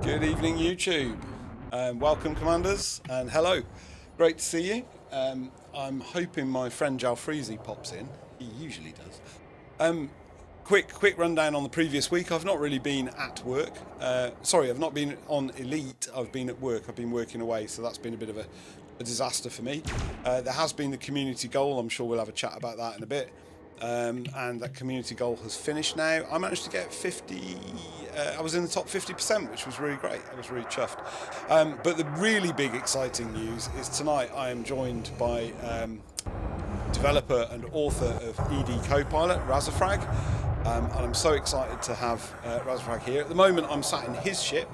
Good evening, YouTube. Welcome, Commanders, and hello. Great to see you. I'm hoping my friend Jalfreezy pops in. He usually does. quick rundown on the previous week. I've not really been at work. I've not been on Elite. I've been at work. I've been working away, so that's been a bit of a disaster for me. There has been the community goal. I'm sure we'll have a chat about that in a bit. And that community goal has finished now. I managed to get 50. I was in the top 50%, which was really great. I was really chuffed. But the really big exciting news is tonight I am joined by developer and author of EDCopilot, Razzafrag. And I'm so excited to have Razzafrag here. At the moment, I'm sat in his ship,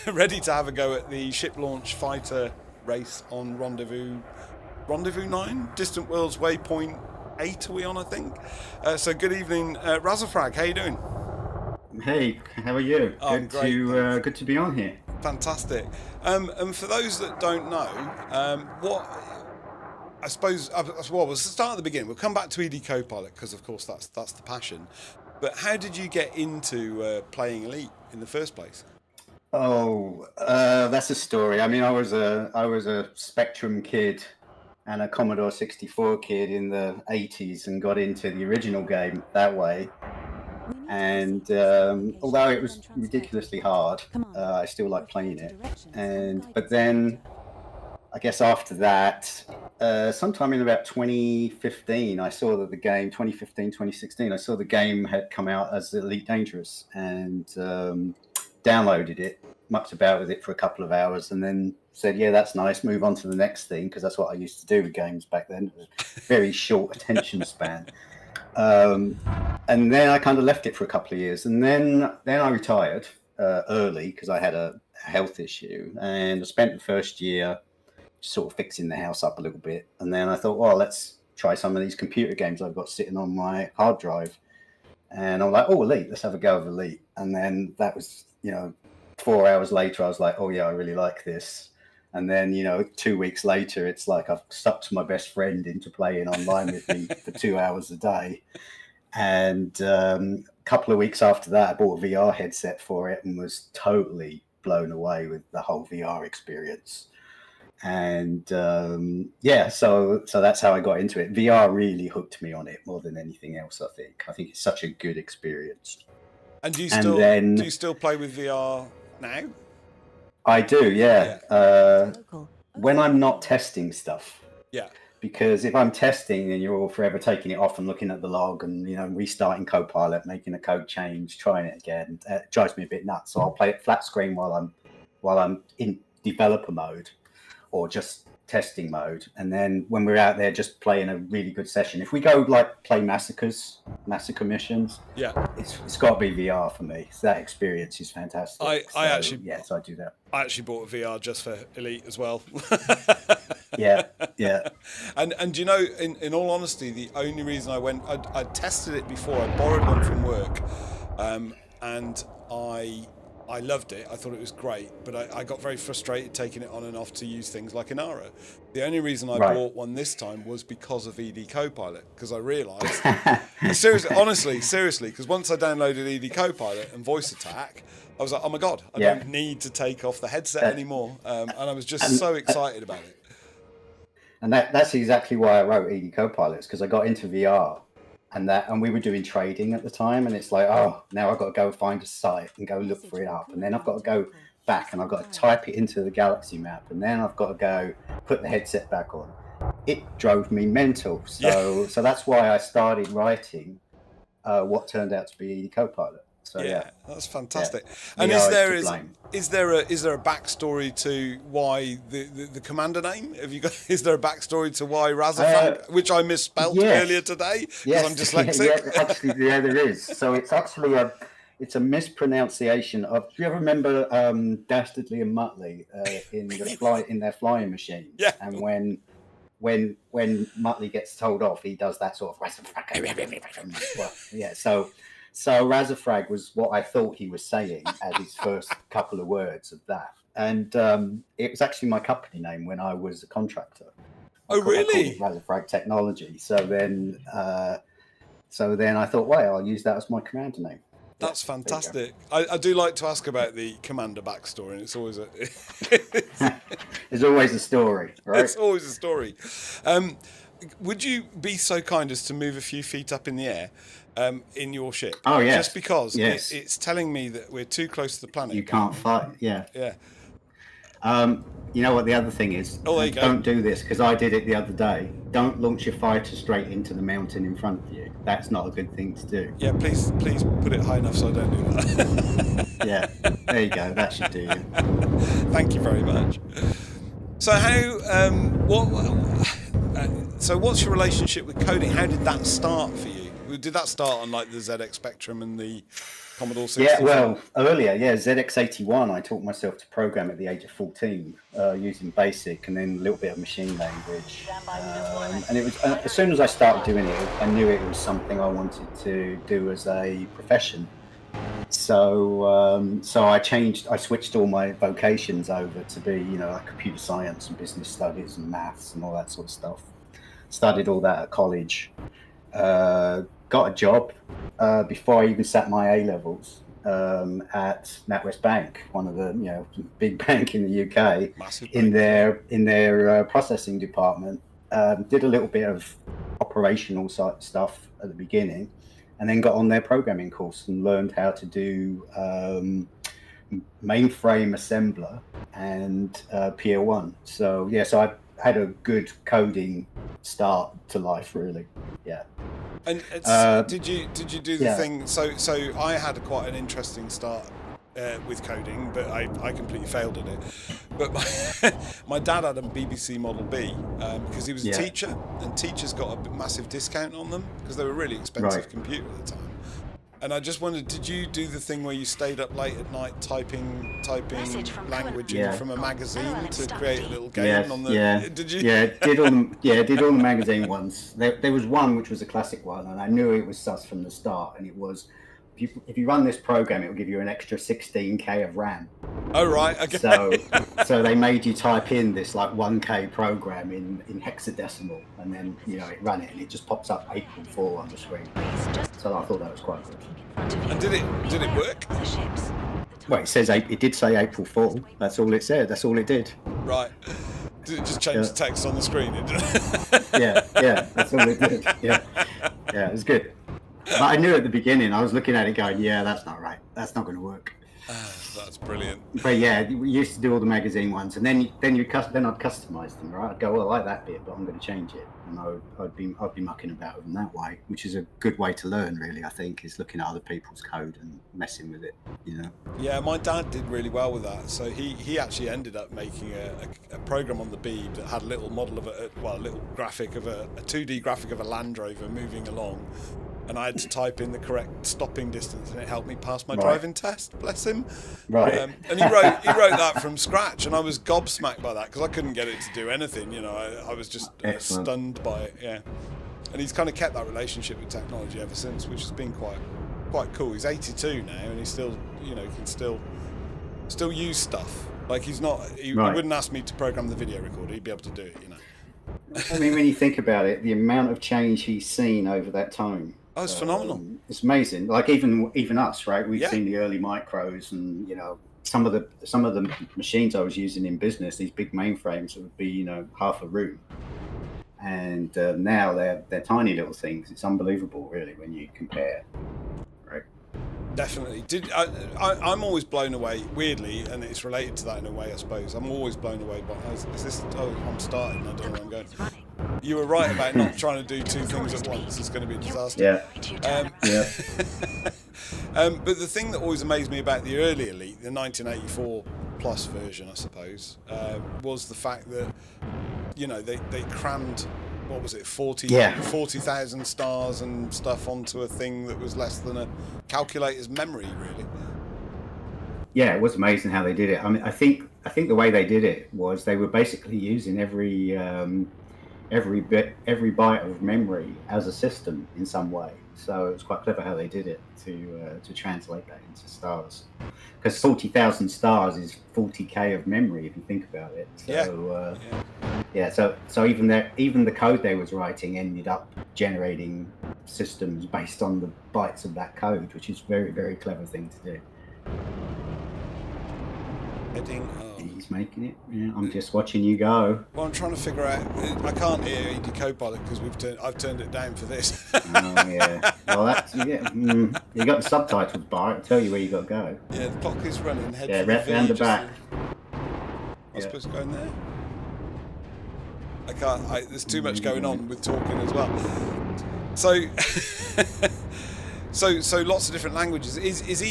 ready to have a go at the ship launch fighter race on Rendezvous 9, Distant Worlds Waypoint 8 are we on, I think. So good evening, Razzafrag. How you doing? Hey, how are you? Great, good to be on here. Fantastic. And for those that don't know, we'll start at the beginning. We'll come back to EDCopilot because, of course, that's the passion. But how did you get into playing Elite in the first place? Oh, that's a story. I mean, I was a Spectrum kid and a Commodore 64 kid in the 80s and got into the original game that way. And although it was ridiculously hard, I still like playing it. But then, I guess after that, sometime in about 2015, I saw that the game, 2016, I saw the game had come out as Elite Dangerous and downloaded it, mucked about with it for a couple of hours, and then said, yeah, that's nice, move on to the next thing, because that's what I used to do with games back then. It was a very short attention span. And then I kind of left it for a couple of years, and then I retired early because I had a health issue, and I spent the first year sort of fixing the house up a little bit, and then I thought, well, let's try some of these computer games I've got sitting on my hard drive, and I'm like, oh, Elite, let's have a go of Elite. And then that was, 4 hours later, I was like, oh yeah, I really like this. And then 2 weeks later, it's like I've sucked my best friend into playing online with me for 2 hours a day. And a couple of weeks after that, I bought a VR headset for it and was totally blown away with the whole VR experience. And so that's how I got into it. VR really hooked me on it more than anything else. I think it's such a good experience. And do you still play with VR now? I do, yeah. When I'm not testing stuff. Yeah. Because if I'm testing, then you're all forever taking it off and looking at the log and restarting Copilot, making a code change, trying it again. It drives me a bit nuts. So I'll play it flat screen while I'm in developer mode, or just testing mode. And then when we're out there just playing a really good session, if we go play massacre missions, it's got to be VR for me. So that experience is fantastic. So I do that. I actually bought a VR just for Elite as well. yeah. And in all honesty, the only reason I tested it before. I borrowed one from work, and I loved it. I thought it was great, but I got very frustrated taking it on and off to use things like Inara. The only reason I bought one this time was because of EDCopilot, because I realised, seriously, because once I downloaded EDCopilot and Voice Attack, I was like, oh my God, I don't need to take off the headset anymore. And I was just so excited about it. And that's exactly why I wrote EDCopilot, because I got into VR. And we were doing trading at the time, and it's like, oh, now I've got to go find a site and go look for it up, and then I've got to go back and I've got to type it into the galaxy map, and then I've got to go put the headset back on. It drove me mental. So that's why I started writing what turned out to be EDCopilot. So that's fantastic. Yeah. And is there a backstory to why the commander name? Is there a backstory to why Razzafrag, which I misspelled earlier today because I'm dyslexic? There is. So it's actually a mispronunciation of. Do you ever remember Dastardly and Muttley in their flying machines? Yeah. And when Muttley gets told off, he does that sort of Razzafrag. So Razzafrag was what I thought he was saying as his first couple of words of that. And it was actually my company name when I was a contractor. Oh, really? Razzafrag Technology. So then I thought, well, I'll use that as my commander name. That's fantastic. I do like to ask about the commander backstory, and it's always There's always a story, right? It's always a story. Would you be so kind as to move a few feet up in the air? in your ship. Oh, yes. Just because Yes. it's telling me that we're too close to the planet. You can't fight. Yeah. Yeah. You know what the other thing is? Oh, there you go. Don't do this, because I did it the other day. Don't launch your fighter straight into the mountain in front of you. That's not a good thing to do. Yeah, please put it high enough so I don't do that. Yeah, there you go. That should do you. Thank you very much. So so what's your relationship with coding? How did that start for you? Did that start on like the ZX Spectrum and the Commodore 64? Yeah, well, earlier, ZX81, I taught myself to program at the age of 14 using BASIC and then a little bit of machine language. And it was as soon as I started doing it, I knew it was something I wanted to do as a profession. So I switched all my vocations over to be, like computer science and business studies and maths and all that sort of stuff. Studied all that at college. Got a job before I even sat my A-levels at NatWest Bank, one of the big bank in the UK. Massive in bank. their processing department. Did a little bit of operational stuff at the beginning, and then got on their programming course and learned how to do mainframe assembler and Pier 1. So I had a good coding start to life, really. Yeah. And did you do the thing? So I had quite an interesting start with coding, but I completely failed at it. But my dad had a BBC Model B because he was a teacher, and teachers got a massive discount on them because they were a really expensive computer at the time. And I just wondered, did you do the thing where you stayed up late at night typing language in from a magazine to create a little game on the? Did you? Yeah, did all the magazine ones. There was one which was a classic one, and I knew it was sus from the start. And it was, if you run this program, it will give you an extra 16K of RAM. Oh right, okay. So they made you type in this like 1K program in hexadecimal, and then it ran it, and it just pops up Ep12 on the screen. So I thought that was quite good. And did it work? Well, it did say April Fool. That's all it said. That's all it did. Right. Did it just change the text on the screen? Yeah. That's all it did. Yeah, it was good. But I knew at the beginning. I was looking at it, going, "Yeah, that's not right. That's not going to work." That's brilliant. But yeah, we used to do all the magazine ones, and then I'd customize them, right? I'd go, well, I like that bit, but I'm going to change it, and I'd be mucking about with them that way, which is a good way to learn, really. I think is looking at other people's code and messing with it, Yeah, my dad did really well with that. So he actually ended up making a program on the Beeb that had a little model of a little graphic of a 2D graphic of a Land Rover moving along. And I had to type in the correct stopping distance, and it helped me pass my driving test. Bless him. Right. And he wrote that from scratch, and I was gobsmacked by that because I couldn't get it to do anything. I was just stunned by it. Yeah. And he's kind of kept that relationship with technology ever since, which has been quite cool. He's 82 now, and he's still can still use stuff. Like he wouldn't ask me to program the video recorder. He'd be able to do it. I mean, when you think about it, the amount of change he's seen over that time. Oh, it's phenomenal. It's amazing. Like even us, right? We've seen the early micros, and some of the machines I was using in business, these big mainframes that would be half a room, and now they're tiny little things. It's unbelievable, really, when you compare. Right? Definitely. I'm always blown away, weirdly, and it's related to that in a way, I suppose. I'm always blown away by I'm starting. I don't know where I'm going. You were right about not trying to do two things at once. It's going to be a disaster. But the thing that always amazed me about the early Elite, the 1984 plus version, I suppose, was the fact that they crammed, what was it, 40,000 stars and stuff onto a thing that was less than a calculator's memory, really. Yeah, it was amazing how they did it. I mean, I think the way they did it was they were basically using every byte of memory as a system in some way. So it was quite clever how they did it to translate that into stars. Because 40,000 stars is 40K of memory if you think about it. So so even the code they was writing ended up generating systems based on the bytes of that code, which is a very, very clever thing to do. Heading. Oh. He's making it. Yeah, I'm just watching you go. Well, I'm trying to figure out. I can't hear EDCopilot because I've turned it down for this. Oh yeah. Well, that's you got the subtitles bar. It'll tell you where you got to go. Yeah, the clock is running. Head Yeah, for the V, round the just back. I'm supposed to go in there. I can't. There's too much going on with talking as well. So, so lots of different languages. Is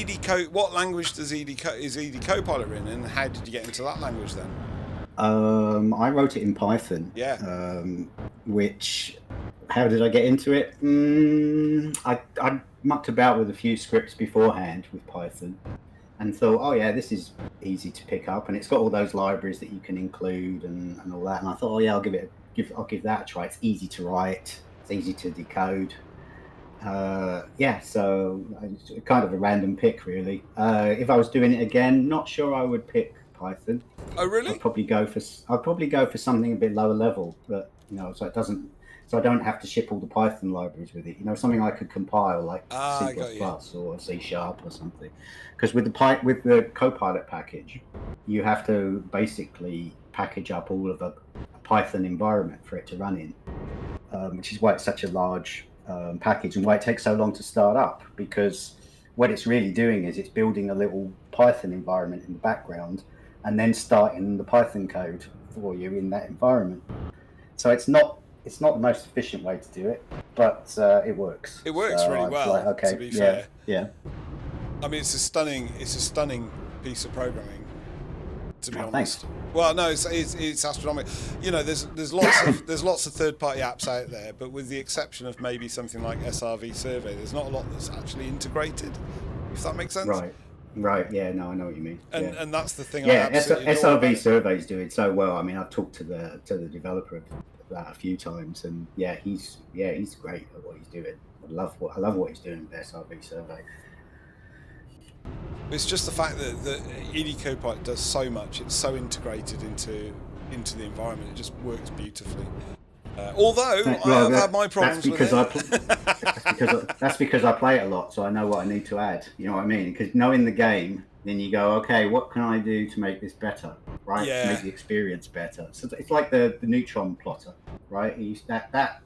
what language is EDCopilot in, and how did you get into that language then? I wrote it in Python. Yeah. Which, how did I get into it? I mucked about with a few scripts beforehand with Python, and thought, oh yeah, this is easy to pick up, and it's got all those libraries that you can include and all that. And I thought, oh yeah, I'll give that a try. It's easy to write, it's easy to decode. So kind of a random pick, really. If I was doing it again, not sure I would pick Python. Oh really? I'd probably go for something a bit lower level, but so I don't have to ship all the Python libraries with it. Something I could compile like C++ or C# or something. Because with the Copilot package, you have to basically package up all of a Python environment for it to run in, which is why it's such a large package and why it takes so long to start up, because what it's really doing is it's building a little Python environment in the background and then starting the Python code for you in that environment. So it's not the most efficient way to do it, but it works. It works really well. Like, okay, to be fair. Yeah. I mean, it's a stunning piece of programming, to be honest. Thanks. Well, no, it's astronomical. There's lots of third-party apps out there, but with the exception of maybe something like SRV Survey, there's not a lot that's actually integrated. If that makes sense. Right. Yeah. No, I know what you mean. And that's the thing. Yeah. SRV Survey's doing so well. I mean, I've talked to the developer of that a few times, and he's great at what he's doing. I love what he's doing with SRV Survey. It's just the fact that EDCopilot does so much. It's so integrated into the environment. It just works beautifully. Although I've had my problems with it. That's because I play it a lot, so I know what I need to add. You know what I mean? Because knowing the game, then you go, okay, what can I do to make this better, right? Yeah. To make the experience better. So it's like the neutron plotter, right? That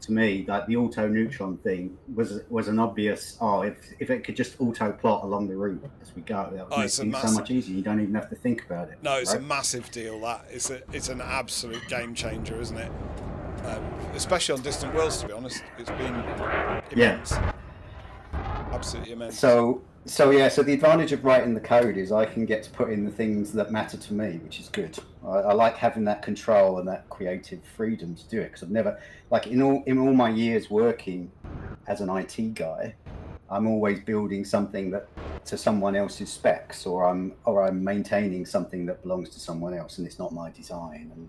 to me, like the auto neutron thing was an obvious. Oh, if it could just auto plot along the route as we go, that would make things so much easier. You don't even have to think about it. No, it's a massive deal. That it's an absolute game changer, isn't it? Especially on distant worlds, to be honest. It's been immense. Yeah. Absolutely immense. So the advantage of writing the code is I can get to put in the things that matter to me, which is good. I like having that control and that creative freedom to do it, because I've never, like in all my years working as an IT guy, I'm always building something that to someone else's specs, or I'm maintaining something that belongs to someone else and it's not my design.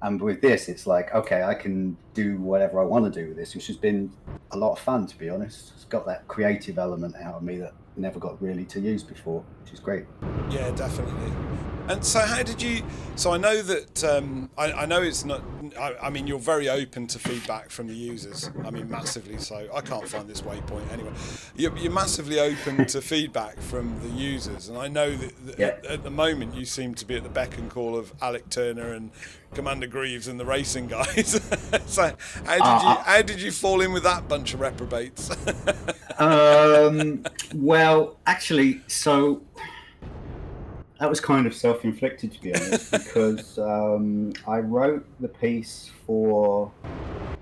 And with this, it's like, okay, I can do whatever I want to do with this, which has been a lot of fun, to be honest. It's got that creative element out of me that I never got really to use before, which is great. Yeah, definitely. And so how did you... So I know that... I know it's not... I mean, you're very open to feedback from the users. I mean, massively so. I can't find this waypoint anyway. You're massively open to feedback from the users. And I know that at the moment you seem to be at the beck and call of Alec Turner and Commander Greaves and the racing guys. So how did you fall in with that bunch of reprobates? Well, actually, so... That was kind of self-inflicted, to be honest, because I wrote the piece for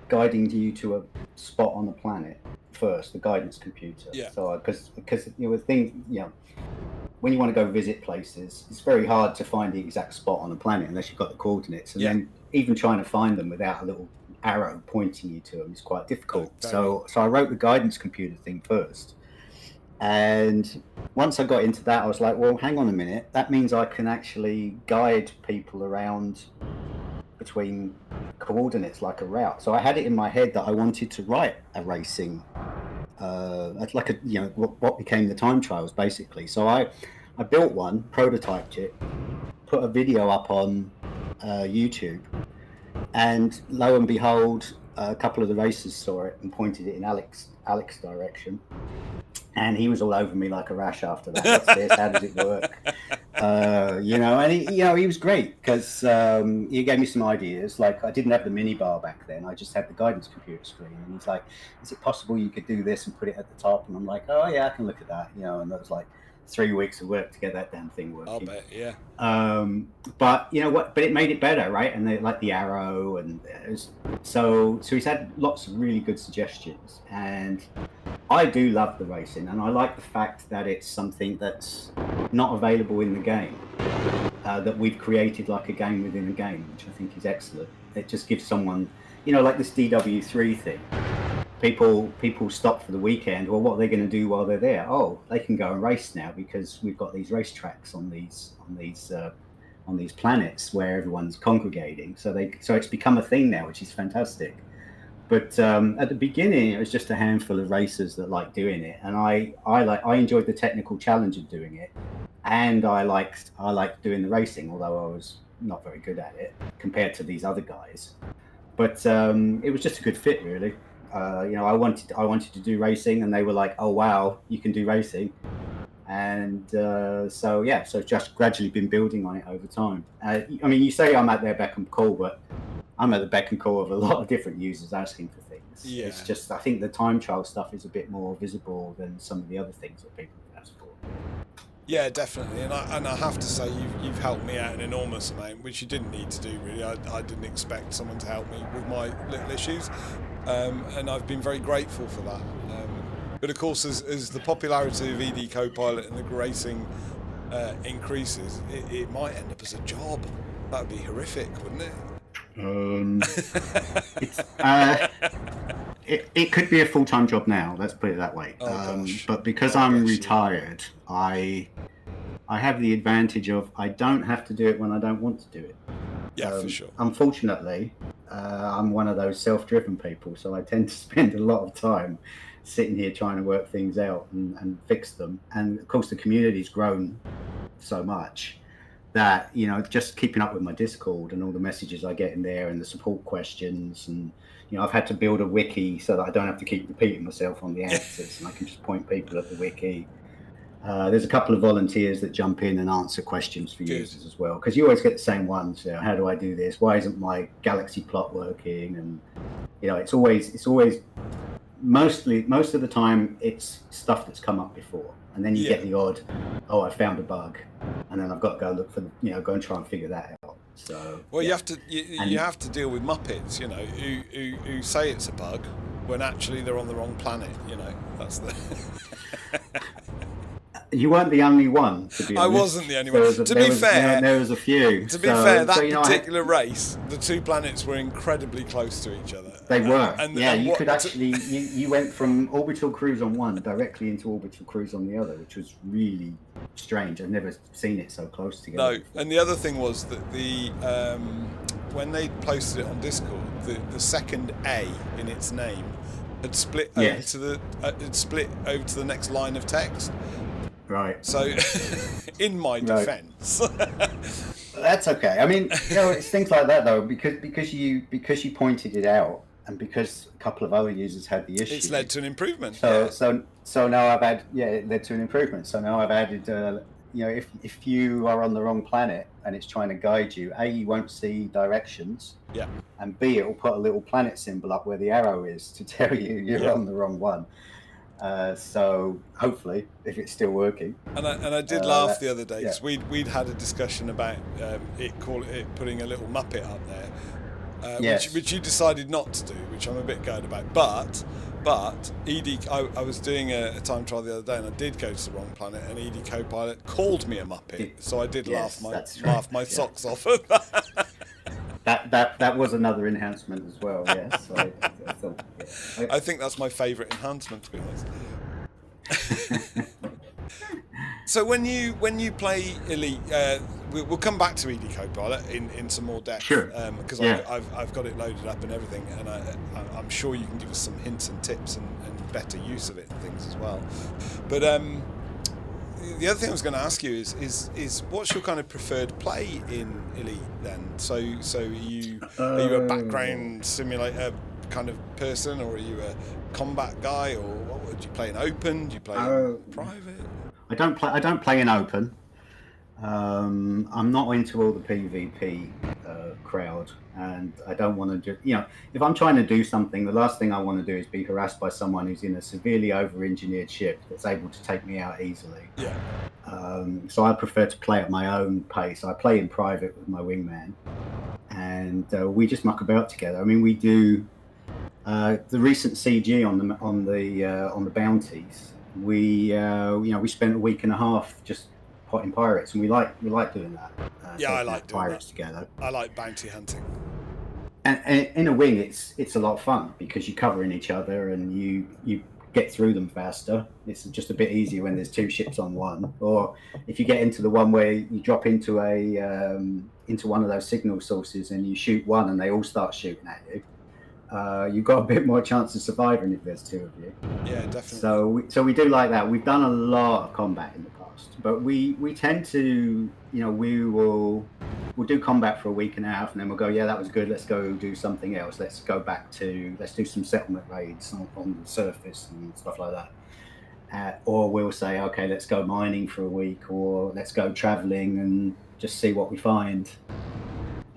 guiding you to a spot on the planet first, the guidance computer. Yeah. So because things, when you want to go visit places, it's very hard to find the exact spot on the planet unless you've got the coordinates, and then even trying to find them without a little arrow pointing you to them is quite difficult. So I wrote the guidance computer thing first. And once I got into that, I was like, well, hang on a minute. That means I can actually guide people around between coordinates like a route. So I had it in my head that I wanted to write a racing, what became the time trials, basically. So I built one, prototyped it, put a video up on YouTube, and lo and behold, a couple of the racers saw it and pointed it in Alec's direction. And he was all over me like a rash after that. What's this? How does it work? And he was great because he gave me some ideas. Like, I didn't have the mini bar back then; I just had the guidance computer screen. And he's like, "Is it possible you could do this and put it at the top?" And I'm like, "Oh yeah, I can look at that." And that was like 3 weeks of work to get that damn thing working. I'll bet, yeah. But you know what? But it made it better, right? And like the arrow, and so he's had lots of really good suggestions, and I do love the racing, and I like the fact that it's something that's not available in the game, that we've created like a game within a game, which I think is excellent. It just gives someone, like this DW3 thing. People stop for the weekend. Well, what are they going to do while they're there? Oh, they can go and race now because we've got these racetracks on these planets where everyone's congregating. So it's become a thing now, which is fantastic. But at the beginning, it was just a handful of racers that liked doing it, and I enjoyed the technical challenge of doing it, and I liked doing the racing, although I was not very good at it compared to these other guys. But it was just a good fit, really. I wanted to do racing, and they were like, "Oh wow, you can do racing," and so just gradually been building on it over time. You say I'm at their beck and call, but I'm at the beck and call of a lot of different users asking for things. Yeah. It's just, I think the time trial stuff is a bit more visible than some of the other things that people have asked for. Yeah, definitely, and I have to say you've helped me out an enormous amount, which you didn't need to do really. I didn't expect someone to help me with my little issues, and I've been very grateful for that. But of course, as the popularity of EDCopilot and the racing increases, it might end up as a job. That would be horrific, wouldn't it? It could be a full-time job now, let's put it that way. But because I'm retired, I have the advantage of I don't have to do it when I don't want to do it. Yeah, for sure. Unfortunately, I'm one of those self-driven people, so I tend to spend a lot of time sitting here trying to work things out and fix them. And of course, the community's grown so much that, just keeping up with my Discord and all the messages I get in there and the support questions, and I've had to build a wiki so that I don't have to keep repeating myself on the answers, and I can just point people at the wiki. There's a couple of volunteers that jump in and answer questions for users as well, because you always get the same ones. How do I do this? Why isn't my galaxy plot working? And it's always most of the time it's stuff that's come up before, and then you get the odd, oh, I found a bug, and then I've got to go look for go and try and figure that out. So you have to deal with Muppets, who say it's a bug when actually they're on the wrong planet. That's the. You weren't the only one, to be honest. I wasn't the only one. To be fair, there was a few. To be fair, that particular race, the two planets were incredibly close to each other. They were. You could actually, you went from orbital cruise on one directly into orbital cruise on the other, which was really strange. I've never seen it so close together. No, and the other thing was that when they posted it on Discord, the second A in its name had split over to the next line of text. Right. So, in my defence, that's okay. It's things like that though, because you pointed it out, and because a couple of other users had the issue, it's led to an improvement. So now I've added. It led to an improvement. So now I've added. If you are on the wrong planet and it's trying to guide you, A, you won't see directions. Yeah. And B, it will put a little planet symbol up where the arrow is to tell you you're on the wrong one. So hopefully, if it's still working. And I did laugh the other day because we'd had a discussion about it putting a little Muppet up there, which you decided not to do, which I'm a bit gutted about. But I was doing a time trial the other day, and I did go to the wrong planet, and EDCopilot called me a Muppet, so I did laugh my socks off at that. That was another enhancement as well. Yes, I think that's my favourite enhancement, to be honest. So when you play Elite, we'll come back to EDCopilot in some more depth, sure. Because I've got it loaded up and everything, and I'm sure you can give us some hints and tips and better use of it and things as well. But the other thing I was going to ask you is what's your kind of preferred play in Elite then? So are you a background simulator kind of person, or are you a combat guy, or what would you play in open? Do you play in private? I don't play in open. I'm not into all the PvP crowd, and I don't want to do. If I'm trying to do something, the last thing I want to do is be harassed by someone who's in a severely over-engineered ship that's able to take me out easily. Yeah. So I prefer to play at my own pace. I play in private with my wingman, and we just muck about together. I mean, we do the recent CG on the bounties. We spent a week and a half just potting pirates, and we like doing that. Yeah, I taking like out doing pirates that. together. I like bounty hunting. And in a wing, it's a lot of fun because you're covering each other and you get through them faster. It's just a bit easier when there's two ships on one. Or if you get into the one where you drop into into one of those signal sources and you shoot one and they all start shooting at you, you've got a bit more chance of surviving if there's two of you. Yeah, definitely. So we do like that. We've done a lot of combat in the past, but we tend to, we'll do combat for a week and a half, and then we'll go, yeah, that was good. Let's go do something else. Let's do some settlement raids on the surface and stuff like that. Or we'll say, okay, let's go mining for a week, or let's go traveling and just see what we find.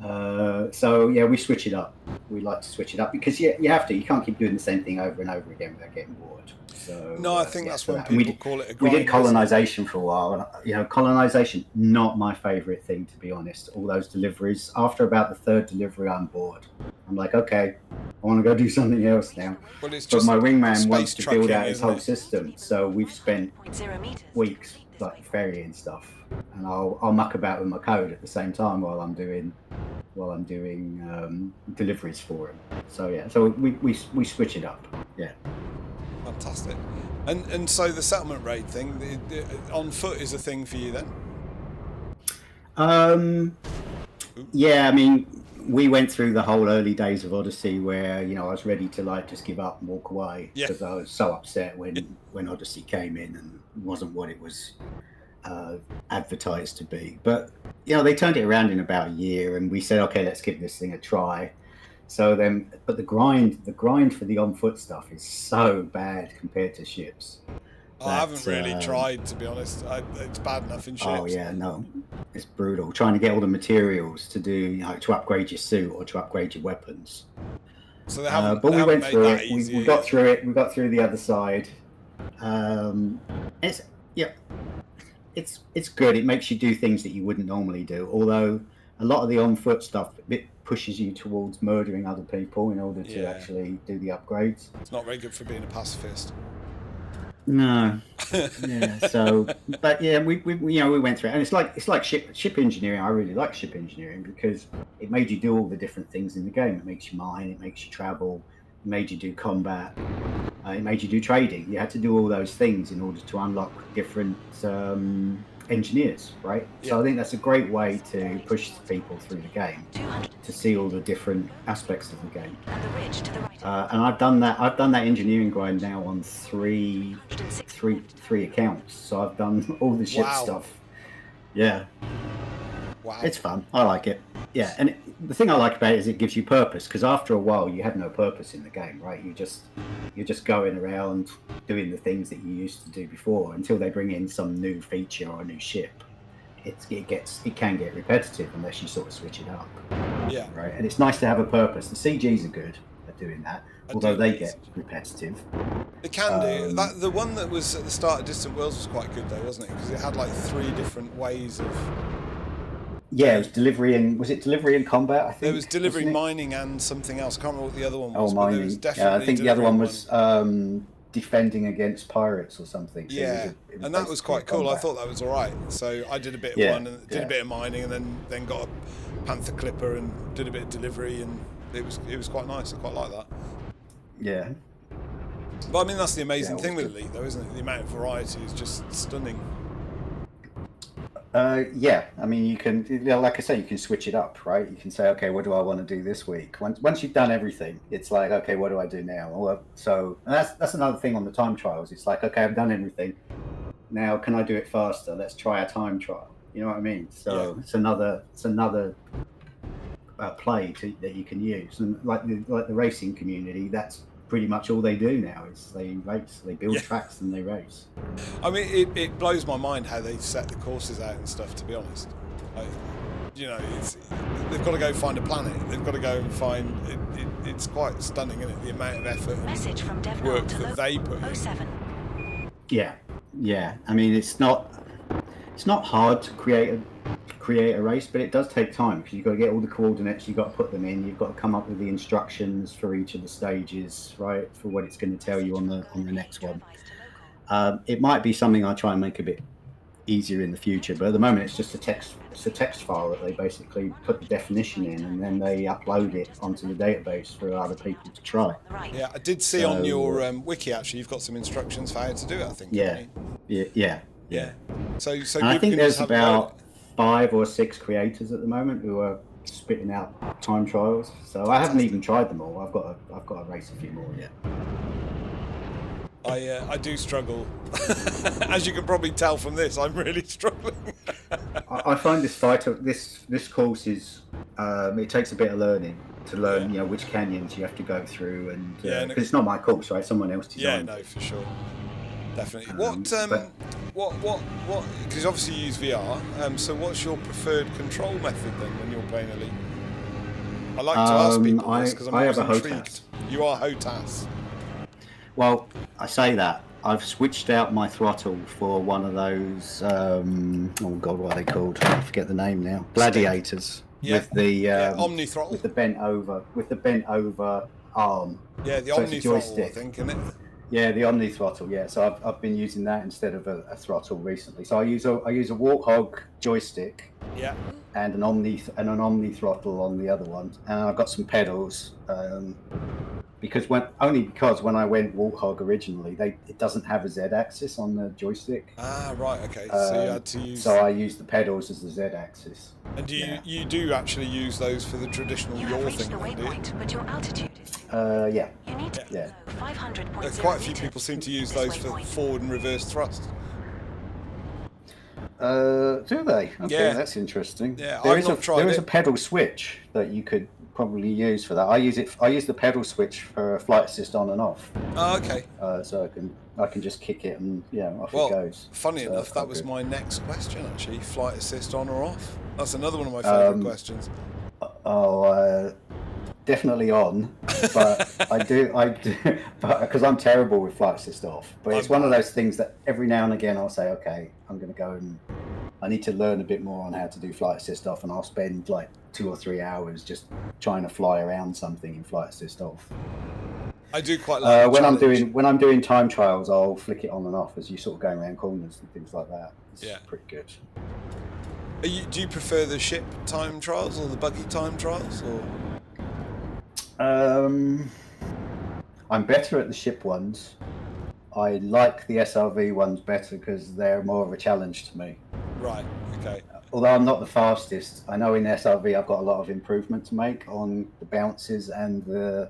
So yeah, we switch it up. We like to switch it up because you have to. You can't keep doing the same thing over and over again without getting bored. So No, I think that's when people call it a grind. We did colonization for a while, and colonization not my favorite thing, to be honest. All those deliveries. After about the third delivery, I'm bored. I'm like, okay, I want to go do something else now. Well, it's but just my wingman wants to build out his isn't whole it? system, so we've spent weeks like ferrying stuff, and I'll muck about with my code at the same time while I'm doing deliveries for him. So yeah, so we switch it up. Yeah. Fantastic. And so the settlement raid thing, on foot is a thing for you then? Yeah, I mean, we went through the whole early days of Odyssey where, I was ready to like just give up and walk away because I was so upset when Odyssey came in and wasn't what it was advertised to be. But they turned it around in about a year, and we said, okay, let's give this thing a try. So then, but the grind for the on foot stuff is so bad compared to ships. I haven't really tried, to be honest. It's bad enough in ships. Oh yeah, no, it's brutal trying to get all the materials to do, to upgrade your suit or to upgrade your weapons. So they haven't. But we went made through that it. Easy, we got through it. We got through the other side. It's good. It makes you do things that you wouldn't normally do. Although a lot of the on foot stuff pushes you towards murdering other people in order to actually do the upgrades. It's not very good for being a pacifist. No. Yeah. So, but yeah, we went through it, and it's like ship engineering. I really like ship engineering because it made you do all the different things in the game. It makes you mine. It makes you travel. It made you do combat. It made you do trading. You had to do all those things in order to unlock different engineers, right? Yeah. So I think that's a great way to push people through the game to see all the different aspects of the game. And I've done that engineering grind now on three accounts. So I've done all the ship stuff. Yeah. Wow. It's fun. I like it. Yeah, and the thing I like about it is it gives you purpose, because after a while you have no purpose in the game, right? You're just going around doing the things that you used to do before until they bring in some new feature or a new ship. It can get repetitive unless you sort of switch it up. Yeah. Right. And it's nice to have a purpose. The CGs are good at doing that, although they get repetitive. They can do. The one that was at the start of Distant Worlds was quite good though, wasn't it? Because it had like 3 different ways of. Yeah, it was delivery and combat, I think. There was delivery, mining, and something else. I can't remember what the other one was. Oh, mining. There was definitely I think the other one was defending against pirates or something. So yeah, and that was quite cool. I thought that was all right. So I did a bit of one and did a bit of mining, and then got a Panther Clipper and did a bit of delivery, and it was quite nice. I quite like that. Yeah. But I mean, that's the amazing thing with Elite, though, isn't it? The amount of variety is just stunning. Yeah, I mean, you can, like I say, you can switch it up, right? You can say, okay, what do I want to do this week? Once you've done everything, it's like, okay, what do I do now? So and that's another thing on the time trials. It's like, okay, I've done everything. Now, can I do it faster? Let's try a time trial. You know what I mean? So it's another play that you can use. And like the racing community, that's pretty much all they do now is they race. They build Yeah. tracks and they race. I mean, it blows my mind how they set the courses out and stuff, to be honest. Like, you know, they've got to go find a planet. They've got to go and find... It's quite stunning, isn't it? The amount of effort and work that they put in. 07. Yeah. I mean, it's not hard to create a race, but it does take time because you've got to get all the coordinates, you've got to put them in, you've got to come up with the instructions for each of the stages, right, for what it's going to tell you on the next one. It might be something I try and make a bit easier in the future, but at the moment it's just a text file that they basically put the definition in and then they upload it onto the database for other people to try. Yeah, I did see on your wiki, actually, you've got some instructions for how to do it, I think. Yeah. So and I think there's about 5 or 6 creators at the moment who are spitting out time trials. So I haven't even tried them all. I've got to race a few more yet. I do struggle. As you can probably tell from this, I'm really struggling. I find this course is it takes a bit of learning to learn, you know, which canyons you have to go through, and because it's not my course, right? Someone else designed. Yeah, no, for sure, definitely. What? Because obviously you use VR. So what's your preferred control method then when you're playing Elite? I like to ask people this because I'm always intrigued. You are HOTAS. Well, I say that. I've switched out my throttle for one of those, oh God, what are they called? I forget the name now. Gladiators. Yeah. With the Omni throttle. With the bent over arm. Yeah, the so Omni throttle, I think, isn't it? Yeah, the Omni throttle. Yeah, so I've been using that instead of a throttle recently. So I use a Warthog joystick. Yeah. And an Omni throttle on the other one, and I've got some pedals. Because when I went Warthog originally, it doesn't have a Z-axis on the joystick. Ah, right, okay. So you had to use. So I used the pedals as the Z-axis. And do you do actually use those for the traditional yaw thing? The waypoint, but your altitude is. Yeah. You need to go 500.0 Quite a few people seem to use those for forward and reverse thrust. Do they? Okay, Yeah. That's interesting. Yeah, There I've is not tried there is it. a pedal switch that you could probably use for that. I use the pedal switch for flight assist on and off. Oh, okay. So I can just kick it and off it Well, goes. funny So enough, that's that quite was good. my next question, actually. Flight assist on or off? That's another one of my favourite questions. Definitely on, but I do, but because I'm terrible with flight assist off. But it's one of those things that every now and again I'll say, okay, I'm going to go and I need to learn a bit more on how to do flight assist off, and I'll spend like 2 or 3 hours just trying to fly around something in flight assist off. I do quite like when I'm doing time trials, I'll flick it on and off as you sort of going around corners and things like that. It's pretty good. Do you prefer the ship time trials or the buggy time trials? Or I'm better at the ship ones. I like the SRV ones better because they're more of a challenge to me. Right, okay. Although I'm not the fastest, I know in SRV I've got a lot of improvement to make on the bounces and the,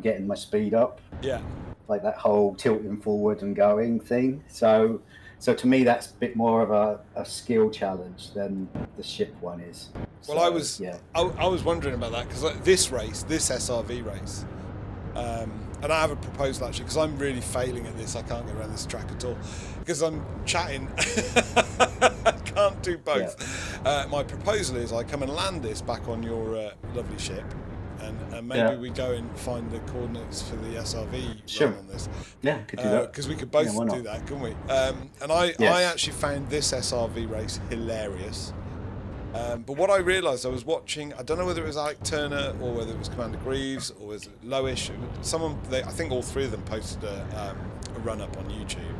getting my speed up. Yeah. Like that whole tilting forward and going thing. So to me that's a bit more of a skill challenge than the ship one is. Well, I was wondering about that because this SRV race, and I have a proposal actually because I'm really failing at this. I can't get around this track at all because I'm chatting. I can't do both. Yeah. My proposal is I come and land this back on your lovely ship, and maybe we go and find the coordinates for the SRV run on this. Yeah, could do that. Because we could both do that, couldn't we? And I actually found this SRV race hilarious. But what I realised, I was watching, I don't know whether it was Alec Turner or whether it was Commander Greaves or was it Loish. I think all three of them posted a run up on YouTube.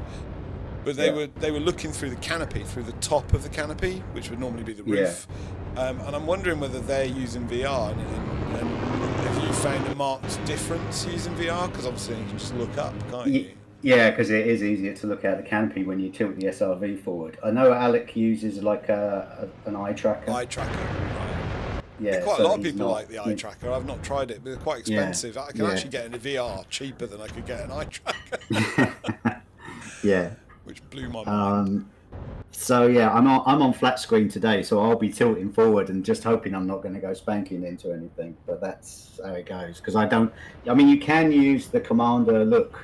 But they were looking through the canopy, through the top of the canopy, which would normally be the roof. And I'm wondering whether they're using VR and have you found a marked difference using VR? Because obviously you can just look up, can't you? Yeah, because it is easier to look at the canopy when you tilt the SRV forward. I know Alec uses like an eye tracker. Eye tracker, right. Yeah, quite a lot of people like the eye tracker. I've not tried it, but they're quite expensive. Yeah, I can actually get in a VR cheaper than I could get an eye tracker. Yeah. Which blew my mind. So yeah, I'm on flat screen today, so I'll be tilting forward and just hoping I'm not going to go spanking into anything. But that's how it goes, because I don't. I mean, you can use the Commander look,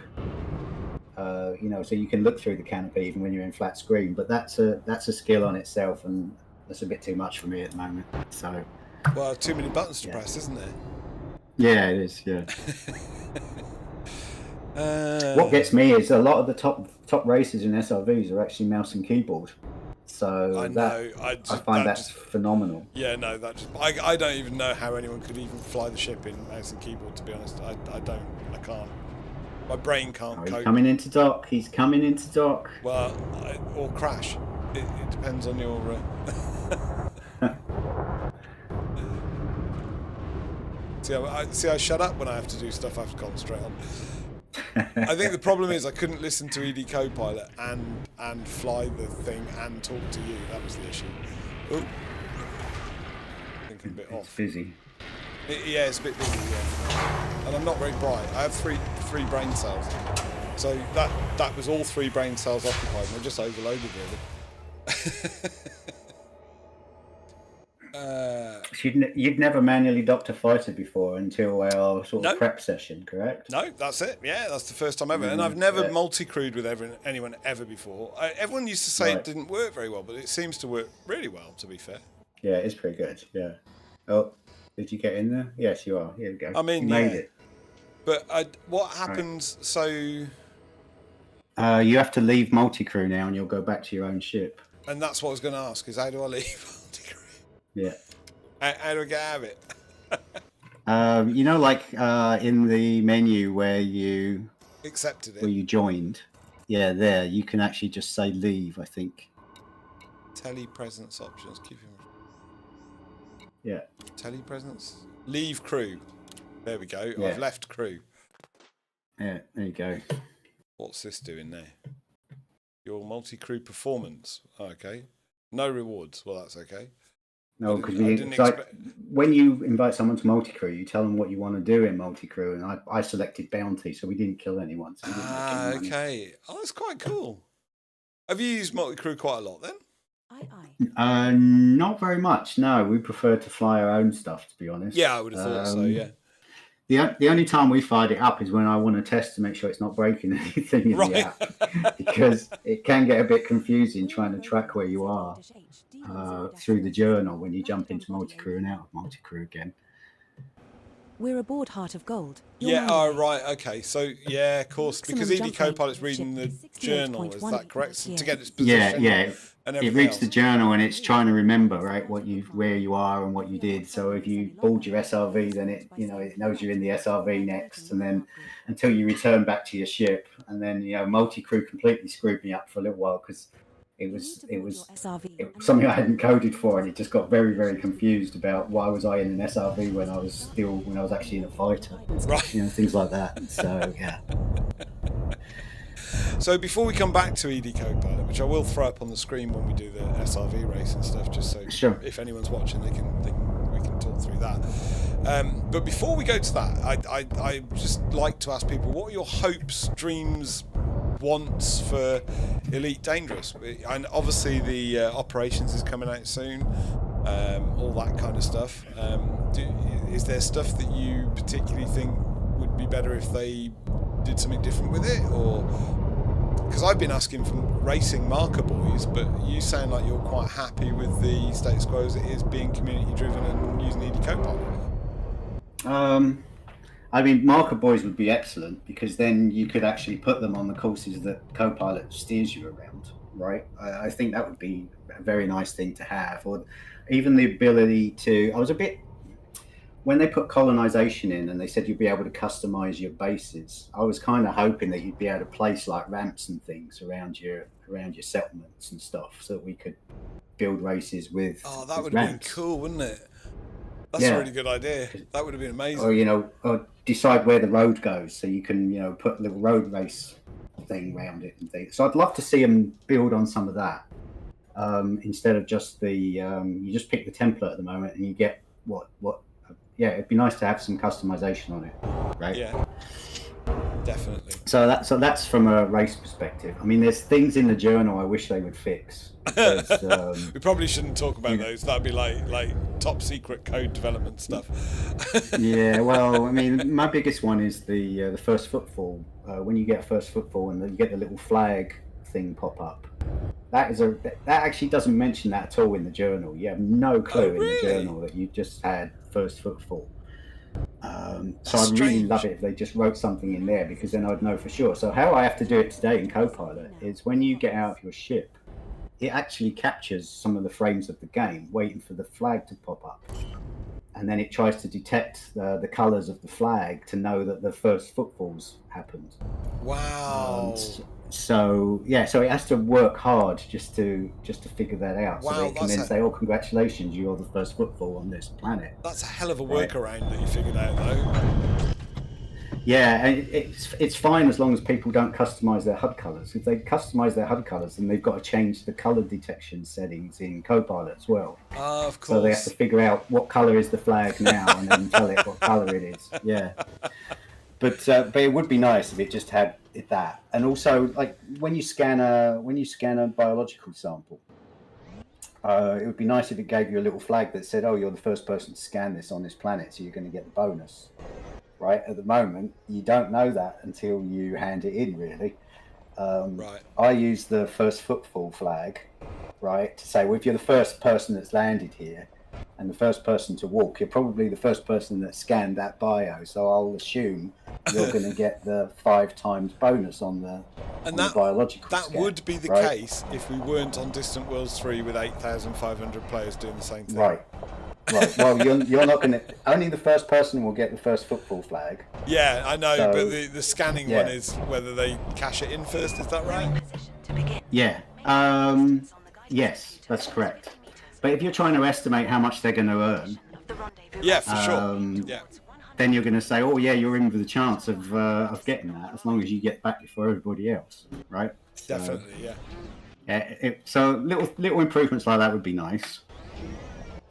so you can look through the canopy even when you're in flat screen. But that's a skill on itself, and that's a bit too much for me at the moment. So. Well, too many buttons to press, isn't there? Yeah, it is. Yeah. What gets me is a lot of the top races in SRVs are actually mouse and keyboard. So I know. I find that's phenomenal. Yeah, no, I don't even know how anyone could even fly the ship in mouse and keyboard. To be honest, I can't. My brain can't cope. He's coming into dock. He's coming into dock. Well, or crash. It depends on your. See, I shut up when I have to do stuff I have to concentrate on. I think the problem is I couldn't listen to EDCopilot and fly the thing and talk to you. That was the issue. Ooh. I think I'm a bit off. It's busy. Yeah, it's a bit busy, yeah. And I'm not very bright. I have three brain cells. So that was all 3 brain cells occupied, and they're just overloaded really. You'd never manually docked a fighter before until our sort of prep session, correct? No, that's it. Yeah, that's the first time ever. And I've never multi-crewed with anyone ever before. Everyone used to say it didn't work very well, but it seems to work really well, to be fair. Yeah, it's pretty good, yeah. Oh, did you get in there? Yes, you are. Here we go. I mean, you made it. But what happens, so... you have to leave multi-crew now and you'll go back to your own ship. And that's what I was going to ask, is how do I leave multi-crew? Yeah. How do I get out of it? In the menu where you accepted it, where you joined, there you can actually just say leave. I think. Telepresence options. Keep him. Yeah. Telepresence. Leave crew. There we go. Yeah. I've left crew. Yeah. There you go. What's this doing there? Your multi-crew performance. Okay. No rewards. Well, that's okay. No, because when you invite someone to multi-crew, you tell them what you want to do in multi-crew, and I selected bounty, so we didn't kill anyone. So okay. Oh, that's quite cool. Have you used multi-crew quite a lot then? Not very much. No, we prefer to fly our own stuff, to be honest. Yeah, I would have thought so. Yeah. The only time we fired it up is when I want to test to make sure it's not breaking anything in the app, because it can get a bit confusing trying to track where you are through the journal when you jump into multi-crew and out of multi-crew again. We're aboard Heart of Gold. Yeah, right, okay. So, yeah, of course, because EDCopilot's reading the journal, is that correct? To get its position. Yeah. It reads the journal and it's trying to remember, right, where you are and what you did. So if you board your SRV, then it knows you're in the SRV next, and then until you return back to your ship, and then multi-crew completely screwed me up for a little while because it was something I hadn't coded for, and it just got very, very confused about why was I in an SRV when I was actually in a fighter, right? Things like that. So yeah. So before we come back to EDCopilot, which I will throw up on the screen when we do the SRV race and stuff, just so if anyone's watching, we can talk through that. But before we go to that, I just like to ask people, what are your hopes, dreams, wants for Elite Dangerous? And obviously the operations is coming out soon, all that kind of stuff. Is there stuff that you particularly think would be better if they did something different with it, or because I've been asking from racing marker boys, but you sound like you're quite happy with the status quo as it is, being community driven and using EDCopilot. I mean, marker boys would be excellent, because then you could actually put them on the courses that Copilot steers you around, right? I think that would be a very nice thing to have, or even the ability to. When they put colonization in and they said you'd be able to customize your bases, I was kind of hoping that you'd be able to place like ramps and things around your settlements and stuff, so that we could build races with. Oh, that would have been cool, wouldn't it? That's a really good idea. That would have been amazing. Or decide where the road goes, so you can put a little road race thing around it and things. So I'd love to see them build on some of that instead of just the you just pick the template at the moment and you get what. Yeah, it'd be nice to have some customization on it, right? Yeah. Definitely. So that's from a race perspective. I mean, there's things in the journal I wish they would fix. Because, We probably shouldn't talk about those. That'd be like top secret code development stuff. yeah, well, I mean, my biggest one is the first footfall. When you get a first footfall and you get the little flag thing pop up, that actually doesn't mention that at all in the journal. You have no clue in the journal that you just had first footfall. So I'd really love it if they just wrote something in there, because then I'd know for sure. So how I have to do it today in Copilot is when you get out of your ship, it actually captures some of the frames of the game, waiting for the flag to pop up. And then it tries to detect the colours of the flag to know that the first footfalls happened. Wow. So it has to work hard just to figure that out. Wow, so they can then say, "Oh, congratulations, you're the first footfall on this planet." That's a hell of a workaround that you figured out, though. Yeah, and it's fine as long as people don't customize their HUD colors. If they customize their HUD colors, then they've got to change the color detection settings in Copilot as well. Of course. So they have to figure out what color is the flag now, and then tell it what color it is. Yeah. But it would be nice if it just had that. And also, like when you scan a biological sample, it would be nice if it gave you a little flag that said, "Oh, you're the first person to scan this on this planet, so you're going to get the bonus." Right? At the moment, you don't know that until you hand it in, really. Right. I use the first footfall flag, right, to say, well, if you're the first person that's landed here and the first person to walk, you're probably the first person that scanned that bio. So I'll assume you're going to get the 5 times bonus on the biological That scan, would be the case if we weren't on Distant Worlds 3 with 8,500 players doing the same thing. Right. Right. Well, you're not going to. Only the first person will get the first footfall flag. Yeah, I know, So, but the scanning one is whether they cache it in first. Is that right? Yeah. Yes, that's correct. But if you're trying to estimate how much they're going to earn, yeah, for sure. Yeah. Then you're going to say, "Oh, yeah, you're in with a chance of getting that, as long as you get back before everybody else, right?" Definitely, yeah. So little improvements like that would be nice.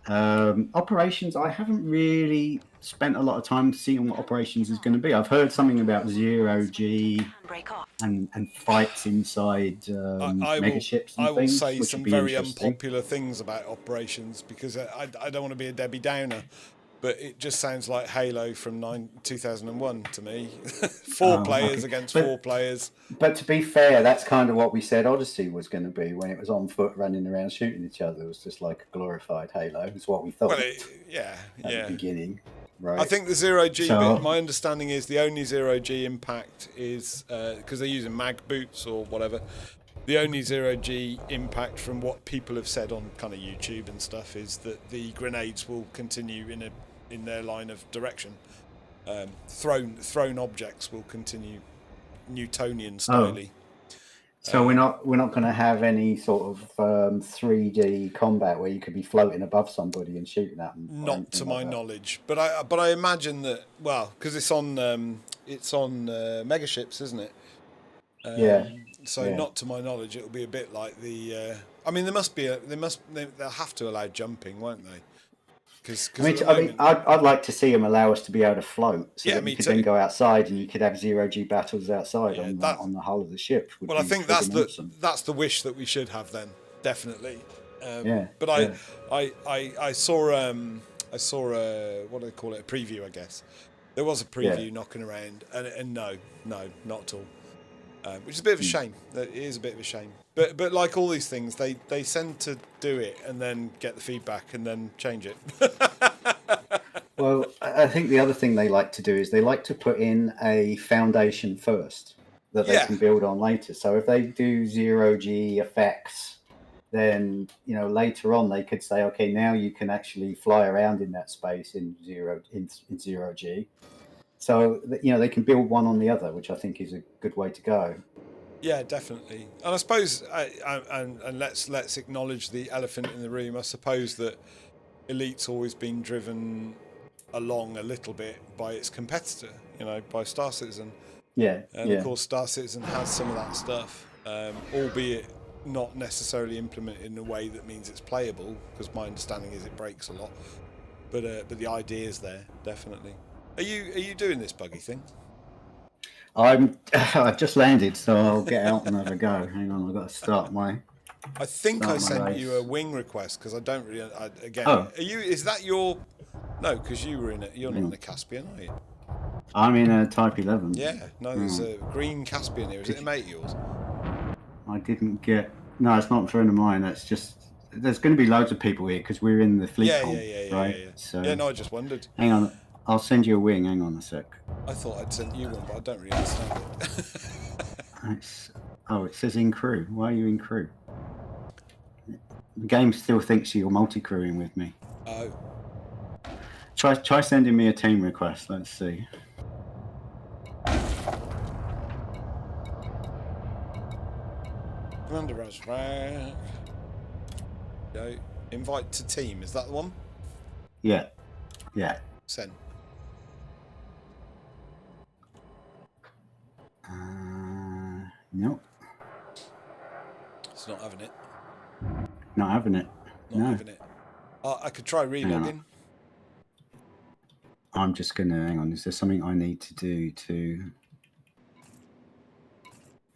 Operations, I haven't really spent a lot of time seeing what operations is going to be. I've heard something about 0G and fights inside megaships and I will things, say which some would be very interesting. unpopular things about operations, because I don't want to be a Debbie Downer, but it just sounds like Halo from 2001 to me. Four players against 4 players. But to be fair, that's kind of what we said Odyssey was going to be when it was on foot running around shooting each other. It was just like a glorified Halo. It's what we thought at the beginning. Right. I think the 0G bit, my understanding is the only 0G impact is, because they're using mag boots or whatever, the only 0G impact from what people have said on kind of YouTube and stuff is that the grenades will continue in their line of direction. Thrown objects will continue Newtonian styly. So we're not going to have any sort of 3D combat where you could be floating above somebody and shooting at them. Not to my knowledge, but I imagine that, well, because it's on megaships, isn't it? Not to my knowledge, it'll be a bit like the. I mean, they'll have to allow jumping, won't they? I'd like to see them allow us to be able to float, so that we could then go outside and you could have 0G battles outside on the hull of the ship. Well, I think that's the wish that we should have then, definitely. But I saw what do they call it, a preview, I guess. There was a preview knocking around, and no, not at all. Which is a bit of a shame. It is a bit of a shame. But like all these things, they tend to do it and then get the feedback and then change it. Well, I think the other thing they like to do is they like to put in a foundation first that they can build on later. So if they do 0G effects, then later on they could say, okay, now you can actually fly around in that space in 0G. So they can build one on the other, which I think is a good way to go. Yeah, definitely. And I suppose, and let's acknowledge the elephant in the room. I suppose that Elite's always been driven along a little bit by its competitor, by Star Citizen. Of course, Star Citizen has some of that stuff, albeit not necessarily implemented in a way that means it's playable, because my understanding is it breaks a lot. But the idea is there, definitely. Are you doing this buggy thing? I've just landed, so I'll get out and have a go. Hang on, I've got to start my. I think I Start my sent you a race. wing request because I don't really. Again, Oh. are you? Is that your? No, because you were in it. You're not Hang in on. the Caspian, are you? I'm in a Type 11. Yeah. No, there's a green Caspian here. Is it a mate of yours? I didn't get. No, it's not a friend of mine. That's just. There's going to be loads of people here because we're in the fleet Yeah, comp, right? yeah. So Yeah, no, I just wondered. hang on, I'll send you a wing. Hang on a sec. I thought I'd sent you one, but I don't really understand it. Oh, it says in crew. Why are you in crew? The game still thinks you're multi-crewing with me. Oh. Try sending me a team request. Let's see. Commander Razzafrag. Go. Invite to team. Is that the one? Yeah. Yeah. Send. Nope. It's not having it. Not having it. Not having it. I could try relogging. I'm just gonna hang on. Is there something I need to do to?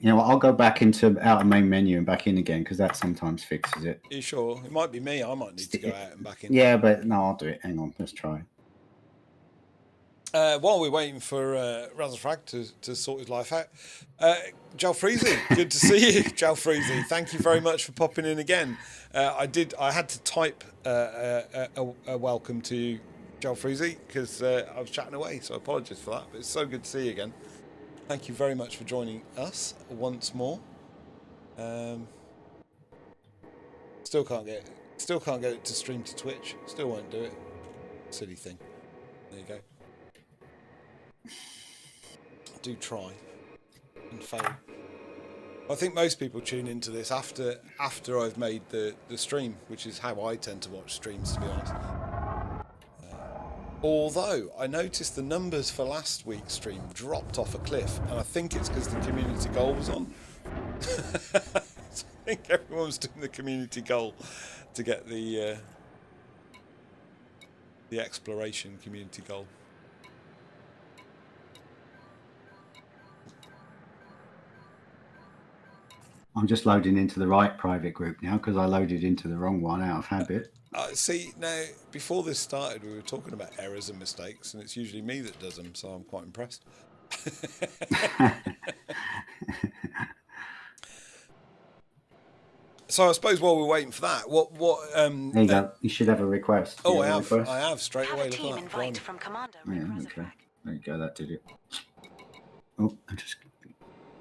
You know what? I'll go back into out of main menu and back in again because that sometimes fixes it. Are you sure? It might be me. I might need to go out and back in. Yeah, but no, I'll do it. Hang on. Let's try. While we're waiting for Razzafrag to sort his life out, Jalfreezy, good to see you, Jalfreezy. Thank you very much for popping in again. I had to type a welcome to you, Jalfreezy, because I was chatting away, so apologies for that. But it's so good to see you again. Thank you very much for joining us once more. Still can't get it to stream to Twitch. Still won't do it. Silly thing. There you go. Do try and fail. I think most people tune into this after I've made the stream, which is how I tend to watch streams, to be honest. Although I noticed the numbers for last week's stream dropped off a cliff, and I think it's because the community goal was on. I think everyone was doing the community goal to get the exploration community goal. I'm just loading into the right private group now because I loaded into the wrong one out of habit. See, now, before this started, we were talking about errors and mistakes, and it's usually me that does them, so I'm quite impressed. So I suppose while we're waiting for that, there you go. You should have a request. Oh, I have straight Have away. a team Look at that. invite from Commander Yeah, Razzafrag. okay. There you go. That did it. Oh, I just.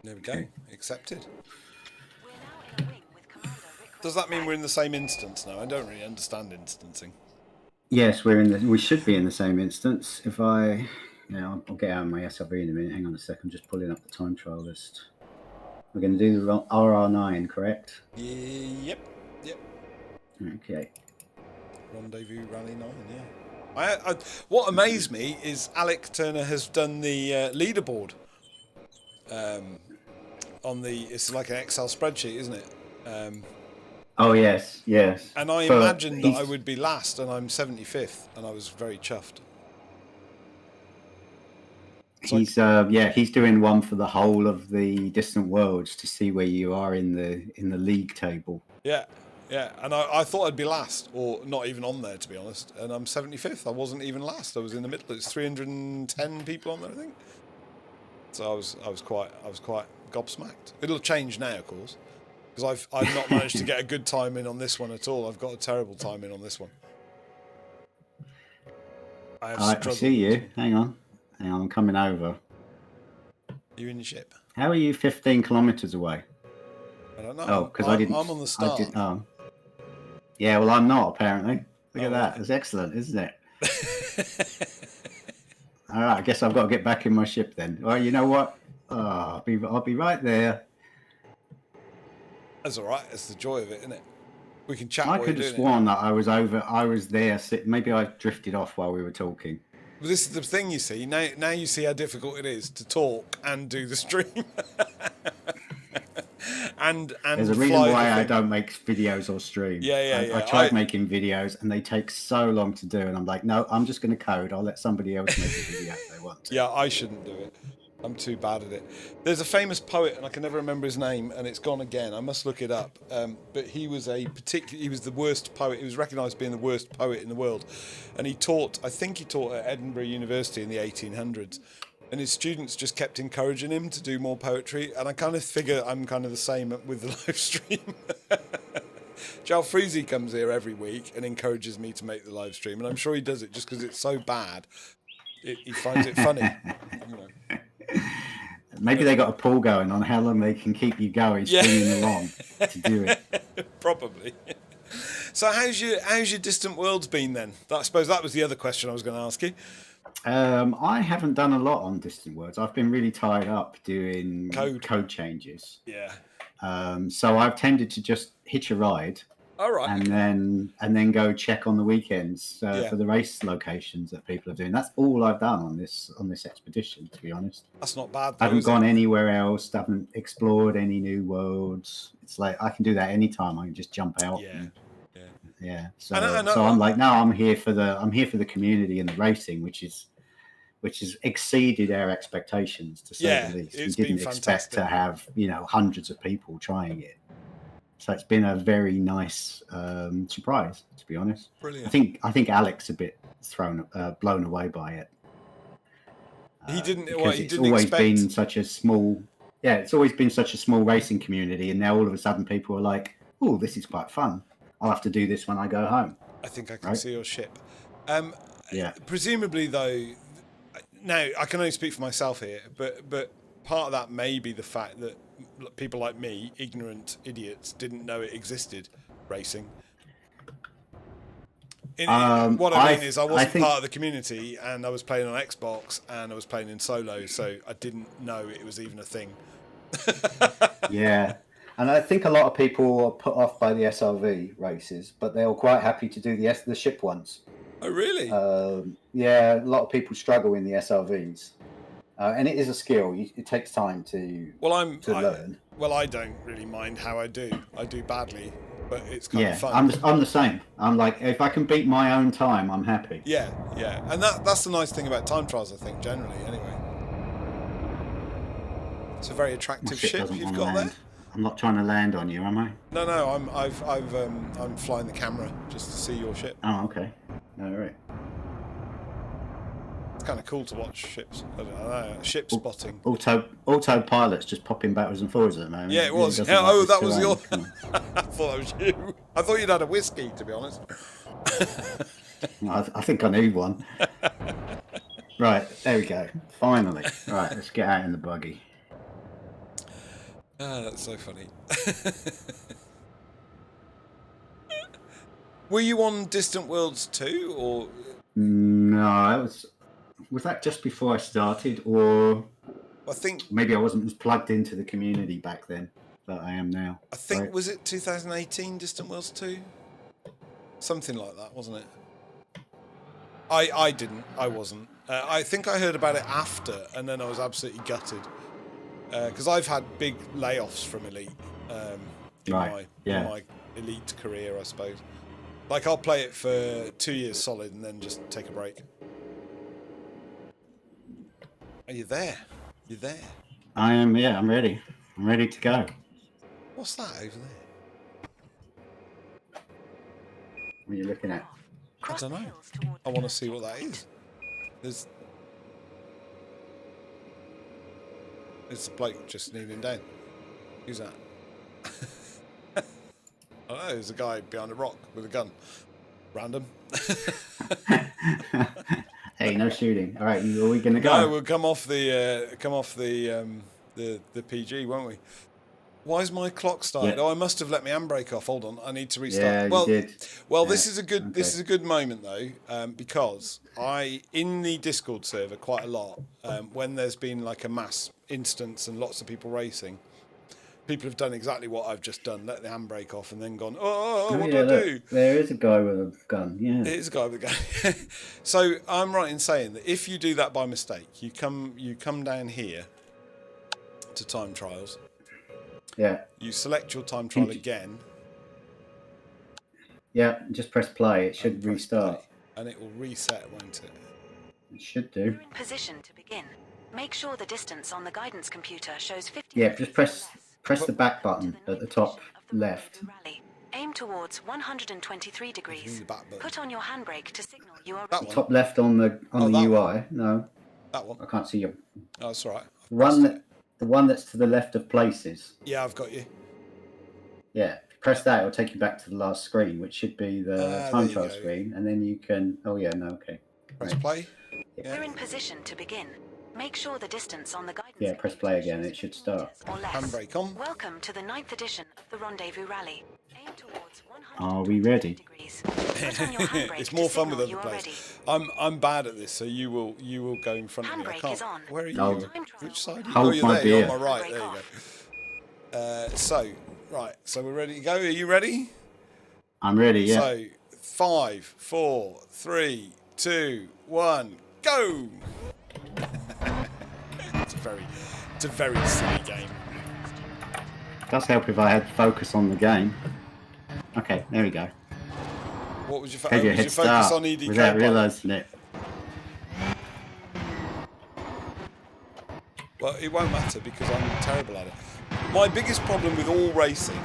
There we go. Okay. Accepted. We're now in a wing with Commander Rick Does that mean Razzafrag. we're in the same instance now? I don't really understand instancing. Yes, we should be in the same instance. If I'll get out of my SRV in a minute. Hang on a second. I'm just pulling up the time trial list. We're going to do the RR9, correct? Yep. Okay. Rendezvous Rally 9, yeah. What amazed me is Alec Turner has done the leaderboard. It's like an Excel spreadsheet, isn't it? Oh, yes. And I But imagined that I would be last, and I'm 75th, and I was very chuffed. He's doing one for the whole of the distant worlds to see where you are in the league table. Yeah, and I thought I'd be last, or not even on there, to be honest. And I'm 75th. I wasn't even last. I was in the middle. It's 310 people on there, I think. So I was quite gobsmacked. It'll change now, of course, because I've not managed to get a good time in on this one at all. I've got a terrible time in on this one. I see you. Hang on, I'm coming over. You in your ship? How are you 15 kilometers away? I don't know. Oh, because I didn't. I'm on the start. Yeah, well, I'm not apparently. Look at that. Right. It's excellent, isn't it? All right, I guess I've got to get back in my ship then. Well, you know what? I'll be right there. That's all right. It's the joy of it, isn't it? We can chat. I while could you're have doing sworn that I was there. Maybe I drifted off while we were talking. But this is the thing, you see. Now you see how difficult it is to talk and do the stream. and There's a reason why I don't make videos or stream. Yeah. I tried making videos and they take so long to do, and I'm like, no, I'm just going to code. I'll let somebody else make a video if they want to. Yeah, I shouldn't do it. I'm too bad at it. There's a famous poet, and I can never remember his name, and it's gone again. I must look it up. But he was he was the worst poet. He was recognised as being the worst poet in the world, and I think he taught at Edinburgh University in the 1800s. And his students just kept encouraging him to do more poetry, and I kind of figure I'm kind of the same with the live stream. Jalfreezy comes here every week and encourages me to make the live stream, and I'm sure he does it just because it's so bad. He finds it funny. You know. Maybe they got a poll going on how long they can keep you going, stringing along to do it. Probably. So how's your Distant Worlds been then? I suppose that was the other question I was going to ask you. I haven't done a lot on Distant Worlds. I've been really tied up doing code changes. Yeah. So I've tended to just hitch a ride. All right. And then go check on the weekends for the race locations that people are doing. That's all I've done on this expedition, to be honest. That's not bad. I haven't gone anywhere else. Haven't explored any new worlds. It's like I can do that anytime. I can just jump out. Yeah. So I'm like, no, I'm here for the community and the racing, which has exceeded our expectations, to say the least. We didn't expect to have hundreds of people trying it. So it's been a very nice surprise, to be honest. Brilliant. I think Alex a bit blown away by it. He didn't. It's always been such a small. Yeah, it's always been such a small racing community, and now all of a sudden people are like, "Oh, this is quite fun. I'll have to do this when I go home." I think I can see your ship. Yeah. Presumably, though, now I can only speak for myself here, but part of that may be the fact that people like me, ignorant idiots, didn't know it existed, racing. What I mean is I wasn't part of the community, and I was playing on Xbox, and I was playing in solo, so I didn't know it was even a thing. Yeah. And I think a lot of people are put off by the SRV races, but they were quite happy to do the ship ones. Oh, really? Yeah, a lot of people struggle in the SRVs. And it is a skill. It takes time to learn. Well, I don't really mind how I do. I do badly, but it's kind of fun. I'm the same. I'm like, if I can beat my own time, I'm happy. Yeah. And that's the nice thing about time trials, I think, generally, anyway. It's a very attractive ship you've got there. I'm not trying to land on you, am I? No, I'm flying the camera just to see your ship. Oh, okay. All right. It's kind of cool to watch ships. I don't know, ship spotting. Autopilot's just popping backwards and forwards at the moment. Yeah, it was. That was your. I thought that was you. I thought you'd had a whiskey, to be honest. I think I need one. Right, there we go. Finally. Right, let's get out in the buggy. Ah, that's so funny. Were you on Distant Worlds 2, or? No, was that just before I started, or I think maybe I wasn't as plugged into the community back then that I am now. I think was it 2018 Distant Worlds 2? Something like that, wasn't it? I wasn't. I think I heard about it after, and then I was absolutely gutted. Because I've had big layoffs from Elite in my Elite career, I suppose. Like, I'll play it for 2 years solid and then just take a break. Are you there? You're there? I am, yeah, I'm ready. I'm ready to go. What's that over there? What are you looking at? I don't know. I want to see what that is. It's a bloke just kneeling down. Who's that? I don't know, there's a guy behind a rock with a gun. Random. Hey, no shooting. All right, are we gonna go? No, we'll come off the PG, won't we? Why is my clock started? Yeah. Oh, I must have let my handbrake off. Hold on, I need to restart. Yeah, you did. Well, Yeah. this is a good moment though, because in the Discord server quite a lot, when there's been like a mass instance and lots of people racing, people have done exactly what I've just done, let the handbrake off and then gone, what do I do? There is a guy with a gun, yeah. It is a guy with a gun. So I'm right in saying that if you do that by mistake, you come down here to time trials. Yeah. You select your time trial again. Yeah, just press play. It should restart. And it will reset, won't it? It should do. You're in position to begin. Make sure the distance on the guidance computer shows 50 Yeah, degrees just press less. the back button at the top left. Rally. Aim towards 123 degrees. The back button. Put on your handbrake to signal you are That ready. one. Top left on the Oh, that UI. No, That one. I can't see you. Oh, that's all right. The one that's to the left of places. Yeah, I've got you. Yeah, press that. It'll take you back to the last screen, which should be the time trial screen, and then you can. Oh yeah, no, okay. Press play. Yeah. We're in position to begin. Make sure the distance on the guidance. Yeah, press play again. It should start. Handbrake on. Welcome to the 9th edition of the Rendezvous Rally. Aim towards 100. Are we ready? Degrees. Put on your handbrake It's more to fun with signal other you are players. ready. I'm bad at this, so you will go in front of me. I Handbrake can't. is on. Where are you? No. Which side? Hold you're my there. beer. You're on my right. There you go. So we're ready to go. Are you ready? I'm ready. Yeah. So 5, 4, 3, 2, 1, go! It's a very silly game. It does help if I had focus on the game. Okay, there we go. What was your, Had your head focus start on EDCopilot? without realising it. Well, it won't matter because I'm terrible at it. My biggest problem with all racing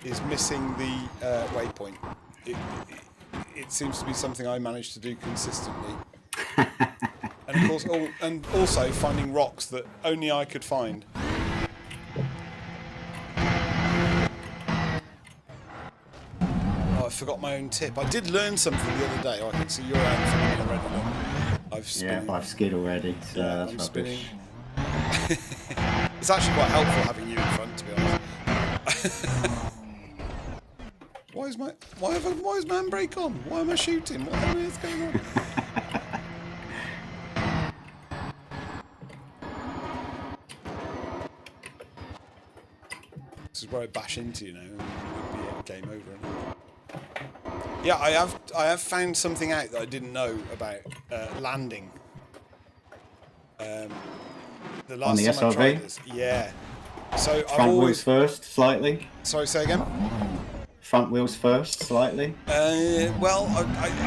is missing the waypoint. It seems to be something I manage to do consistently. And of course, and also finding rocks that only I could find. Oh, I forgot my own tip. I did learn something the other day. Oh, I can see you're out in front of me already. Look. I've skid already, so Yeah, that's I'm rubbish. spinning. It's actually quite helpful having you in front, to be honest. Why is my handbrake on? Why am I shooting? What on earth is going on? This is where I bash into, you know, and it'd be a game over. Yeah, I have found something out that I didn't know about landing. The last On the time I SRV? tried this, yeah. So Front wheels first, slightly. Sorry, say again. Front wheels first, slightly. Well,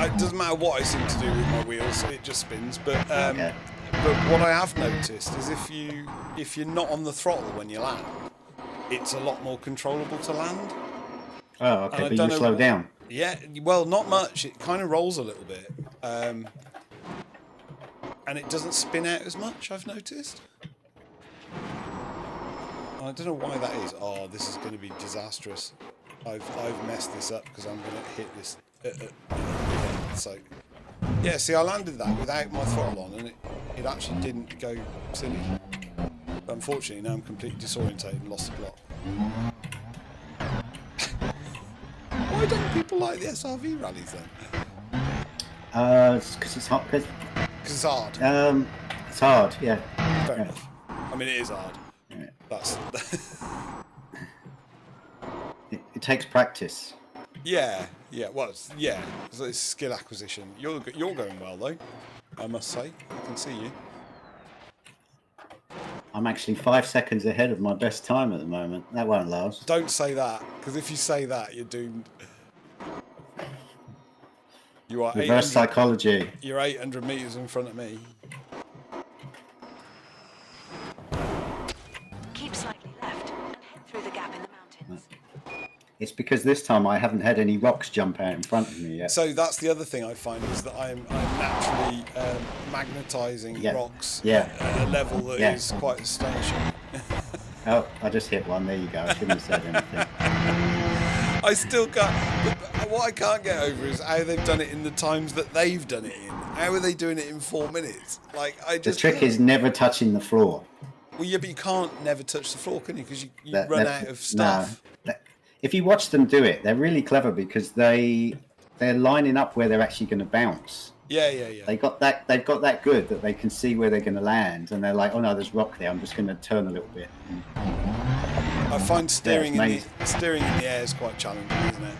it doesn't matter what I seem to do with my wheels; it just spins. But Okay. but what I have noticed is if you're not on the throttle when you land, it's a lot more controllable to land. Oh, okay, but you slow down. Yeah, well, not much. It kind of rolls a little bit, and it doesn't spin out as much. I've noticed. I don't know why that is. Oh, this is going to be disastrous. I've messed this up because I'm going to hit this. So, yeah, see, I landed that without my throttle on, and it actually didn't go silly. But unfortunately, now I'm completely disorientated and lost the plot. Why don't people like the SRV rallies then? It's because it's hard. Because it's hard. It's hard. Yeah. Fair enough. I mean, it is hard. Yeah. That's. It takes practice. Yeah. Well, it's skill acquisition. You're going well though, I must say. I can see you. I'm actually 5 seconds ahead of my best time at the moment. That won't last. Don't say that, because if you say that, you're doomed. You are Reverse psychology. You're 800 meters in front of me. Keep slightly left and head through the gap in the mountains. It's because this time I haven't had any rocks jump out in front of me yet. So that's the other thing I find is that I'm naturally magnetising rocks at a level that is quite astonishing. Oh, I just hit one. There you go. I shouldn't have said anything. I still can't. What I can't get over is how they've done it in the times that they've done it in. How are they doing it in 4 minutes? Like I just. The trick is never touching the floor. Well, yeah, but you can't never touch the floor, can you? Because you run out of stuff. No. If you watch them do it, they're really clever because they're lining up where they're actually going to bounce. Yeah. They've got that good that they can see where they're going to land, and they're like, oh no, there's rock there. I'm just going to turn a little bit. I find steering in the air is quite challenging, isn't it?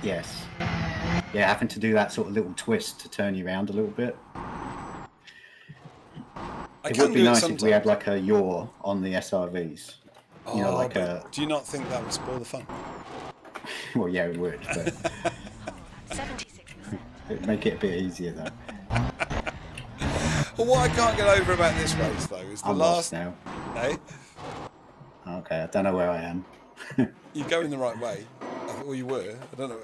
Yes. Yeah, having to do that sort of little twist to turn you around a little bit. It would be nice if we had like a yaw on the SRVs. Oh, you know, like do you not think that would spoil the fun? Well, yeah, it would, but 76%. it'd make it a bit easier though. Well, what I can't get over about this race, though, is the I'm last... lost now. Hey? Okay, I don't know where I am. You're going the right way. Well, you were. I don't know.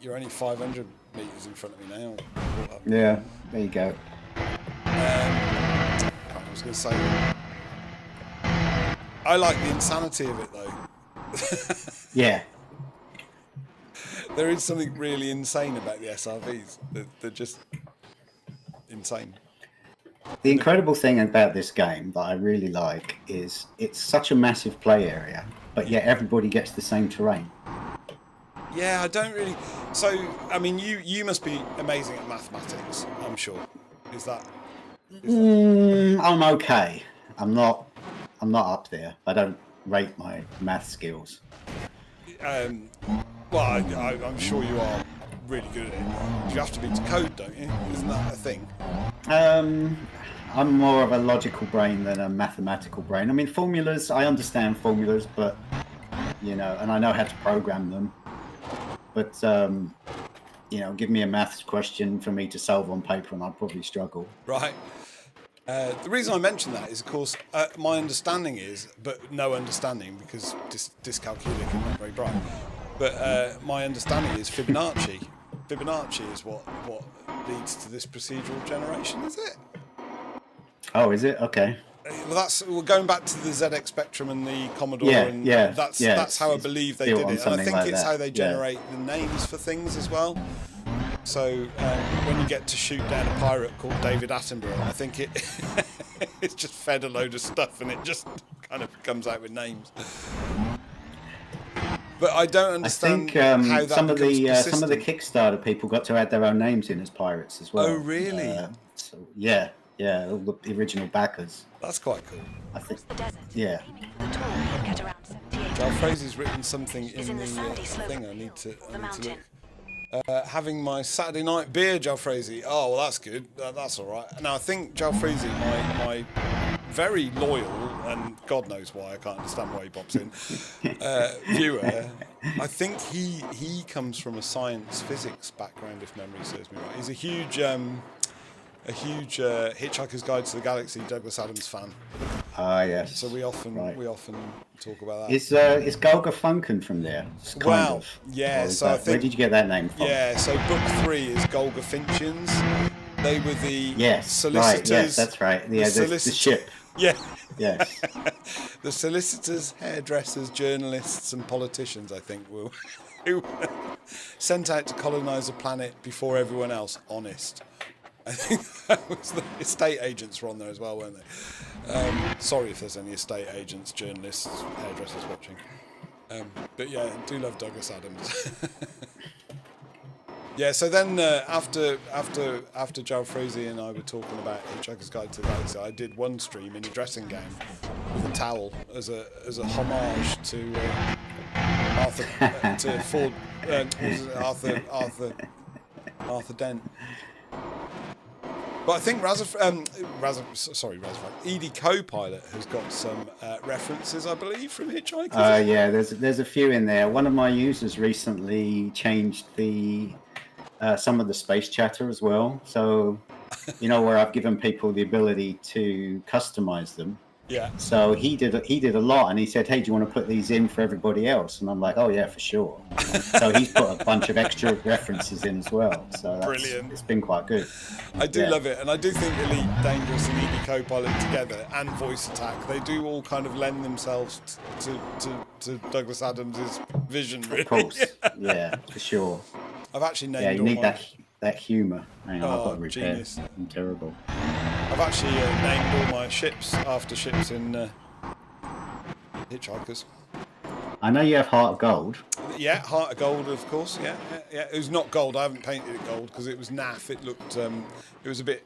You're only 500 metres in front of me now. Yeah, there you go. I was going to say... I like the insanity of it, though. Yeah. There is something really insane about the SRVs. They're just insane. The incredible thing about this game that I really like is it's such a massive play area, but yet everybody gets the same terrain. Yeah, I don't really... So, I mean, you must be amazing at mathematics, I'm sure. Is that... I'm okay. I'm not up there. I don't rate my math skills. Well, I'm sure you are really good at it. You have to be to code, don't you? Isn't that a thing? I'm more of a logical brain than a mathematical brain. I mean, formulas, I understand formulas, but, you know, and I know how to program them. But, you know, give me a maths question for me to solve on paper and I'd probably struggle. Right. The reason I mention that is, of course, my understanding is, but no understanding because dyscalculic and not very bright, but my understanding is Fibonacci. Fibonacci is what leads to this procedural generation, is it? Oh, is it? Okay. Well, we're going back to the ZX Spectrum and the Commodore, and that's how I believe they did it, and I think it's how they generate the names for things as well. So when you get to shoot down a pirate called David Attenborough, I think it's just fed a load of stuff and it just kind of comes out with names. But I don't understand how that some of the persistent. Kickstarter people got to add their own names in as pirates as well. Oh, really? So yeah, all the original backers. That's quite cool. I think. The desert. Yeah. The tour will get around 78. Joel Fraser's written something Is in in the the sandy slope thing. of I the need to mountain. look. Having my Saturday night beer, Joel Fraser. Oh, well, that's good. That's all right. Now, I think Joel Fraser, my very loyal, and God knows why, I can't understand why he pops in, viewer, I think he comes from a science physics background, if memory serves me right. He's a huge Hitchhiker's Guide to the Galaxy Douglas Adams fan. Ah, yes. So we often talk about that. Is Golga Funken from there? Well, of. yeah. So that, I think, where did you get that name from? Yeah. So book 3 is Golga Finchians. They were the solicitors. Right. Yes, that's right. Yeah, the ship. Yeah. Yes. The solicitors, hairdressers, journalists, and politicians, I think, who were sent out to colonise the planet before everyone else. Honest. I think that was the estate agents were on there as well, weren't they? Sorry if there's any estate agents, journalists, hairdressers watching. But yeah, I do love Douglas Adams. Yeah, so then after Joel Frazee and I were talking about Hitchhiker's Guide to the Galaxy, I did one stream in a dressing gown with a towel as a homage to Arthur Dent. But I think Razzafrag, EDCopilot has got some references, I believe, from Hitchhikers. Yeah, there's a few in there. One of my users recently changed some of the space chatter as well. So, you know, where I've given people the ability to customize them. Yeah. So he did a lot, and he said, "Hey, do you want to put these in for everybody else?" And I'm like, "Oh yeah, for sure." So he's put a bunch of extra references in as well. So brilliant. It's been quite good. I do love it, and I do think Elite Dangerous and EDCopilot together and Voice Attack, they do all kind of lend themselves to Douglas Adams' vision, really. Of course, yeah, for sure. I've actually named. Yeah, you need that humour. Hang on, I've got to repair. Genius. I'm terrible. I've actually named all my ships after ships in Hitchhikers. I know you have Heart of Gold. Yeah, Heart of Gold, of course. Yeah. It was not gold. I haven't painted it gold because it was naff. It looked. It was a bit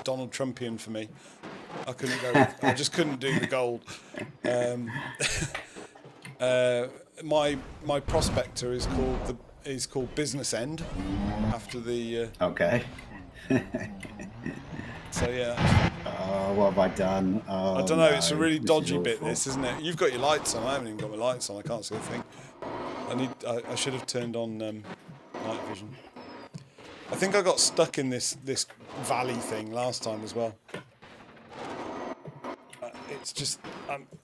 Donald Trumpian for me. I couldn't go. I just couldn't do the gold. My prospector is called Business End after the. Okay. So yeah. Oh, what have I done? Oh, I don't know. It's a really dodgy bit, awful. this, isn't it? You've got your lights on. I haven't even got my lights on. I can't see a thing. I should have turned on night vision. I think I got stuck in this valley thing last time as well. It's just,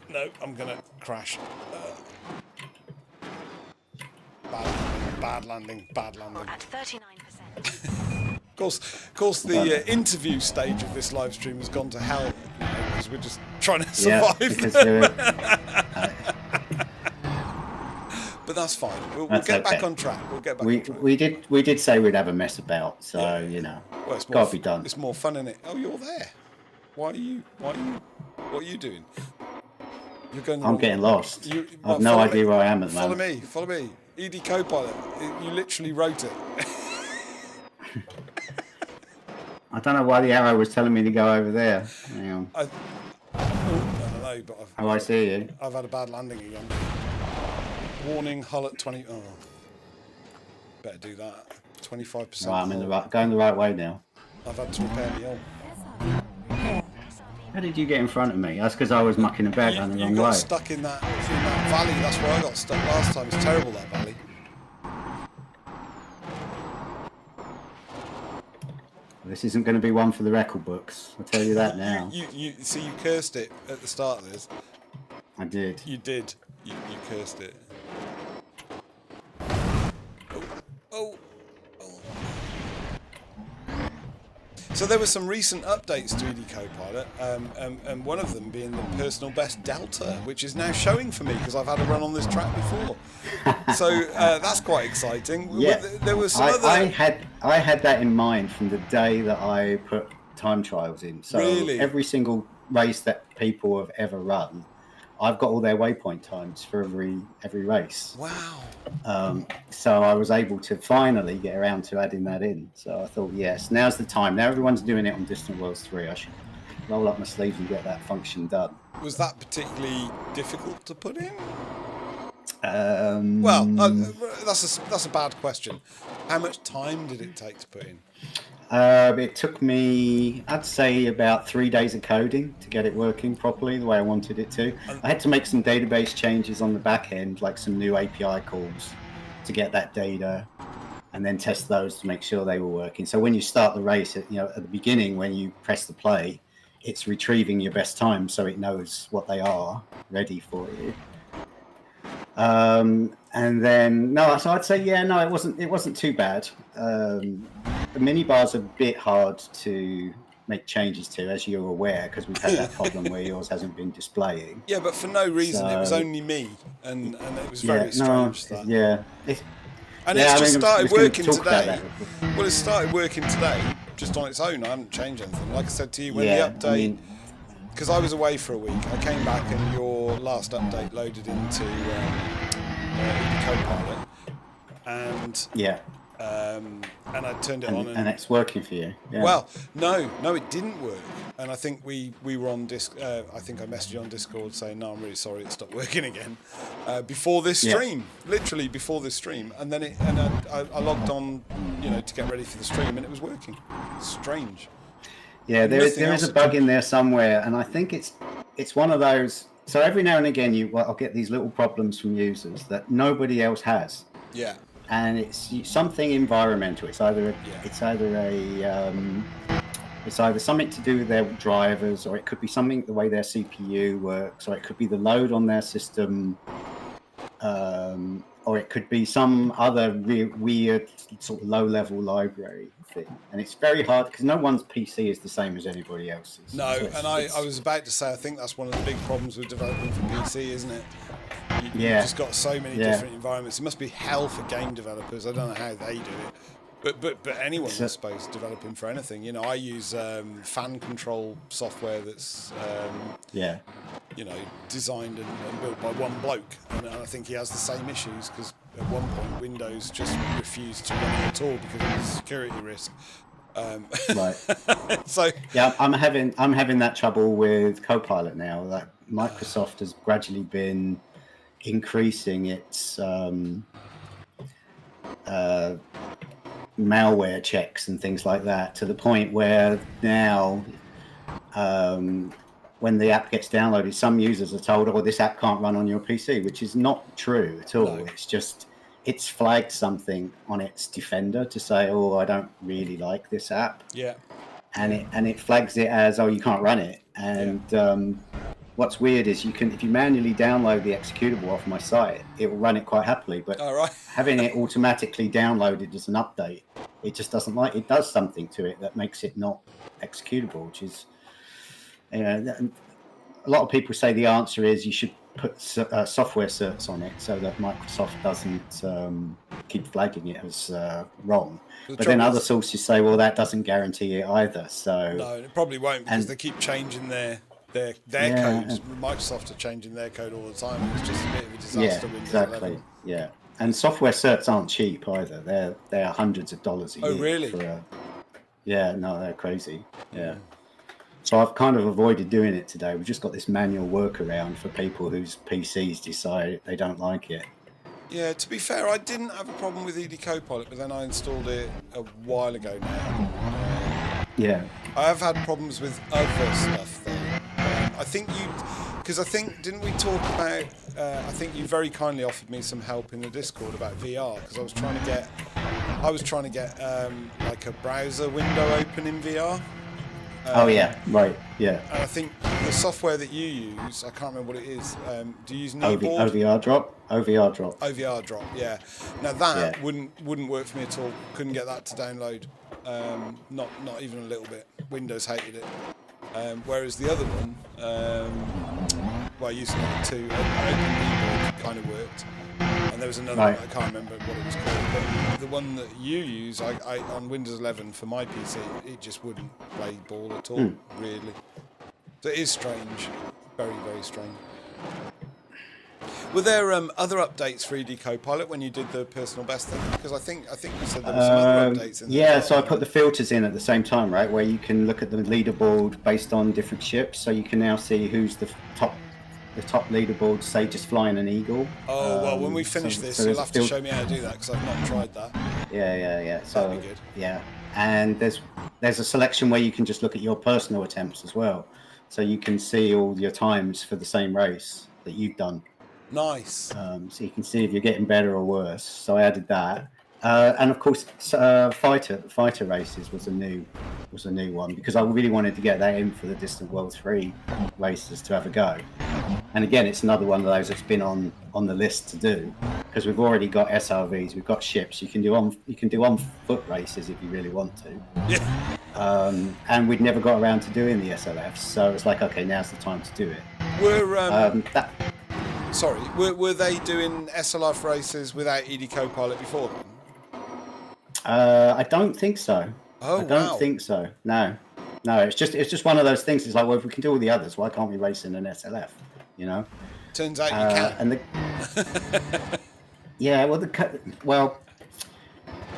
no, I'm gonna crash. Bad landing. At 39%. Of course, the interview stage of this live stream has gone to hell because we're just trying to survive. But that's fine. We'll get back on track. We'll get back on track. We did say we'd have a mess about, so you know, well, it's got to be done. It's more fun, isn't it? Oh, you're there. What are you doing? You're going. I'm getting lost. I've no idea where I am at the moment. Follow me. EDCopilot. You literally wrote it. I don't know why the arrow was telling me to go over there. Hang on. I don't know, but I see you. I've had a bad landing again. Warning, hull at 20. Oh, better do that. 25%. Right, I'm going the right way now. I've had to repair my hull. How did you get in front of me? That's because I was mucking about down the wrong way. You got stuck in that valley. That's where I got stuck last time. It's terrible, that valley. This isn't going to be one for the record books. I'll tell you that now. You see, you cursed it at the start of this. I did. You did. You cursed it. Oh. So there were some recent updates to EDCopilot, and one of them being the personal best delta, which is now showing for me because I've had a run on this track before. So that's quite exciting. Yeah, there was some I had that in mind from the day that I put time trials in. So really? Every single race that people have ever run, I've got all their waypoint times for every race. Wow. So I was able to finally get around to adding that in. So I thought, yes, now's the time. Now everyone's doing it on Distant Worlds 3. I should roll up my sleeves and get that function done. Was that particularly difficult to put in? Well, that's a bad question. How much time did it take to put in? It took me, I'd say, about 3 days of coding to get it working properly the way I wanted it to. I had to make some database changes on the back end, like some new API calls to get that data, and then test those to make sure they were working. So when you start the race, at the beginning, when you press the play, it's retrieving your best time, so it knows what they are ready for you. And then so I'd say it wasn't too bad. The minibar's a bit hard to make changes to, as you're aware, because we've had that problem where yours hasn't been displaying. Yeah, but for no reason. It was only me, and it was very strange. It started working today. Well, it started working today, just on its own. I haven't changed anything. Like I said to you, when the update, because I was away for a week, I came back and your last update loaded into EDCopilot, and and I turned it on, and it's working for you. Yeah. Well, no, it didn't work, and I think we were on I think I messaged you on Discord saying, "No, I'm really sorry, it stopped working again." Before this stream, literally before this stream, and then I logged on, to get ready for the stream, and it was working. Strange. Yeah, there is a bug in there somewhere, and I think it's one of those. So every now and again, I'll get these little problems from users that nobody else has. Yeah. And it's something environmental. It's either something to do with their drivers, or it could be something the way their CPU works, or it could be the load on their system, or it could be some other weird sort of low-level library thing. And it's very hard because no one's PC is the same as anybody else's. No, so I was about to say, I think that's one of the big problems with developing for PC, isn't it? You've just got so many different environments. It must be hell for game developers. I don't know how they do it, but anyone, I suppose, developing for anything. I use fan control software that's designed and built by one bloke, and I think he has the same issues because at one point Windows just refused to run it at all because of the security risk. Right. So I'm having that trouble with Copilot now. That Microsoft has gradually been increasing its malware checks and things like that to the point where now when the app gets downloaded, some users are told, this app can't run on your PC, which is not true at all. No. it's flagged something on its defender to say, oh, I don't really like this app. Yeah. And it flags it as, oh, you can't run it. And what's weird is if you manually download the executable off my site, it will run it quite happily. But having it automatically downloaded as an update, it just doesn't like it. Does something to it that makes it not executable, which is, a lot of people say the answer is you should put software certs on it so that Microsoft doesn't keep flagging it as wrong. But then other sources say, well, that doesn't guarantee it either. So no, it probably won't, because they keep changing their codes. Microsoft are changing their code all the time. It's just a bit of a disaster. Yeah, exactly. 11. Yeah, and software certs aren't cheap either. They're hundreds of dollars a year. Oh, really? Yeah, no, they're crazy. Yeah. So I've kind of avoided doing it today. We've just got this manual workaround for people whose PCs decide they don't like it. Yeah, to be fair, I didn't have a problem with EDCopilot, but then I installed it a while ago now. Yeah. I have had problems with other stuff though. Didn't we talk about, I think you very kindly offered me some help in the Discord about VR, because I was trying to get like a browser window open in VR. Oh yeah, right, yeah. And I think the software that you use, I can't remember what it is. Do you use Kneeboard? OVR drop. OVR drop, yeah. Now that wouldn't work for me at all. Couldn't get that to download. Not even a little bit. Windows hated it. Whereas the other one, well, I used it to Open Kneeboard kind of worked. And there was another one, I can't remember what it was called, but the one that you use, I on Windows 11 for my PC, it just wouldn't play ball at all, really. So it is strange, very, very strange. Were there other updates for EDCopilot when you did the personal best thing? Because I think you said there were some other updates in there. Yeah, so I put the filters in at the same time, right, where you can look at the leaderboard based on different ships, so you can now see who's the top leaderboard, say, just flying an Eagle. Oh, well, when we finish this, you'll have to show me how to do that, because I've not tried that. Yeah. So, that'd be good. Yeah, and there's a selection where you can just look at your personal attempts as well. So you can see all your times for the same race that you've done. Nice. So you can see if you're getting better or worse. So I added that. And of course, fighter races was a new one, because I really wanted to get that in for the Distant World 3 races to have a go. And again, it's another one of those that's been on the list to do, because we've already got SRVs, we've got ships. You can do on foot races if you really want to. Yeah. And we'd never got around to doing the SLFs, so it's like, okay, now's the time to do it. Were they doing SLF races without EDCopilot before then? I don't think so. Oh, I don't think so. No. It's just one of those things. It's like, well, if we can do all the others, why can't we race in an SLF? You know. Turns out you can.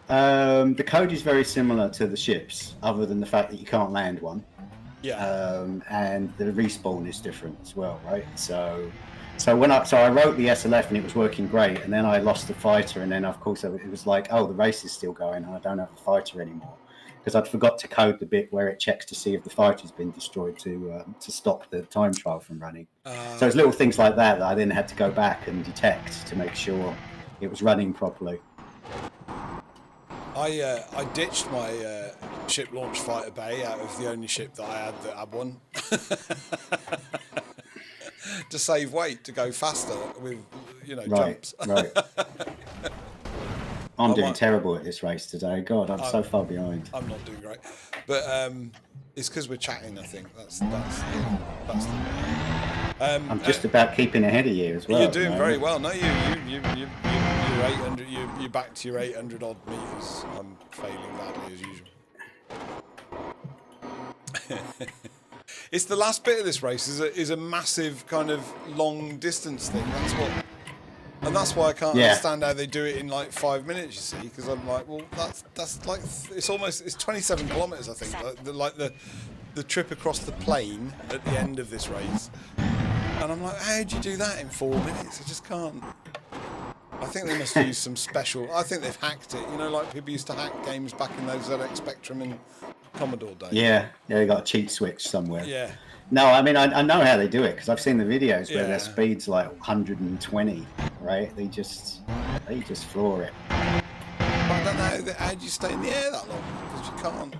And the code is very similar to the ships, other than the fact that you can't land one. Yeah. And the respawn is different as well, right? So I wrote the SLF and it was working great, and then I lost the fighter, and then of course it was like, oh, the race is still going, and I don't have a fighter anymore, because I'd forgot to code the bit where it checks to see if the fighter's been destroyed to stop the time trial from running. So it's little things like that I then had to go back and detect to make sure it was running properly. I ditched my ship launch fighter bay out of the only ship that I had that had one. To save weight, to go faster with, jumps. Right. I'm doing terrible at this race today. God, I'm so far behind. I'm not doing great, but it's because we're chatting. I think that's I'm just about keeping ahead of you as well. You're doing very well. No, you're 800. You're back to your 800 odd meters. I'm failing badly as usual. It's the last bit of this race is a massive kind of long distance thing. That's why I can't understand how they do it in like 5 minutes. You see, because I'm like, well, that's like it's 27 kilometers. I think like the trip across the plain at the end of this race. And I'm like, how do you do that in 4 minutes? I just can't. I think they must use some special. I think they've hacked it. Like people used to hack games back in those ZX Spectrum and Commodore days. Yeah, they got a cheat switch somewhere. Yeah. No, I mean I know how they do it, because I've seen the videos where their speed's like 120, right? They just You just floor it. I don't know, how do you stay in the air that long? Because you can't.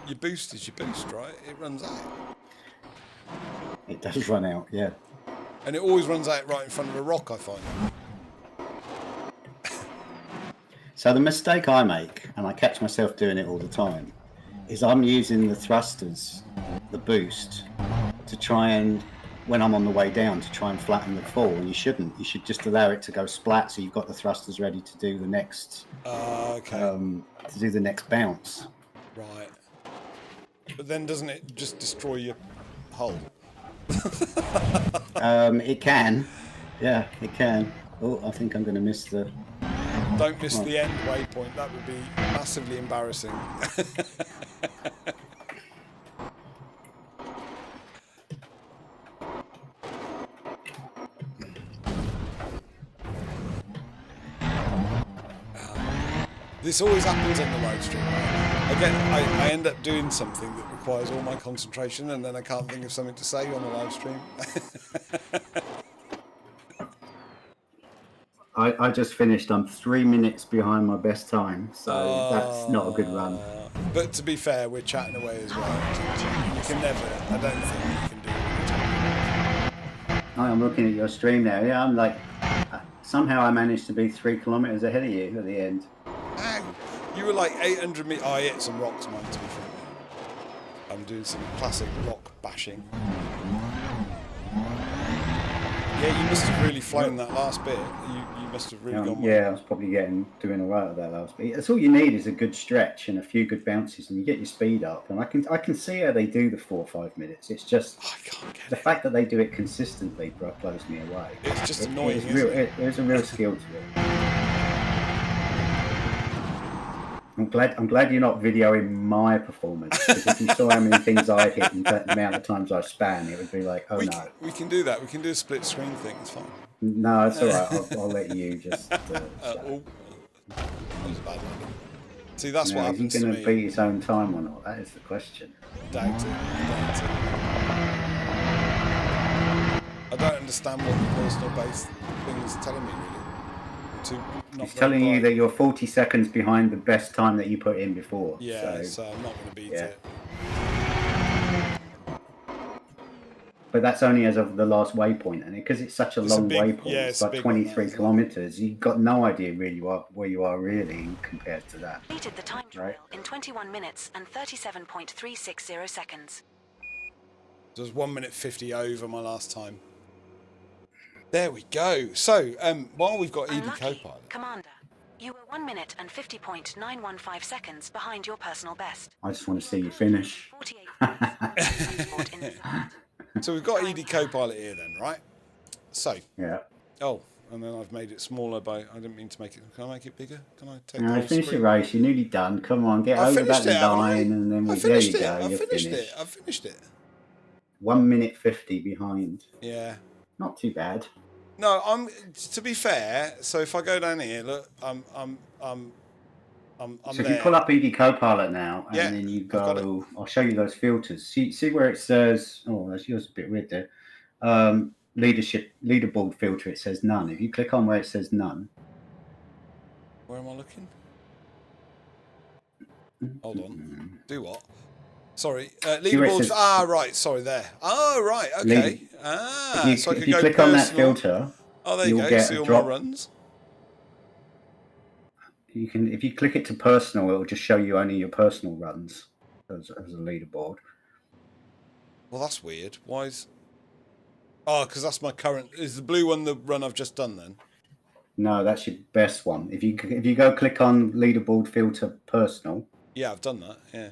Your boost is your boost, right? It runs out. It does run out, yeah. And it always runs out right in front of a rock, I find. So the mistake I make, and I catch myself doing it all the time, is I'm using the thrusters, the boost, to try and, when I'm on the way down, to try and flatten the fall. And you shouldn't. You should just allow it to go splat, so you've got the thrusters ready to do the next. Okay. To do the next bounce. Right. But then doesn't it just destroy your hull? It can. Yeah, it can. Oh, I think I'm going to miss the... Don't miss the end waypoint. That would be massively embarrassing. This always happens on the live stream. Again, I end up doing something that requires all my concentration, and then I can't think of something to say on the live stream. I just finished. I'm 3 minutes behind my best time, so that's not a good run. But to be fair, we're chatting away as well. You can never, I don't think you can do it. I'm looking at your stream now. Yeah, I'm like, somehow I managed to be 3 kilometers ahead of you at the end. Ow. You were like 800 meters. Oh, I hit some rocks, man, to be fair. I'm doing some classic rock bashing. Yeah, you must have really flown that last bit. You must have really gone well. Yeah, I was probably doing all right at that last bit. That's all you need is a good stretch and a few good bounces, and you get your speed up. And I can see how they do the 4 or 5 minutes. It's just I can't get the fact that they do it consistently blows me away. It's just annoying. There's a real skill to it. I'm glad you're not videoing my performance, because if you saw how many things I hit and the amount of times I span, it would be like, oh no. We can do that. We can do a split screen thing. It's fine. No, it's all right. I'll let you just. That was a bad one. See, that's what happens to me. Is he going to beat his own time or not? That is the question. Doubt it. I don't understand what the personal base thing is telling me, really. It's telling you that you're 40 seconds behind the best time that you put in before. Yeah, so I'm not going to beat it. But that's only as of the last waypoint, and because it's such a long waypoint, it's like 23 kilometers. You've got no idea really where you are really compared to that. Completed the time trial in 21 minutes and 37.360 seconds. So it was 1 minute 50 over my last time. There we go. So, while we've got EDCopilot... Commander, you were 1 minute and 50.915 seconds behind your personal best. I just want to see you finish. 48 So we've got EDCopilot here then, right? So... Yeah. Oh, and then I've made it smaller by... I didn't mean to make it... Can I make it bigger? Can I take No, the whole finish screen? the race. You're nearly done. Come on, get over that line, and then there you go. You're finished. I finished it. 1 minute 50 behind. Yeah. Not too bad. No, to be fair, so if I go down here, look, I'm so if you pull up EDCopilot now, and Yeah, then you I've got go, I'll show you those filters. See where it says, oh, that's yours a bit weird there. Leaderboard filter, it says none. If you click on where it says none. Where am I looking? Hold on. Do what? Sorry. Leaderboards. Right. Sorry, there. Oh, right. Okay. So if you click on that filter, oh, there you go. See all my runs. You can, if you click it to personal, it will just show you only your personal runs as a leaderboard. Well, that's weird. Why is... Oh, because that's my current... Is the blue one the run I've just done then? No, that's your best one. If you go click on leaderboard filter personal. Yeah, I've done that. Yeah.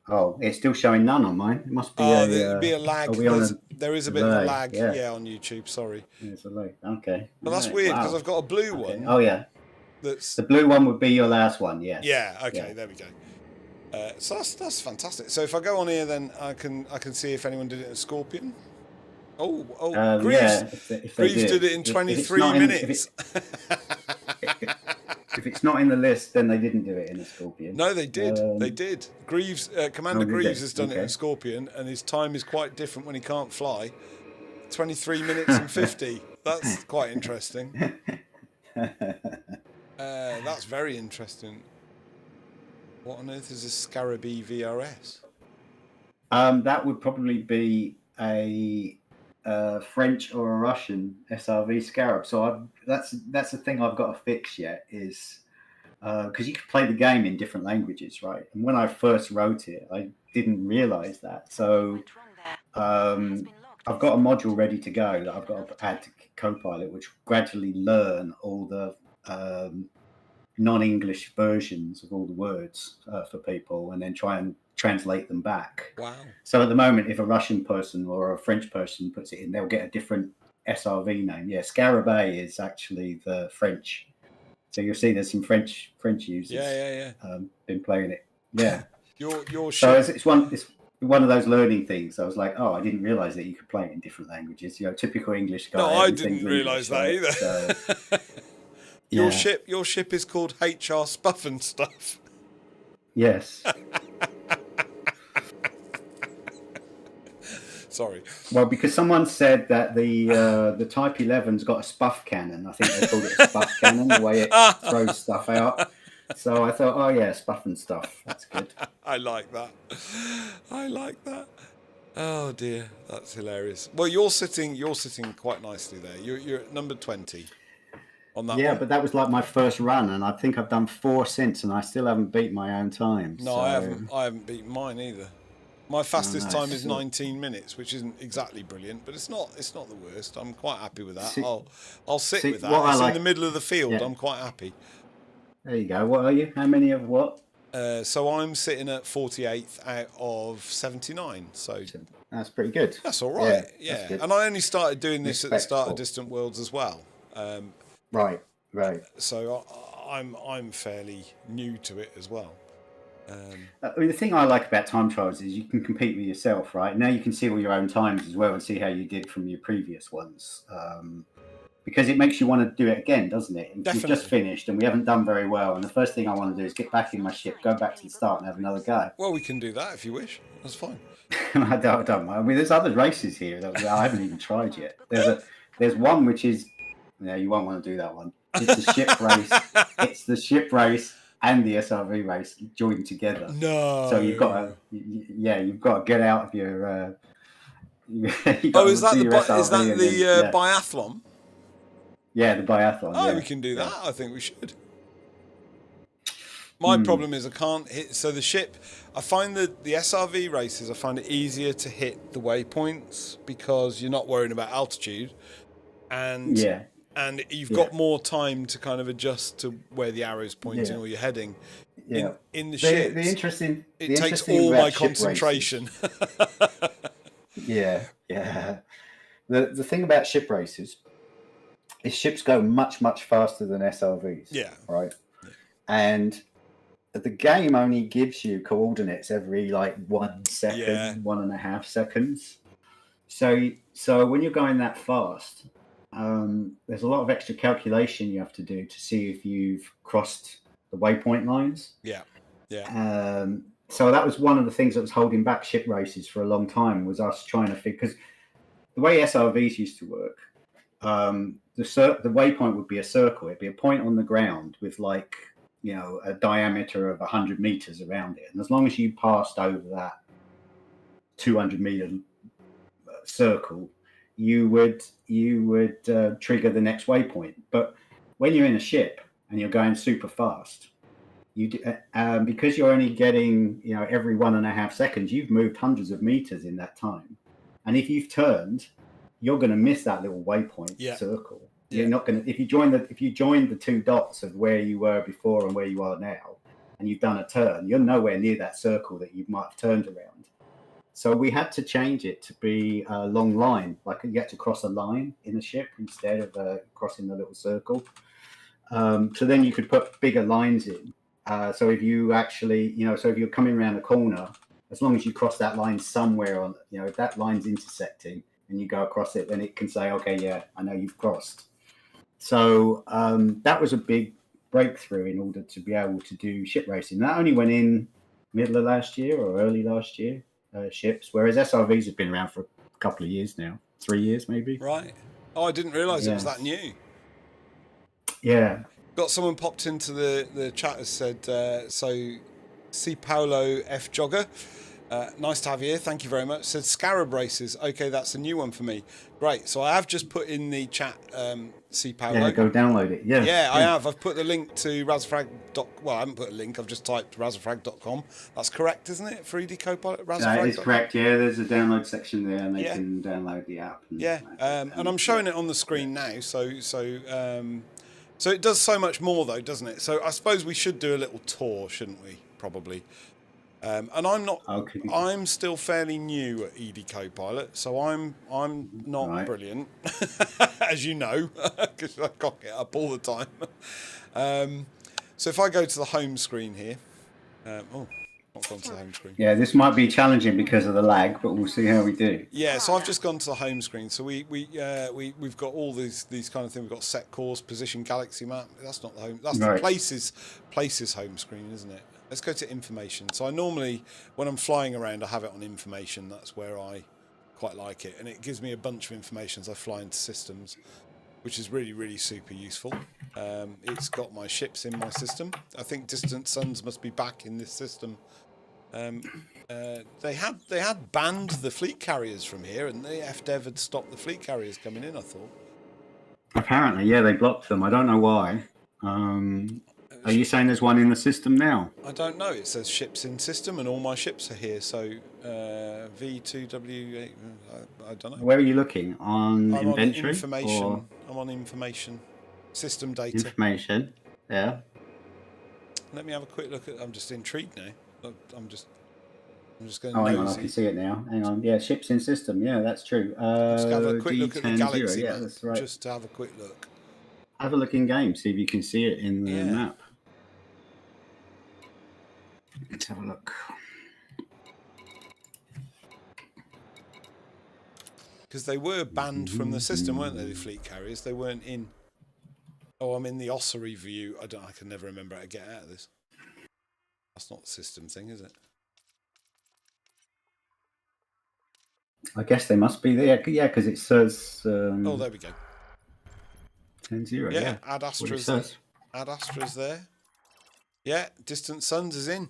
Oh, it's still showing none on mine. It must be. There'd be a lag. There is a bit of a lag. Yeah, on YouTube. Sorry. There's a lag. Okay. But that's weird because I've got a blue one. Oh yeah. That's the blue one would be your last one. Yes. Yeah. Okay. There we go. So that's fantastic. So if I go on here, then I can see if anyone did it in Scorpion. Oh, Greaves. Yeah, if Greaves did it in 23 minutes. If it's not in the list, then they didn't do it in a Scorpion. No, they did. They did. Greaves, Commander Greaves has done it in Scorpion, and his time is quite different when he can't fly. 23 minutes and 50. That's quite interesting. That's very interesting. What on earth is a Scarabee VRS? That would probably be a French or a Russian SRV Scarab. So that's the thing I've got to fix yet is because you can play the game in different languages, right? And when I first wrote it, I didn't realize that. So I've got a module ready to go that I've got to add to Copilot, which will gradually learn all the non-English versions of all the words for people, and then try and translate them back. Wow. So at the moment, if a Russian person or a French person puts it in, they'll get a different SRV name. Yeah, Scarabée is actually the French. So you'll see there's some French users. Yeah. Been playing it. Yeah. Your So ship. it's one of those learning things. I was like, oh, I didn't realize that you could play it in different languages. You know, typical English guy. No, I didn't realize that either. So, Your ship is called HR Spuff and Stuff. Yes. Sorry. Well, because someone said that the Type 11's got a spuff cannon. I think they called it a spuff cannon, the way it throws stuff out. So I thought, oh yeah, Spuff and Stuff. That's good. I like that. Oh dear, that's hilarious. Well, you're sitting quite nicely there. You're at number 20 on that. Yeah, one. but that was like my first run, and I think I've done 4 since, and I still haven't beat my own time. No, so... I haven't beaten mine either. My fastest time is 19 minutes, which isn't exactly brilliant, but it's not the worst. I'm quite happy with that. I'll sit with that. It's in the middle of the field. Yeah. I'm quite happy. There you go. What are you? How many of what? So I'm sitting at 48th out of 79. So that's pretty good. That's all right. Yeah. And I only started doing this at the start of Distant Worlds as well. Right. So I'm fairly new to it as well. I mean, the thing I like about time trials is you can compete with yourself, right? Now you can see all your own times as well and see how you did from your previous ones. Because it makes you want to do it again, doesn't it? We've just finished and we haven't done very well. And the first thing I want to do is get back in my ship, go back to the start and have another go. Well, we can do that if you wish. That's fine. I don't mind. I mean, there's other races here that I haven't even tried yet. There's one which is, you won't want to do that one. It's the ship race. It's the ship race and the SRV race joined together. No. So you've got to get out of your. Is that the biathlon? Yeah, the biathlon. Oh, we can do that. I think we should. My problem is I can't hit. So the ship, I find that the SRV races, I find it easier to hit the waypoints because you're not worrying about altitude, and you've got more time to kind of adjust to where the arrow's pointing or you're heading. Yeah. In the ship, it takes all my concentration. Yeah. The thing about ship races is ships go much, much faster than SRVs. Yeah. Right. Yeah. And the game only gives you coordinates every 1 second, 1.5 seconds. So when you're going that fast, there's a lot of extra calculation you have to do to see if you've crossed the waypoint lines. Yeah. So that was one of the things that was holding back ship races for a long time, was us trying to figure, because the way SRVs used to work, the waypoint would be a circle. It'd be a point on the ground with a diameter of 100 meters around it. And as long as you passed over that 200 meter circle, you would trigger the next waypoint. But when you're in a ship and you're going super fast, because you're only getting every 1.5 seconds, you've moved hundreds of meters in that time. And if you've turned, you're going to miss that little waypoint circle. You're not going to, if you join the 2 dots of where you were before and where you are now, and you've done a turn, you're nowhere near that circle that you might have turned around. So we had to change it to be a long line, like you had to cross a line in the ship instead of crossing the little circle. So then you could put bigger lines in. So if you actually, so if you're coming around a corner, as long as you cross that line somewhere on, if that line's intersecting and you go across it, then it can say, okay, yeah, I know you've crossed. So that was a big breakthrough in order to be able to do ship racing. That only went in middle of last year or early last year, ships, whereas SRVs have been around for a couple of years now, 3 years maybe. Right. Oh, I didn't realise it was that new. Yeah. Got someone popped into the chat has said, so C. Paolo F. Jogger. Nice to have you here. Thank you very much. Said Scarab Races. Okay, that's a new one for me. Great. So I have just put in the chat, C. Paolo. Yeah, go download it. Yeah. Yeah, I have. I've put the link to Razzafrag. Well, I haven't put a link. I've just typed razzafrag.com. That's correct, isn't it? For EDCopilot? That is correct. Yeah, there's a download section there, and they can download the app. And, and I'm showing it on the screen now. So it does so much more, though, doesn't it? So I suppose we should do a little tour, shouldn't we? Probably. And I'm not. Okay. I'm still fairly new at EDCopilot, so I'm not brilliant, as you know, because I cock it up all the time. So if I go to the home screen here, not gone to the home screen. Yeah, this might be challenging because of the lag, but we'll see how we do. Yeah, so I've just gone to the home screen. So we've got all these kind of things. We've got set course, position, galaxy map. That's not the home. That's the places home screen, isn't it? Let's go to information. So I normally, when I'm flying around, I have it on information. That's where I quite like it. And it gives me a bunch of information as I fly into systems, which is really, really super useful. It's got my ships in my system. I think Distant Suns must be back in this system. They had banned the fleet carriers from here, and the FDev had stopped the fleet carriers coming in, I thought. Apparently, yeah, they blocked them. I don't know why. Are you saying there's one in the system now? I don't know. It says ships in system, and all my ships are here. So V2W, I don't know. Where are you looking? On I'm inventory? on information. I'm on information. System data. Information. Yeah. Let me have a quick look at. I'm just intrigued now. I'm just going. Oh, hang on, I can see it now. Hang on. Yeah, ships in system. Yeah, that's true. Just have a quick look at the galaxy map. map. That's right. Just to have a quick look. Have a look in game. See if you can see it in the map. Let's have a look. Because they were banned from the system, weren't they? The fleet carriers. They weren't in. Oh, I'm in the ossuary view. I can never remember how to get out of this. That's not the system thing, is it? I guess they must be there. Yeah, because it says. Oh, there we go. 10-0. Yeah. Ad Astra's there. Ad Astra's there. Yeah, Distant Suns is in.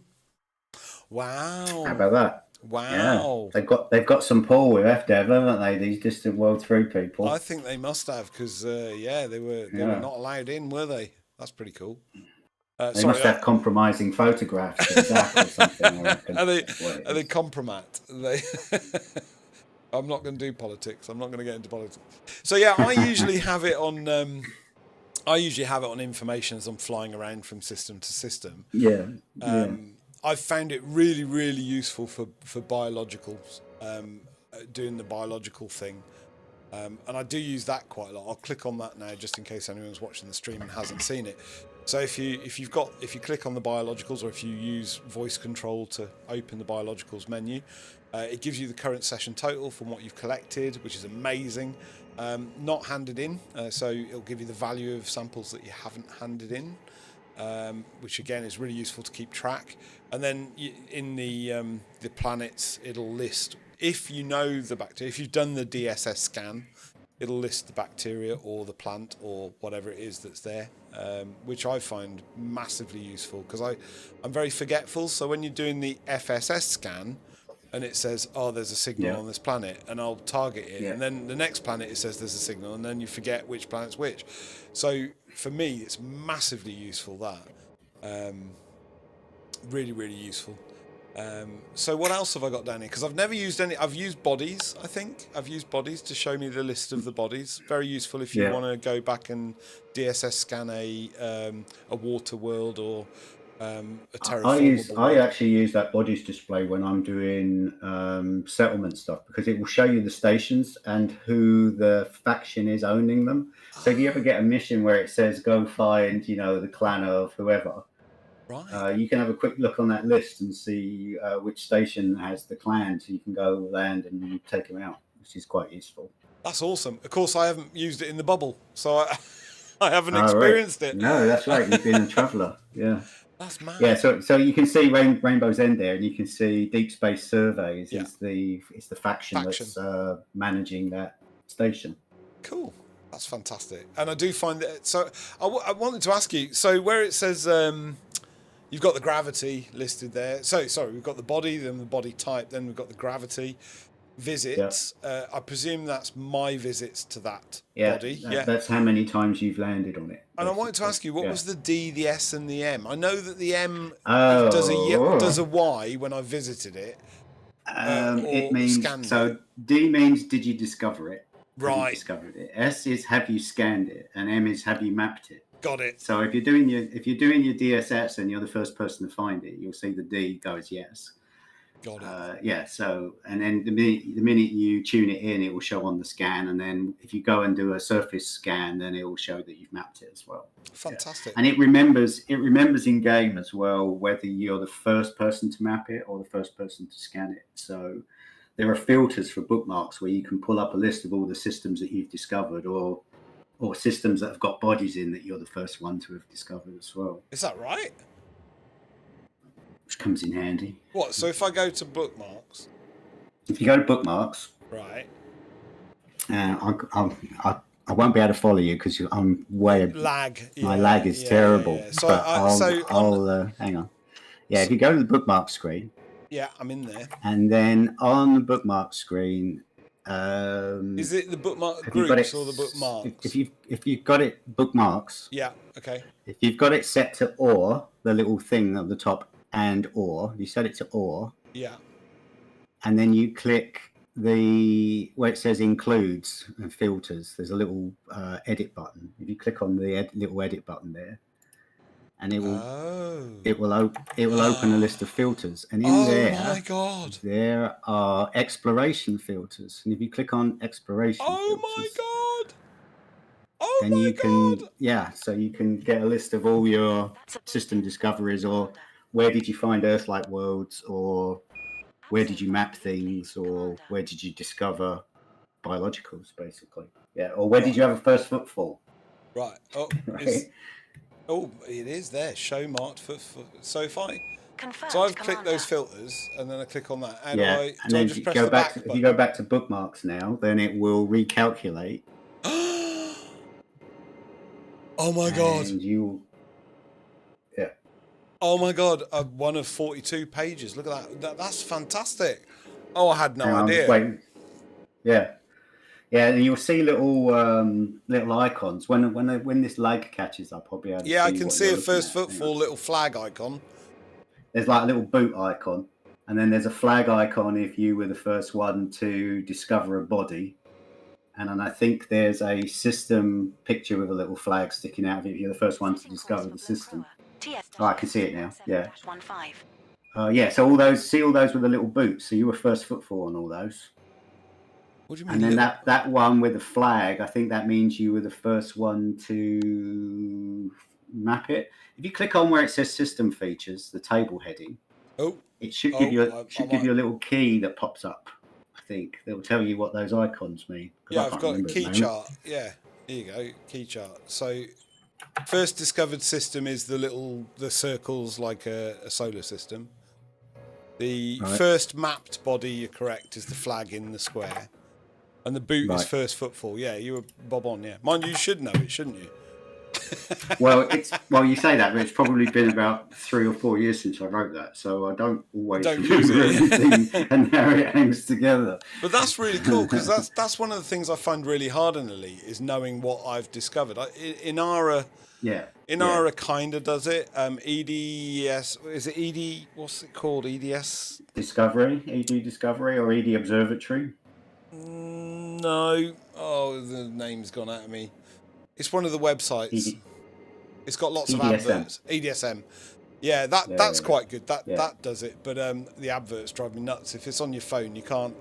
Wow. How about that? Wow. Yeah. They've got some pull with FDev, haven't they? These Distant World 3 people. I think they must have because they were not allowed in, were they? That's pretty cool. They must have compromising photographs of Zach or something. I reckon. Are they compromat? I'm not going to do politics. I'm not going to get into politics. So yeah, I usually have it on. I usually have it on information as I'm flying around from system to system. Yeah. I've found it really, really useful for biologicals, doing the biological thing. And I do use that quite a lot. I'll click on that now just in case anyone's watching the stream and hasn't seen it. So if you click on the biologicals, or if you use voice control to open the biologicals menu, it gives you the current session total from what you've collected, which is amazing. Not handed in, so it'll give you the value of samples that you haven't handed in, which again is really useful to keep track. And then in the planets, it'll list, if you know the bacteria, if you've done the DSS scan, it'll list the bacteria or the plant or whatever it is that's there, which I find massively useful because I'm very forgetful. So when you're doing the FSS scan and it says, oh, there's a signal on this planet, and I'll target it, and then the next planet it says there's a signal, and then you forget which planet's which. So for me, it's massively useful, that. Really, really useful. So what else have I got down here? Because I've never used any. I've used bodies. I think I've used bodies to show me the list of the bodies. Very useful if you want to go back and DSS scan a water world or a terraformable. I actually use that bodies display when I'm doing settlement stuff because it will show you the stations and who the faction is owning them. So if you ever get a mission where it says go find, the clan of whoever. Right. You can have a quick look on that list and see which station has the clan, so you can go land and take them out, which is quite useful. That's awesome. Of course, I haven't used it in the bubble, so I haven't experienced it. No, that's right. You've been a traveller. Yeah. That's mad. Yeah, so you can see Rainbow's End there, and you can see Deep Space Surveys is the faction that's managing that station. Cool. That's fantastic. And I do find that. So I wanted to ask you. So where it says you've got the gravity listed there. So sorry, we've got the body, then the body type, then we've got the gravity. Visits. I presume that's my visits to that body. That's how many times you've landed on it. And I wanted to ask you, what was the D, the S, and the M? I know that the M does a Y when I visited it. It means scanned so. it. D means did you discover it? Right. Have you discovered it? S is have you scanned it, and M is have you mapped it. Got it. So if you're doing your DSS and you're the first person to find it, you'll see the D goes yes. Got it. So and then the minute you tune it in, it will show on the scan, and then if you go and do a surface scan, then it will show that you've mapped it as well. Fantastic. And it remembers in game as well whether you're the first person to map it or the first person to scan it. So there are filters for bookmarks where you can pull up a list of all the systems that you've discovered, or systems that have got bodies in that you're the first one to have discovered as well. Is that right? Which comes in handy. What? So if I go to bookmarks, if you go to bookmarks, right? I won't be able to follow you because I'm way lag. My lag is terrible. Yeah. So I'll hang on. Yeah, if you go to the bookmark screen. Yeah, I'm in there. And then on the bookmark screen, is it the bookmark groups or the bookmarks? If you've got it bookmarks. Yeah. Okay. If you've got it set to OR, the little thing at the top, and OR, you set it to OR. Yeah. And then you click where it says includes and filters. There's a little edit button. If you click on the little edit button there, and it will open a list of filters, and in there, my God, there are exploration filters. And if you click on exploration, then you can so you can get a list of all your system discoveries, or where did you find Earth-like worlds, or where did you map things, or where did you discover biologicals, basically. Yeah, or where did you have a first footfall? Right. Oh, right. It is there. Show marked for so if I Confirmed, so I've Commander. clicked those filters and then I click on that. And and then just you press go the back. back If you go back to bookmarks now, then it will recalculate. Oh my God! And you, Oh my God! One of 42 pages. Look at that. That's fantastic. Oh, I had no idea. Yeah, and you'll see little icons when this lag catches up. I'll be able to see I can see a first at. footfall little flag icon. There's like a little boot icon, and then there's a flag icon if you were the first one to discover a body. And then I think there's a system picture with a little flag sticking out of it if you're the first one to discover the system. Oh, I can see it now. Yeah. So all those with the little boots. So you were first footfall on all those. What do you mean? And then that one with the flag, I think that means you were the first one to map it. If you click on where it says system features, the table heading, it should give you a little key that pops up. I think that will tell you what those icons mean. Yeah, I've got a key chart. Yeah, here you go, key chart. So first discovered system is the circles like a solar system. The first mapped body, you're correct, is the flag in the square. And the boot is first footfall. Yeah, you were bob on. Yeah, mind you should know it, shouldn't you? Well, you say that, but it's probably been about 3 or 4 years since I wrote that, so I don't always remember everything and how it hangs together. But that's really cool because that's one of the things I find really hard in Elite is knowing what I've discovered. Inara kind of does it. EDS, is it ED? What's it called? EDS Discovery, ED Discovery, or ED Observatory. No. Oh, the name's gone out of me. It's one of the websites. It's got lots of adverts. EDSM. Yeah, that's quite good. That does it. But the adverts drive me nuts. If it's on your phone, you can't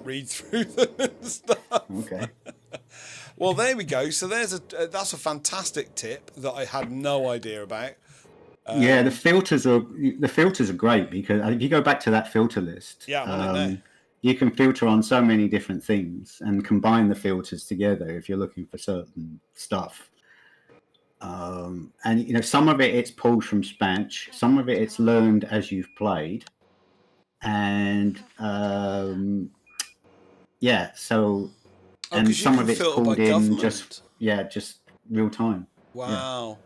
read through them and stuff. Okay. Well, there we go. So that's a fantastic tip that I had no idea about. The filters are great because if you go back to that filter list, you can filter on so many different things and combine the filters together if you're looking for certain stuff. And some of it's pulled from Spanch, some of it's learned as you've played, and so Oh, and 'cause you some can of it's filter by pulled in government. just real time. Wow.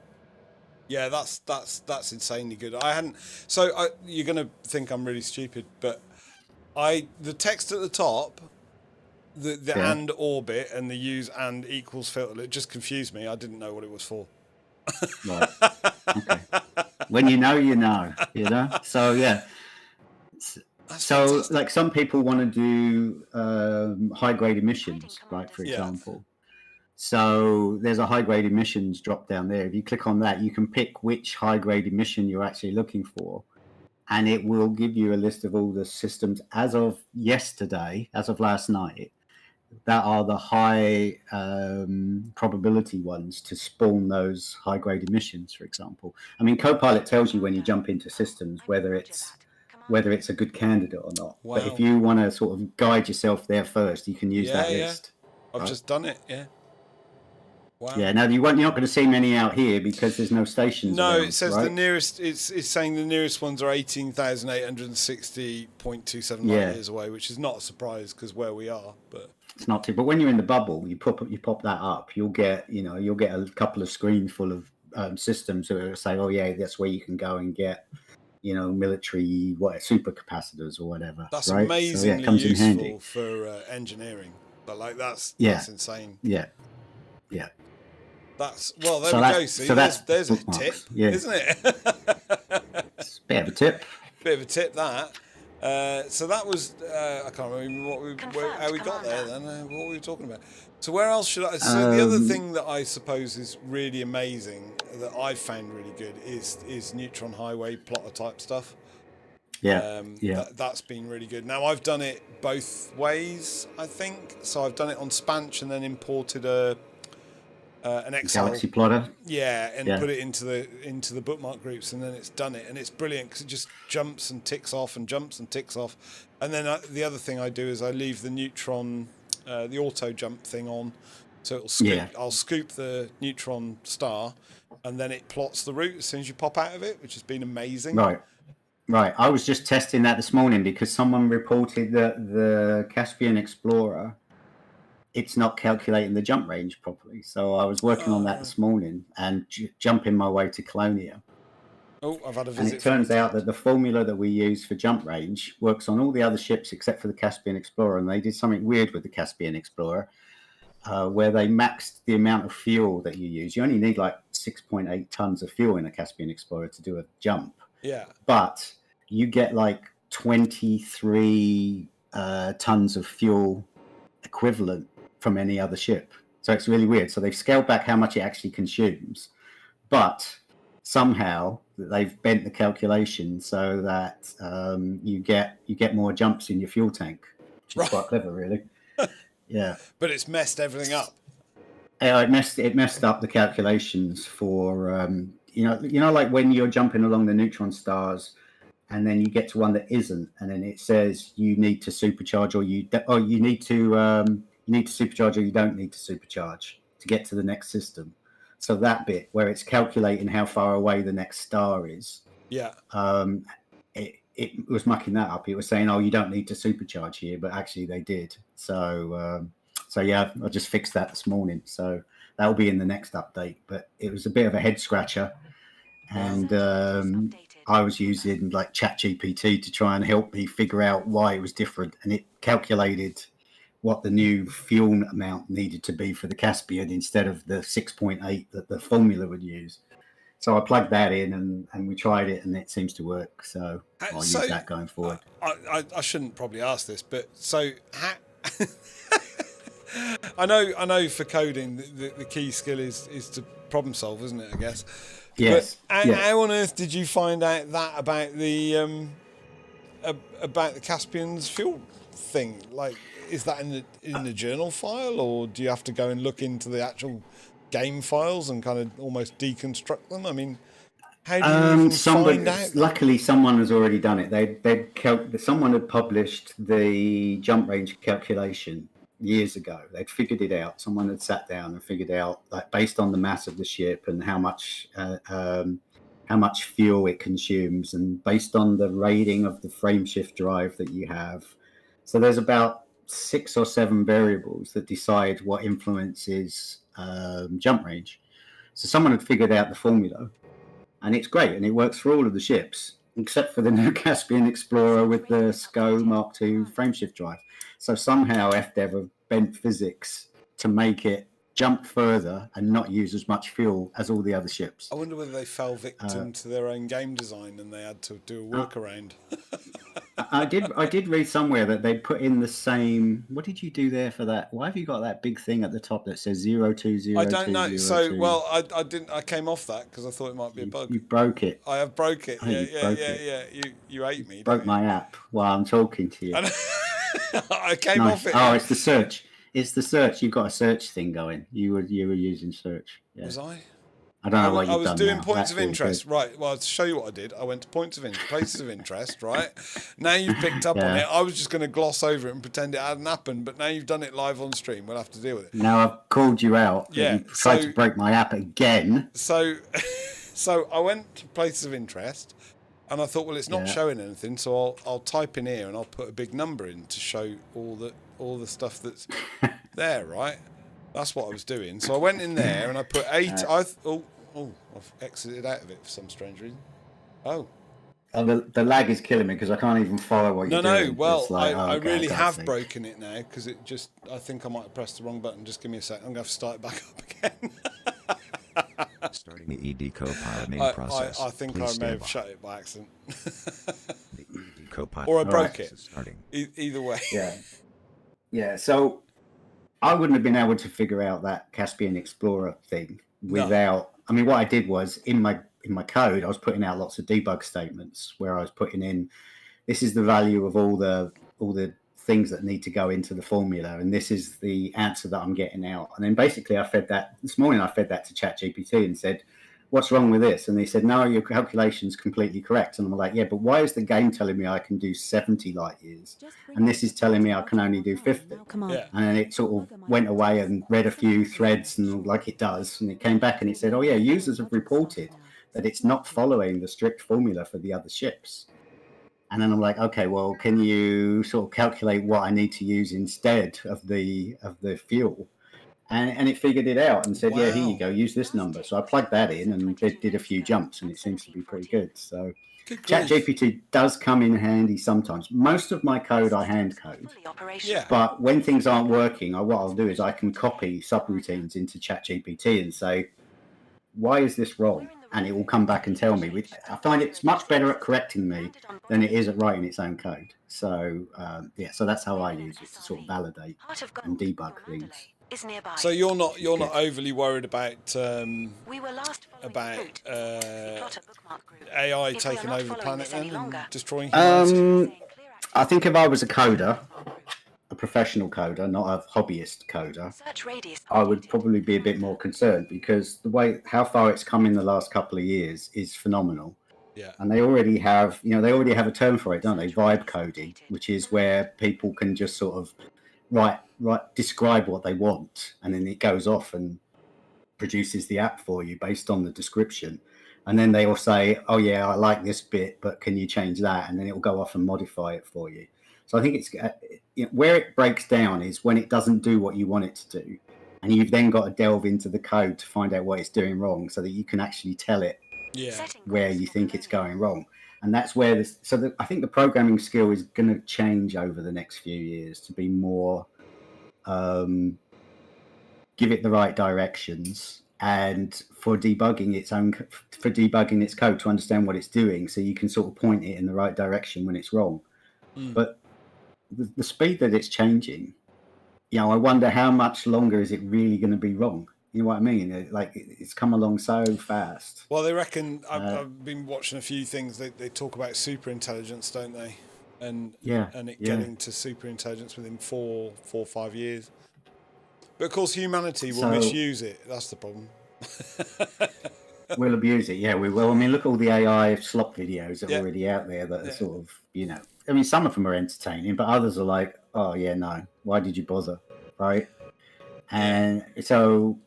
Yeah, that's insanely good. I hadn't. You're gonna think I'm really stupid, but the text at the top, the Yeah. and orbit and the use and equals filter, it just confused me. I didn't know what it was for. Right. Okay. When you know, you know. So yeah. That's So fantastic. like some people want to do high grade emissions, right? For Yeah. example. So there's a high grade emissions drop down there. If you click on that, you can pick which high grade emission you're actually looking for. And it will give you a list of all the systems as of yesterday, as of last night, that are the high probability ones to spawn those high grade emissions, for example. I mean, Copilot tells you when you jump into systems whether it's a good candidate or not. Wow. But if you want to sort of guide yourself there first, you can use that list. I've just done it. Yeah. Wow. Yeah. Now you're not going to see many out here because there's no stations. No, around, it says right? the nearest. It's saying the nearest ones are 18,860.27 light years away, which is not a surprise because where we are. But it's not too. But when you're in the bubble, you pop that up. You'll get a couple of screens full of systems that will say, oh yeah, that's where you can go and get military super capacitors or whatever. That's right? amazingly it comes useful in handy. for engineering. But like that's insane. Yeah. There we go. See, there's a tip, isn't it? It's a bit of a tip. Bit of a tip that. So that was I can't remember how we got there. Then what were we talking about? So where else should I? So the other thing that I suppose is really amazing that I've found really good is neutron highway plotter type stuff. That's been really good. Now I've done it both ways, I think. So I've done it on Spanch and then imported an Excel Galaxy plotter. Put it into the bookmark groups, and then it's done it, and it's brilliant because it just jumps and ticks off and jumps and ticks off. And then the other thing I do is I leave the neutron, the auto jump thing on, so it'll scoop. I'll scoop the neutron star, and then it plots the route as soon as you pop out of it, which has been amazing. Right. I was just testing that this morning because someone reported that the Caspian Explorer, it's not calculating the jump range properly. So I was working on that this morning and jumping my way to Colonia. Oh, I've had a visit. And it turns out that the formula that we use for jump range works on all the other ships except for the Caspian Explorer. And they did something weird with the Caspian Explorer where they maxed the amount of fuel that you use. You only need like 6.8 tons of fuel in a Caspian Explorer to do a jump. Yeah. But you get like 23 tons of fuel equivalent from any other ship. So it's really weird. So they've scaled back how much it actually consumes, but somehow they've bent the calculation so that you get more jumps in your fuel tank, which is quite clever, really. Yeah. But it's messed everything up. It messed up the calculations for like when you're jumping along the neutron stars, and then you get to one that isn't, and then it says you need to supercharge, or you need to supercharge, or you don't need to supercharge to get to the next system. So that bit where it's calculating how far away the next star is, it was mucking that up. It was saying, oh, you don't need to supercharge here, but actually they did. So yeah, I just fixed that this morning. So that'll be in the next update. But it was a bit of a head scratcher, and I was using like ChatGPT to try and help me figure out why it was different, and it calculated what the new fuel amount needed to be for the Caspian instead of the 6.8 that the formula would use. So I plugged that in and we tried it, and it seems to work. So I'll use that going forward. I shouldn't probably ask this, but so I know for coding the key skill is to problem solve, isn't it? I guess. Yes. But how on earth did you find out that about the Caspian's fuel thing? Like, is that in the journal file, or do you have to go and look into the actual game files and kind of almost deconstruct them? I mean, how do you even find out? Luckily, someone has already done it. Someone had published the jump range calculation years ago. They'd figured it out. Someone had sat down and figured out, like, based on the mass of the ship and how much fuel it consumes, and based on the rating of the frameshift drive that you have. So there's about 6 or 7 variables that decide what influences jump range. So someone had figured out the formula, and it's great, and it works for all of the ships, except for the new Caspian Explorer with the SCO Mark II frameshift drive. So somehow FDev have bent physics to make it jump further and not use as much fuel as all the other ships. I wonder whether they fell victim to their own game design and they had to do a workaround. I did read somewhere that they put in the same. What did you do there for that? Why have you got that big thing at the top that says 0202? I don't know. So, well, I didn't. I came off that because I thought it might be a bug. You broke it. I have broke it. Yeah. You ate me. Broke my app while I'm talking to you. I came off it. Oh, it's the search. It's the search. You've got a search thing going. You were using search. Yeah. Was I? I don't know what you've done. I was doing now. points That's of interest. really Right. Well, to show you what I did, I went to places of interest, right? Now you've picked up on it. I was just going to gloss over it and pretend it hadn't happened, but now you've done it live on stream. We'll have to deal with it. Now I've called you out. Yeah. You tried to break my app again. So I went to places of interest, and I thought, well, it's not showing anything, so I'll type in here and I'll put a big number in to show all the stuff that's there, right? That's what I was doing. So I went in there and I put 8. I've exited out of it for some strange reason. The lag is killing me because I can't even follow what you're doing. No. Well, like, I really have broken it now because it just. I think I might have pressed the wrong button. Just give me a sec. I'm going to have to start it back up again. Starting the EDCopilot name process. I think I may have shut it by accident. The EDCopilot or I broke it. Starting. Either way. Yeah. So I wouldn't have been able to figure out that Caspian Explorer thing without. I mean, what I did was in my code, I was putting out lots of debug statements where I was putting in, this is the value of all the things that need to go into the formula, and this is the answer that I'm getting out. And then basically I fed that to ChatGPT and said, what's wrong with this? And they said, no, your calculation's completely correct. And I'm like, yeah, but why is the game telling me I can do 70 light years? And this is telling me I can only do 50. Yeah. And then it sort of went away and read a few threads and like it does. And it came back and it said, oh yeah, users have reported that it's not following the strict formula for the other ships. And then I'm like, okay, well, can you sort of calculate what I need to use instead of the fuel? And it figured it out and said, yeah, here you go, use this number. So I plugged that in and it did a few jumps and it seems to be pretty good. So ChatGPT does come in handy sometimes. Most of my code I hand code. Yeah. But when things aren't working, what I'll do is I can copy subroutines into ChatGPT and say, why is this wrong? And it will come back and tell me. I find it's much better at correcting me than it is at writing its own code. So, so that's how I use it to sort of validate and debug things. So you're not overly worried about AI taking over the planet then and destroying humanity? I think if I was a coder, a professional coder, not a hobbyist coder, I would probably be a bit more concerned because how far it's come in the last couple of years is phenomenal. Yeah. And they already have a term for it, don't they? Vibe coding, which is where people can just sort of describe what they want, and then it goes off and produces the app for you based on the description. And then they will say, oh yeah, I like this bit, but can you change that? And then it will go off and modify it for you. So I think it's where it breaks down is when it doesn't do what you want it to do, and you've then got to delve into the code to find out what it's doing wrong, so that you can actually tell it where you think it's going wrong. And that's where I think the programming skill is going to change over the next few years to be more give it the right directions, and for debugging its code to understand what it's doing, so you can sort of point it in the right direction when it's wrong. But the speed that it's changing, I wonder how much longer is it really going to be wrong. You know what I mean? Like, it's come along so fast. Well, they reckon, I've been watching a few things, they talk about super intelligence, don't they? And getting to super intelligence within 4 or 5 years. But of course, humanity will misuse it. That's the problem. We'll abuse it, yeah, we will. I mean, look at all the AI slop videos that are already out there that are sort of, I mean, some of them are entertaining, but others are like, oh, yeah, no, why did you bother, right? And so,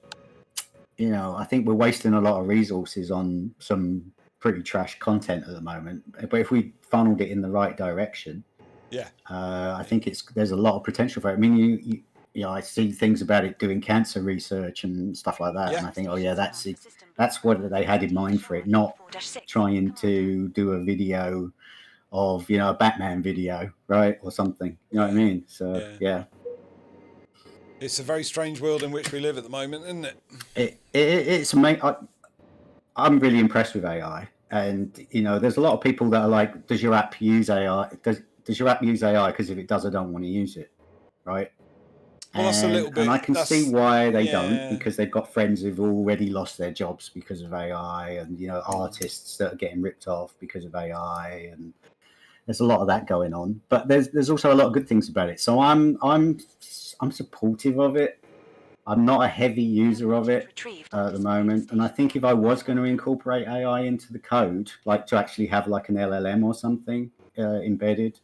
I think we're wasting a lot of resources on some pretty trash content at the moment. But if we funneled it in the right direction, Yeah. I think there's a lot of potential for it. I mean, I see things about it doing cancer research and stuff like that, and I think, oh yeah, that's what they had in mind for it, not trying to do a video of a Batman video, right, or something. You know what I mean? So yeah. It's a very strange world in which we live at the moment, isn't it? It's amazing. I'm really impressed with AI, and there's a lot of people that are like, "Does your app use AI? Does your app use AI? Because if it does, I don't want to use it." Right? Well, that's a little bit. And I can see why they don't, because they've got friends who've already lost their jobs because of AI, and artists that are getting ripped off because of AI, and there's a lot of that going on. But there's also a lot of good things about it. So I'm supportive of it. I'm not a heavy user of it at the moment, and I think if I was going to incorporate AI into the code, like to actually have like an LLM or something embedded,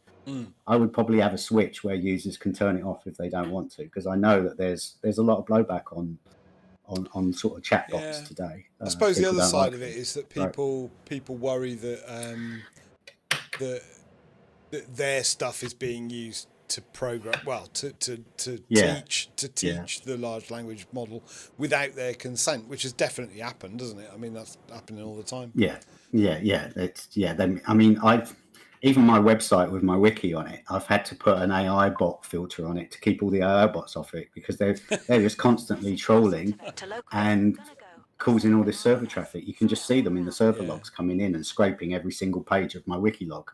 I would probably have a switch where users can turn it off if they don't want to, because I know that there's a lot of blowback on sort of chatbots today. I suppose the other side of it is that people worry that their stuff is being used to program, to teach the large language model without their consent, which has definitely happened, doesn't it? I mean, that's happening all the time. Even my website with my wiki on it, I've had to put an AI bot filter on it to keep all the AI bots off it, because they're just constantly trolling and causing all this server traffic. You can just see them in the server logs coming in and scraping every single page of my wiki log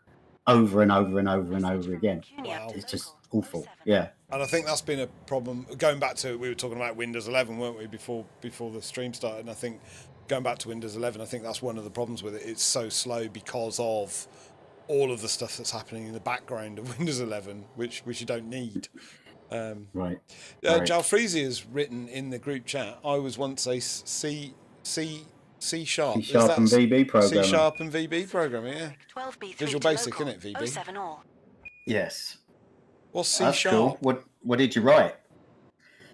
over and over and over and over again. Wow. It's just awful. Yeah. And I think that's been a problem. Going back to, we were talking about Windows 11, weren't we, before the stream started? And I think going back to Windows 11, I think that's one of the problems with it. It's so slow because of all of the stuff that's happening in the background of Windows 11, which you don't need. Right. Jalfreezy has written in the group chat, I was once a C# C# and VB programmer. C# and VB programmer, yeah. Visual Basic, isn't it, VB? Yes. What's C#? That's cool. What did you write?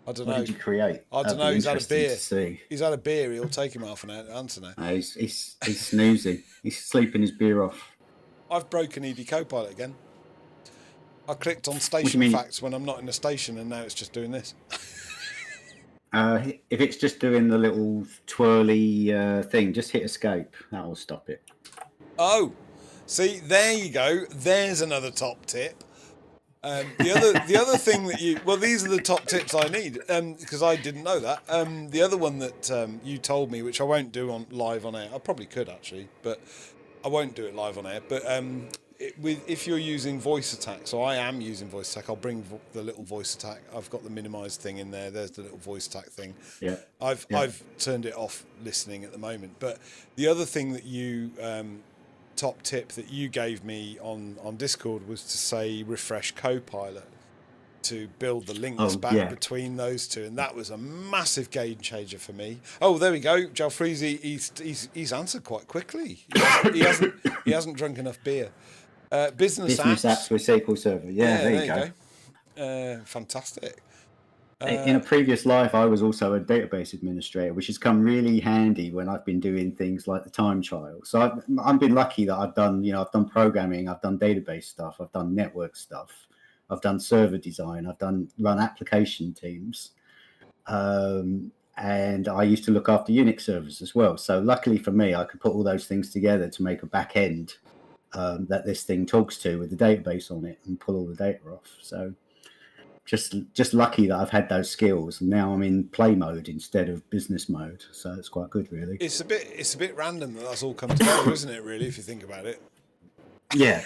I don't know. What did you create? I don't know. He's had a beer. See. He's had a beer. He'll take him half an hour to answer now. No, he's snoozing. He's sleeping his beer off. I've broken EDCopilot again. I clicked on station facts when I'm not in the station, and now it's just doing this. If it's just doing the little twirly thing, just hit escape. That will stop it. Oh, see, there you go. There's another top tip. The other thing that these are the top tips I need, because I didn't know that. The other one that you told me, which I won't do live on air. I probably could actually, but I won't do it live on air. But if you're using voice attack, so I am using voice attack. I'll bring the little voice attack. I've got the minimized thing in there. There's the little voice attack thing. Yeah. I've turned it off listening at the moment. But the other thing that you top tip that you gave me on Discord was to say refresh Copilot to build the links between those two, and that was a massive game changer for me. Oh, there we go, Jalfreezy. He's answered quite quickly. He hasn't drunk enough beer. Business apps with SQL Server. Yeah, there you go. Fantastic. In a previous life, I was also a database administrator, which has come really handy when I've been doing things like the time trial. So I've been lucky that I've done programming, I've done database stuff, I've done network stuff, I've done server design, I've run application teams, and I used to look after Unix servers as well. So luckily for me, I could put all those things together to make a back end that this thing talks to with the database on it and pull all the data off. So just lucky that I've had those skills, and now I'm in play mode instead of business mode, so it's quite good, really. It's a bit random that's all come together, isn't it? Really, if you think about it. Yeah.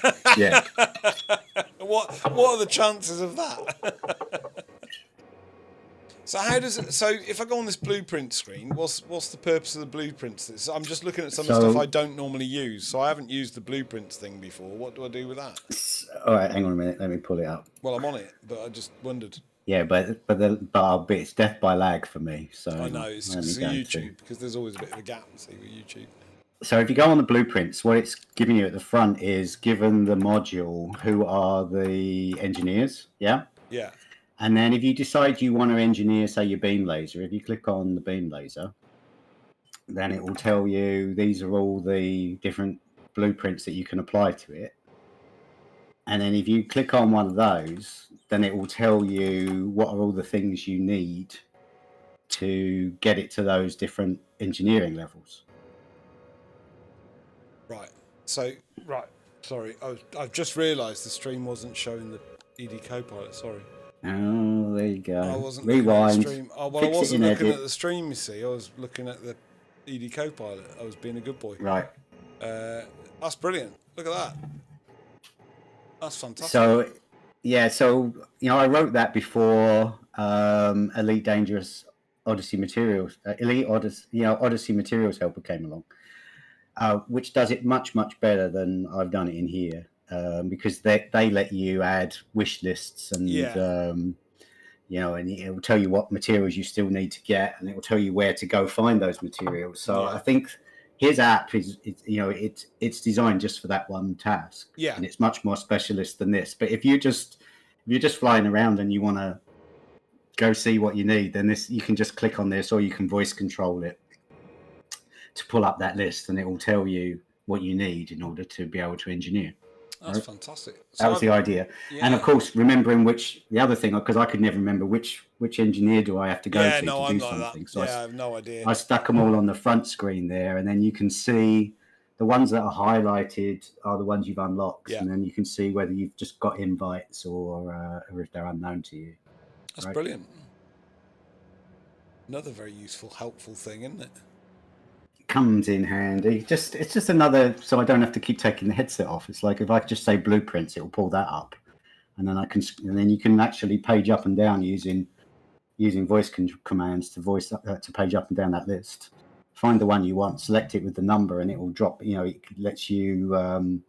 What are the chances of that? So how does it? So if I go on this blueprint screen, what's the purpose of the blueprints? I'm just looking at some of the stuff I don't normally use. So I haven't used the blueprints thing before. What do I do with that? All right, hang on a minute. Let me pull it up. Well, I'm on it, but I just wondered. Yeah, but it's death by lag for me. So I know it's YouTube because there's always a bit of a gap. See with YouTube. So if you go on the blueprints, what it's giving you at the front is given the module who are the engineers. Yeah. Yeah. And then if you decide you want to engineer, say, your beam laser, if you click on the beam laser, then it will tell you these are all the different blueprints that you can apply to it. And then if you click on one of those, then it will tell you what are all the things you need to get it to those different engineering levels. Right. So, right. Sorry. I've just realised the stream wasn't showing the EDCopilot. Sorry. Oh, there you go. I wasn't Rewind. looking at the stream. Oh, well, I Fix it wasn't in looking edit. at the stream, you see. I was looking at the EDCopilot. I was being a good boy. Right. That's brilliant. Look at that. That's fantastic. So, yeah, so, I wrote that before Elite Dangerous Odyssey Materials, Odyssey Materials Helper came along, which does it much, much better than I've done it in here, because they let you add wish lists and, and it will tell you what materials you still need to get, and it will tell you where to go find those materials. So I think his app is, it's designed just for that one task. Yeah. And it's much more specialist than this. But if you're just flying around and you want to go see what you need, then you can just click on this, or you can voice control it to pull up that list, and it will tell you what you need in order to be able to engineer. That's fantastic. That was the idea. Yeah. And of course, remembering the other thing, because I could never remember which engineer do I have to go to do something. That. So I have no idea. I stuck them all on the front screen there, and then you can see the ones that are highlighted are the ones you've unlocked, and then you can see whether you've just got invites or if they're unknown to you. That's brilliant. Another very useful, helpful thing, isn't it? Comes in handy. It's just another, so I don't have to keep taking the headset off. It's like if I just say blueprints, it will pull that up, and then you can actually page up and down using voice commands to page up and down that list. Find the one you want, select it with the number, and it will drop. It lets you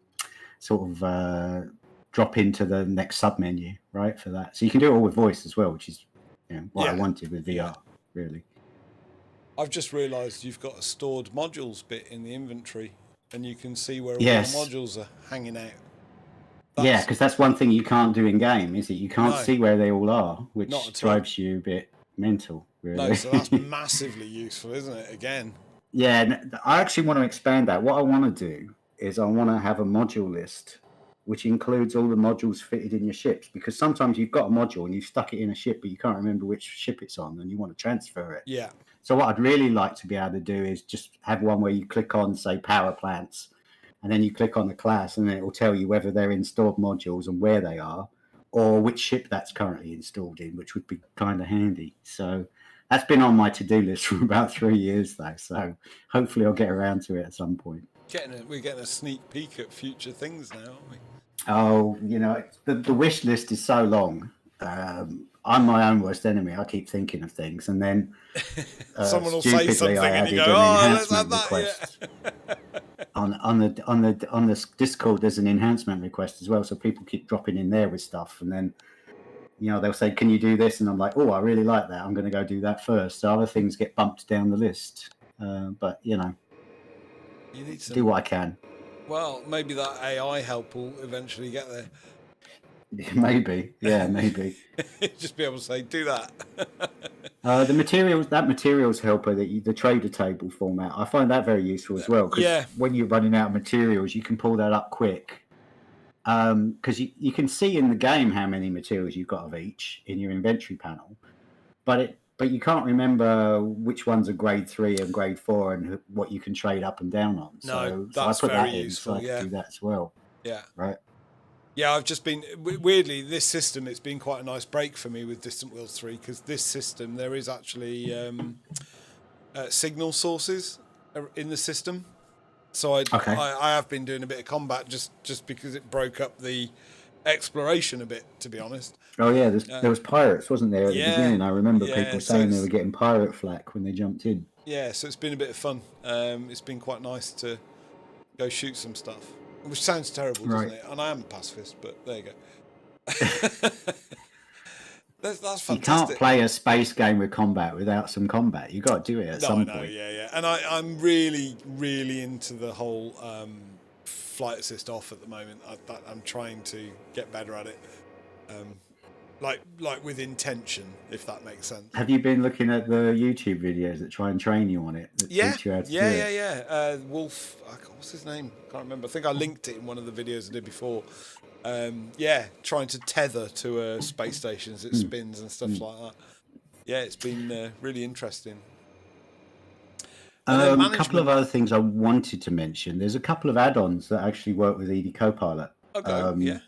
drop into the next sub menu, right, for that. So you can do it all with voice as well, which is what I wanted with VR, really. I've just realised you've got a stored modules bit in the inventory, and you can see where all the modules are hanging out. Because that's one thing you can't do in game, is it? You can't see where they all are, which drives you a bit mental, really. No, so that's massively useful, isn't it? Again. Yeah, I actually want to expand that. What I want to do is I want to have a module list which includes all the modules fitted in your ships, because sometimes you've got a module and you've stuck it in a ship, but you can't remember which ship it's on and you want to transfer it. Yeah. So what I'd really like to be able to do is just have one where you click on, say, power plants, and then you click on the class, and then it will tell you whether they're in stored modules and where they are, or which ship that's currently installed in, which would be kind of handy. So that's been on my to-do list for about 3 years, though. So hopefully I'll get around to it at some point. We're getting a sneak peek at future things now, aren't we? Oh, the wish list is so long. I'm my own worst enemy. I keep thinking of things, and then someone will say something, and you go, "Oh, let's have that." On the Discord, there's an enhancement request as well, so people keep dropping in there with stuff, and then they'll say, "Can you do this?" And I'm like, "Oh, I really like that. I'm going to go do that first." So other things get bumped down the list, but you need do what I can. Well, maybe that AI help will eventually get there. Maybe, yeah, maybe. Just be able to say, do that. The materials helper, the trader table format, I find that very useful as well. Because when you're running out of materials, you can pull that up quick. Because you can see in the game how many materials you've got of each in your inventory panel, but you can't remember which ones are grade 3 and grade 4 and what you can trade up and down on. No, so that's I put very that useful. In, so I can do that as well. Yeah. Right. Yeah, I've just been weirdly this system. It's been quite a nice break for me with Distant Worlds 3, because this system there is actually signal sources in the system. So I have been doing a bit of combat just because it broke up the exploration a bit, to be honest. Oh yeah, there was pirates, wasn't there, at the beginning? I remember people saying they were getting pirate flak when they jumped in. Yeah, so it's been a bit of fun. It's been quite nice to go shoot some stuff, which sounds terrible, doesn't it? And I am a pacifist, but there you go. That's fantastic. You can't play a space game with combat without some combat. You got to do it at some point. Yeah. And I'm really, really into the whole flight assist off at the moment. I'm trying to get better at it, like with intention, if that makes sense. Have you been looking at the YouTube videos that try and train you on it? Teach you how to do it? Wolf, what's his name? Can't remember. I think I linked it in one of the videos I did before. yeah, trying to tether to a space station as it spins and stuff like that. Yeah, it's been really interesting. And A couple of other things I wanted to mention. There's a couple of add-ons that actually work with EDCopilot. Okay, yeah.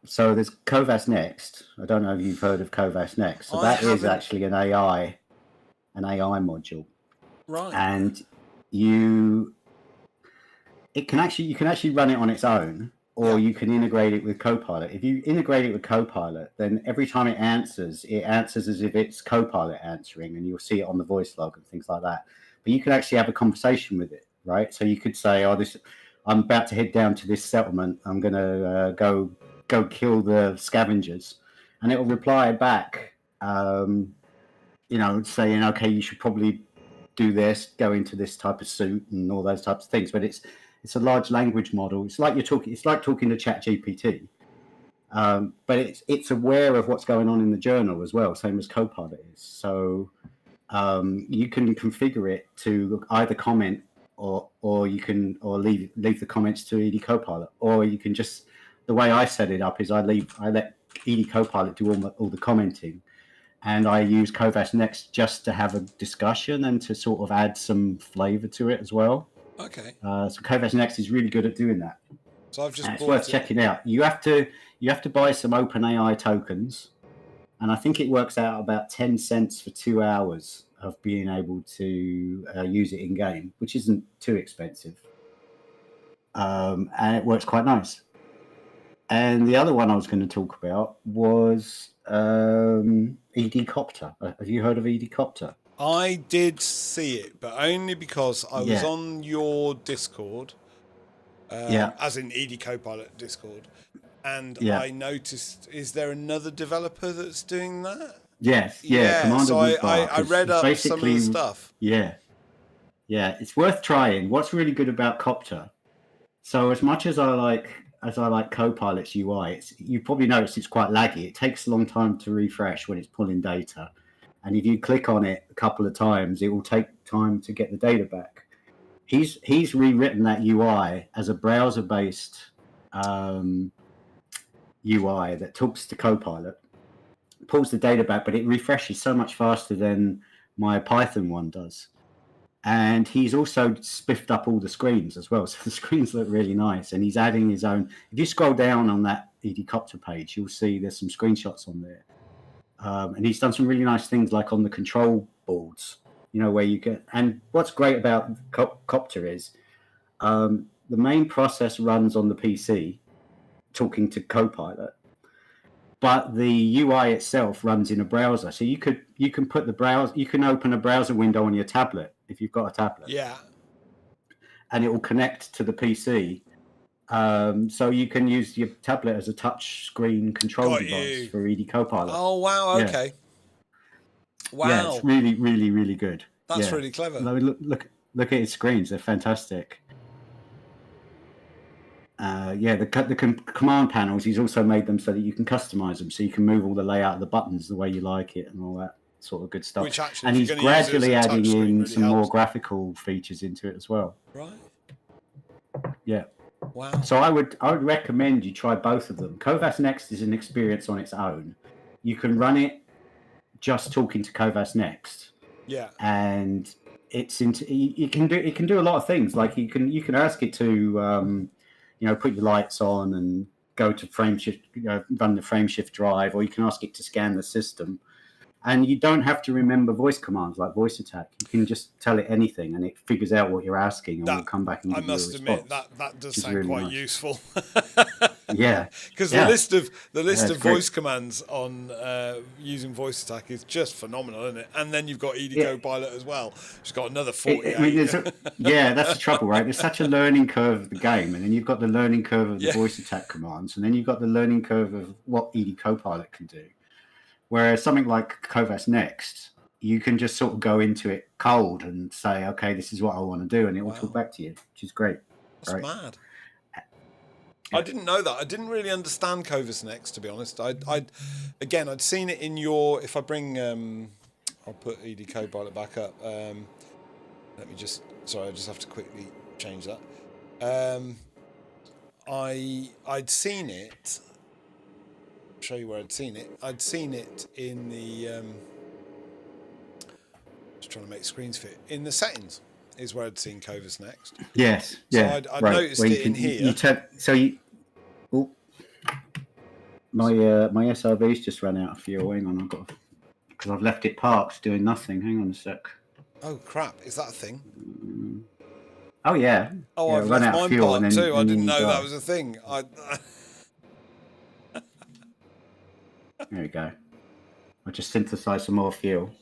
So there's Covas Next. I don't know if you've heard of Covas Next. So that is actually an AI module. Right. And you can actually run it on its own, or you can integrate it with Copilot. If you integrate it with Copilot, then every time it answers as if it's Copilot answering, and you'll see it on the voice log and things like that. But you can actually have a conversation with it, right? So you could say, I'm about to head down to this settlement. I'm going to go kill the scavengers. And it will reply back, saying, okay, you should probably do this, go into this type of suit and all those types of things. But it's a large language model. It's like talking to ChatGPT, but it's aware of what's going on in the journal as well, same as Copilot is. So you can configure it to either comment or leave the comments to EDCopilot, or you can just, the way I set it up is I let EDCopilot do all the commenting, and I use Covas Next just to have a discussion and to sort of add some flavor to it as well. Okay. So Covas Next is really good at doing that. So I've just it's worth checking out. You have to buy some OpenAI tokens, and I think it works out about 10 cents for 2 hours of being able to use it in game, which isn't too expensive. And it works quite nice. And the other one I was going to talk about was EDCopter. Have you heard of EDCopter? I did see it, but only because I was on your Discord, as in EDCopilot Discord, and I noticed, is there another developer that's doing that? Yes, Commander so I read up some of the stuff. Yeah, it's worth trying. What's really good about Copter? So as much as I like Copilot's UI, you probably noticed it's quite laggy. It takes a long time to refresh when it's pulling data, and if you click on it a couple of times, it will take time to get the data back. He's rewritten that UI as a browser-based UI that talks to Copilot, pulls the data back, but it refreshes so much faster than my Python one does. And he's also spiffed up all the screens as well. So the screens look really nice. And he's adding his own. If you scroll down on that EDCopter page, you'll see there's some screenshots on there. And he's done some really nice things, like on the control boards, where you get. And what's great about Copter is the main process runs on the PC, talking to Copilot. But the UI itself runs in a browser, so you can open a browser window on your tablet if you've got a tablet. Yeah. And it will connect to the PC, so you can use your tablet as a touch screen control device for EDCopilot. Oh wow! Okay. Wow. Yeah, it's really, really, really good. That's really clever. Look at his screens; they're fantastic. The command panels, he's also made them so that you can customize them, so you can move all the layout of the buttons the way you like it and all that sort of good stuff. Which actually, and he's gradually adding in really some more graphical features into it as well. Right. Yeah. Wow. So I would recommend you try both of them. Covas Next is an experience on its own. You can run it just talking to Covas Next. Yeah. And it can do a lot of things. Like you can ask it to put your lights on and go to frame shift, run the frame shift drive, or you can ask it to scan the system. And you don't have to remember voice commands like voice attack. You can just tell it anything, and it figures out what you're asking, and will come back and give you a response. I must admit that does sound really quite useful. Yeah, because the list of voice commands on using voice attack is just phenomenal, isn't it? And then you've got EDCopilot as well. It's got another 48. That's the trouble, right? There's such a learning curve of the game, and then you've got the learning curve of the voice attack commands, and then you've got the learning curve of what EDCopilot can do. Whereas something like Covas Next, you can just sort of go into it cold and say, okay, this is what I want to do, and it will talk back to you, which is great. That's mad. I didn't know that. I didn't really understand Covas Next, to be honest. I'd seen it in your. If I bring, I'll put EDCopilot back up. Let me just. Sorry, I just have to quickly change that. I'd seen it. I'll show you where I'd seen it. I'd seen it in the. Just trying to make screens fit. In the settings is where I'd seen Covas Next. Yes. So Yeah. I'd noticed it in here. My SRV's just ran out of fuel. Hang on, because I've left it parked doing nothing. Hang on a sec. Oh crap! Is that a thing? Oh yeah. Oh, yeah, I've left mine parked too. I didn't know that was a thing. There we go. I just synthesised some more fuel.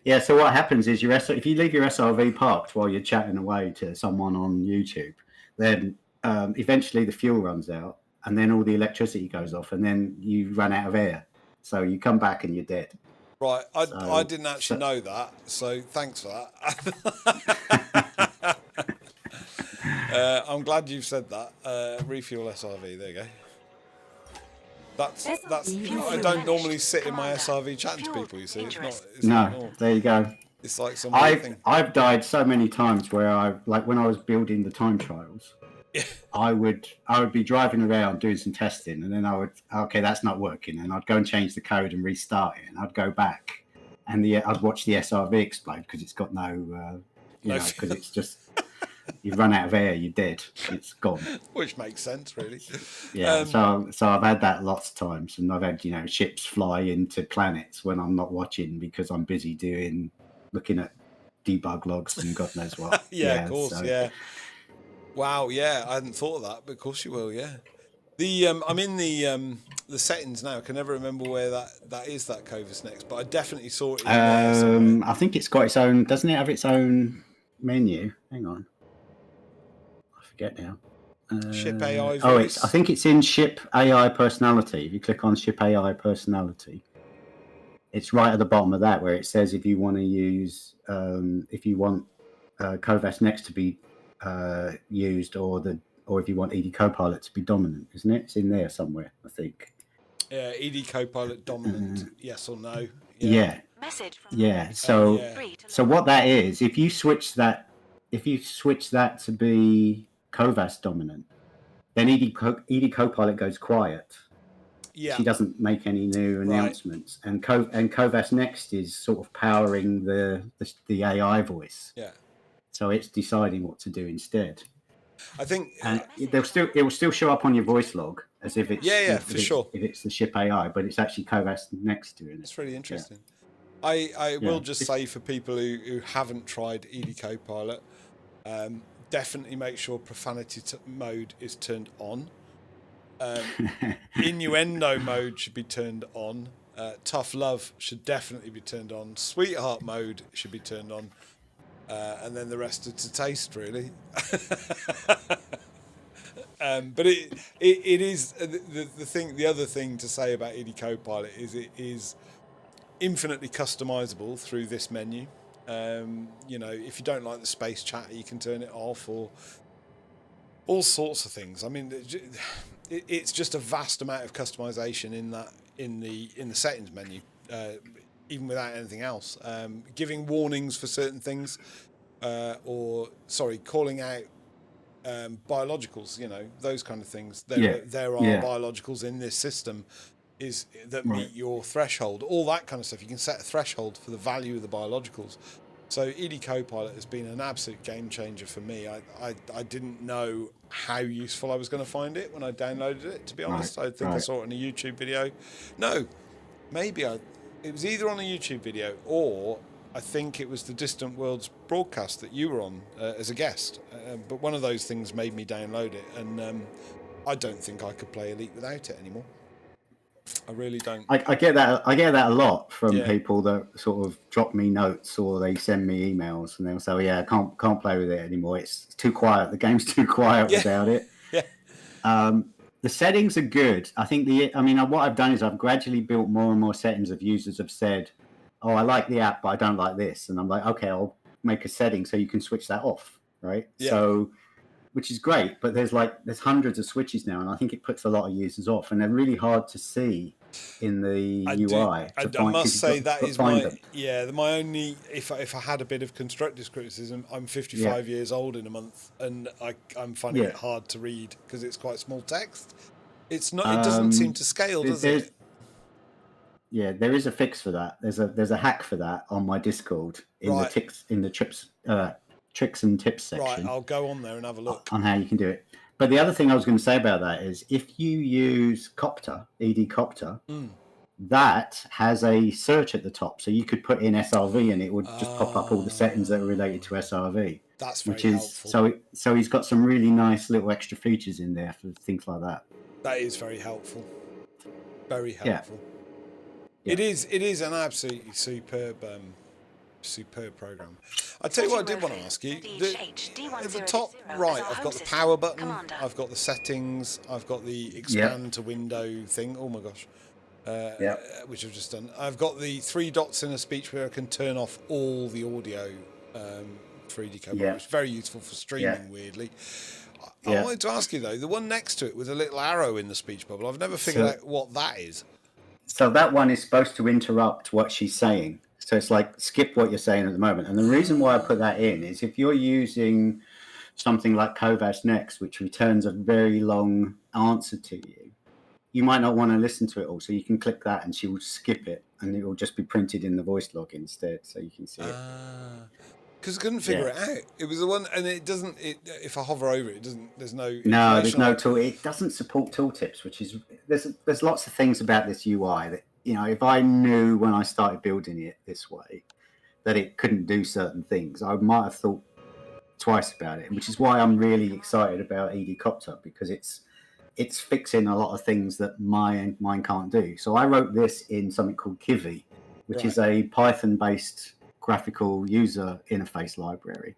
Yeah. So what happens is if you leave your SRV parked while you're chatting away to someone on YouTube, then eventually the fuel runs out, and then all the electricity goes off, and then you run out of air. So you come back and you're dead. Right. I didn't actually know that. So thanks for that. I'm glad you've said that. Refuel SRV. There you go. That's. I don't normally sit in my SRV chatting to people. You see, it's not. There you go. It's like some thing. I've died so many times where when I was building the time trials, I would be driving around doing some testing, and then okay, that's not working, and I'd go and change the code and restart it, and I'd go back, and I'd watch the SRV explode because it's got no because it's just. You run out of air, you're dead. It's gone. Which makes sense, really. Yeah. So I've had that lots of times, and I've had ships fly into planets when I'm not watching because I'm busy looking at debug logs and God knows what. Of course. Yeah. Wow. Yeah, I hadn't thought of that, but of course you will. Yeah. I'm in the settings now. I can never remember where that is. That Covas Next, but I definitely saw it. I think it's got its own. Doesn't it have its own menu? Hang on. Forget now. Ship AI voice. I think it's in Ship AI Personality. If you click on Ship AI Personality, it's right at the bottom of that where it says if you want to use, if you want Covas Next to be used, or if you want EDCopilot to be dominant, isn't it? It's in there somewhere, I think. Yeah, EDCopilot dominant, yes or no? Yeah. Message from So what that is, if you switch that to be Covas dominant, then EDCopilot goes quiet. Yeah. She doesn't make any new announcements, and Covas Next is sort of powering the AI voice. Yeah. So it's deciding what to do instead. I think, and it will still show up on your voice log as if it's for sure if it's the Ship AI, but it's actually Covas Next doing it. It's really interesting. Yeah. I will just say for people who haven't tried EDCopilot, definitely make sure profanity mode is turned on. Innuendo mode should be turned on. Tough love should definitely be turned on. Sweetheart mode should be turned on. And then the rest are to taste, really. But it is the thing. The other thing to say about EDCopilot is it is infinitely customizable through this menu. If you don't like the space chatter, you can turn it off, or all sorts of things. I mean, it's just a vast amount of customization in the settings menu, even without anything else. Giving warnings for certain things, calling out biologicals. Those kind of things. There are biologicals in this system that meet your threshold, all that kind of stuff. You can set a threshold for the value of the biologicals. So EDCopilot has been an absolute game changer for me. I didn't know how useful I was going to find it when I downloaded it, to be honest. I think I saw it in a YouTube video. No, maybe it was either on a YouTube video, or I think it was the Distant Worlds broadcast that you were on as a guest. But one of those things made me download it, and I don't think I could play Elite without it anymore. I really don't. I get that. I get that a lot from people that sort of drop me notes, or they send me emails, and they'll say, "Yeah, I can't play with it anymore. It's too quiet. The game's too quiet without it." Yeah. The settings are good. I think what I've done is I've gradually built more and more settings of users have said, "Oh, I like the app, but I don't like this," and I'm like, "Okay, I'll make a setting so you can switch that off." Right. Yeah. So, which is great, but there's hundreds of switches now, and I think it puts a lot of users off, and they're really hard to see in the I UI. I must say that is my them. my only. If I had a bit of constructive criticism, I'm 55 years old in a month, and I'm finding it hard to read because it's quite small text. It's not. It doesn't seem to scale, does it? Yeah, there is a fix for that. There's a hack for that on my Discord in the tricks and tips section. Right, I'll go on there and have a look on how you can do it. But the other thing I was going to say about that is if you use Copter, EDCopter, that has a search at the top. So you could put in SRV and it would just pop up all the settings that are related to SRV. That's very helpful. So he's got some really nice little extra features in there for things like that. That is very helpful. Very helpful. Yeah. It is an absolutely superb program. I tell you what, I did want to ask you. At the top right, I've got the power button. I've got the settings. I've got the expand to window thing. Oh my gosh. Which I've just done. I've got the 3 dots in a speech where I can turn off all the audio for EDCopilot, which is very useful for streaming, weirdly. I wanted to ask you, though, the one next to it with a little arrow in the speech bubble, I've never figured out what that is. So that one is supposed to interrupt what she's saying. So it's like skip what you're saying at the moment. And the reason why I put that in is if you're using something like Kovas Next, which returns a very long answer to you, you might not want to listen to it all. So you can click that and she will skip it and it will just be printed in the voice log instead. So you can see it. Because I couldn't figure it out. It was the one, and it doesn't. If I hover over it, it doesn't. There's no. No, there's no tool. It doesn't support tooltips, which is there's lots of things about this UI that if I knew when I started building it this way that it couldn't do certain things, I might have thought twice about it. Which is why I'm really excited about EDCopter because it's fixing a lot of things that mine can't do. So I wrote this in something called Kivy, which is a Python-based graphical user interface library,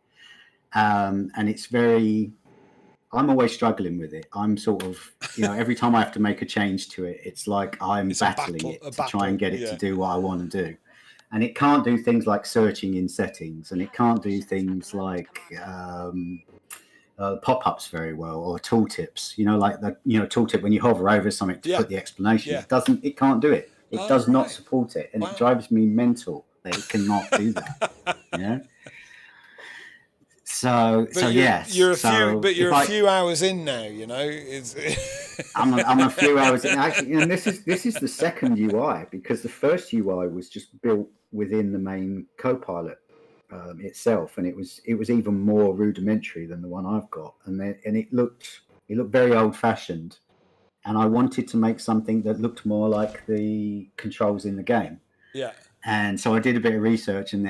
and it's I'm always struggling with it. I'm sort of every time I have to make a change to it, it's like I'm battling it to try and get it to do what I want to do, and it can't do things like searching in settings, and it can't do things like pop-ups very well or tooltips, like the tooltip when you hover over something to put the explanation. It can't do it. It does not support it, and it drives me mental that it cannot do that. So yes. You're a few hours in now. I'm a few hours in. Actually, and this is the second UI because the first UI was just built within the main Copilot itself, and it was even more rudimentary than the one I've got, and it looked very old fashioned, and I wanted to make something that looked more like the controls in the game. Yeah. And so I did a bit of research, and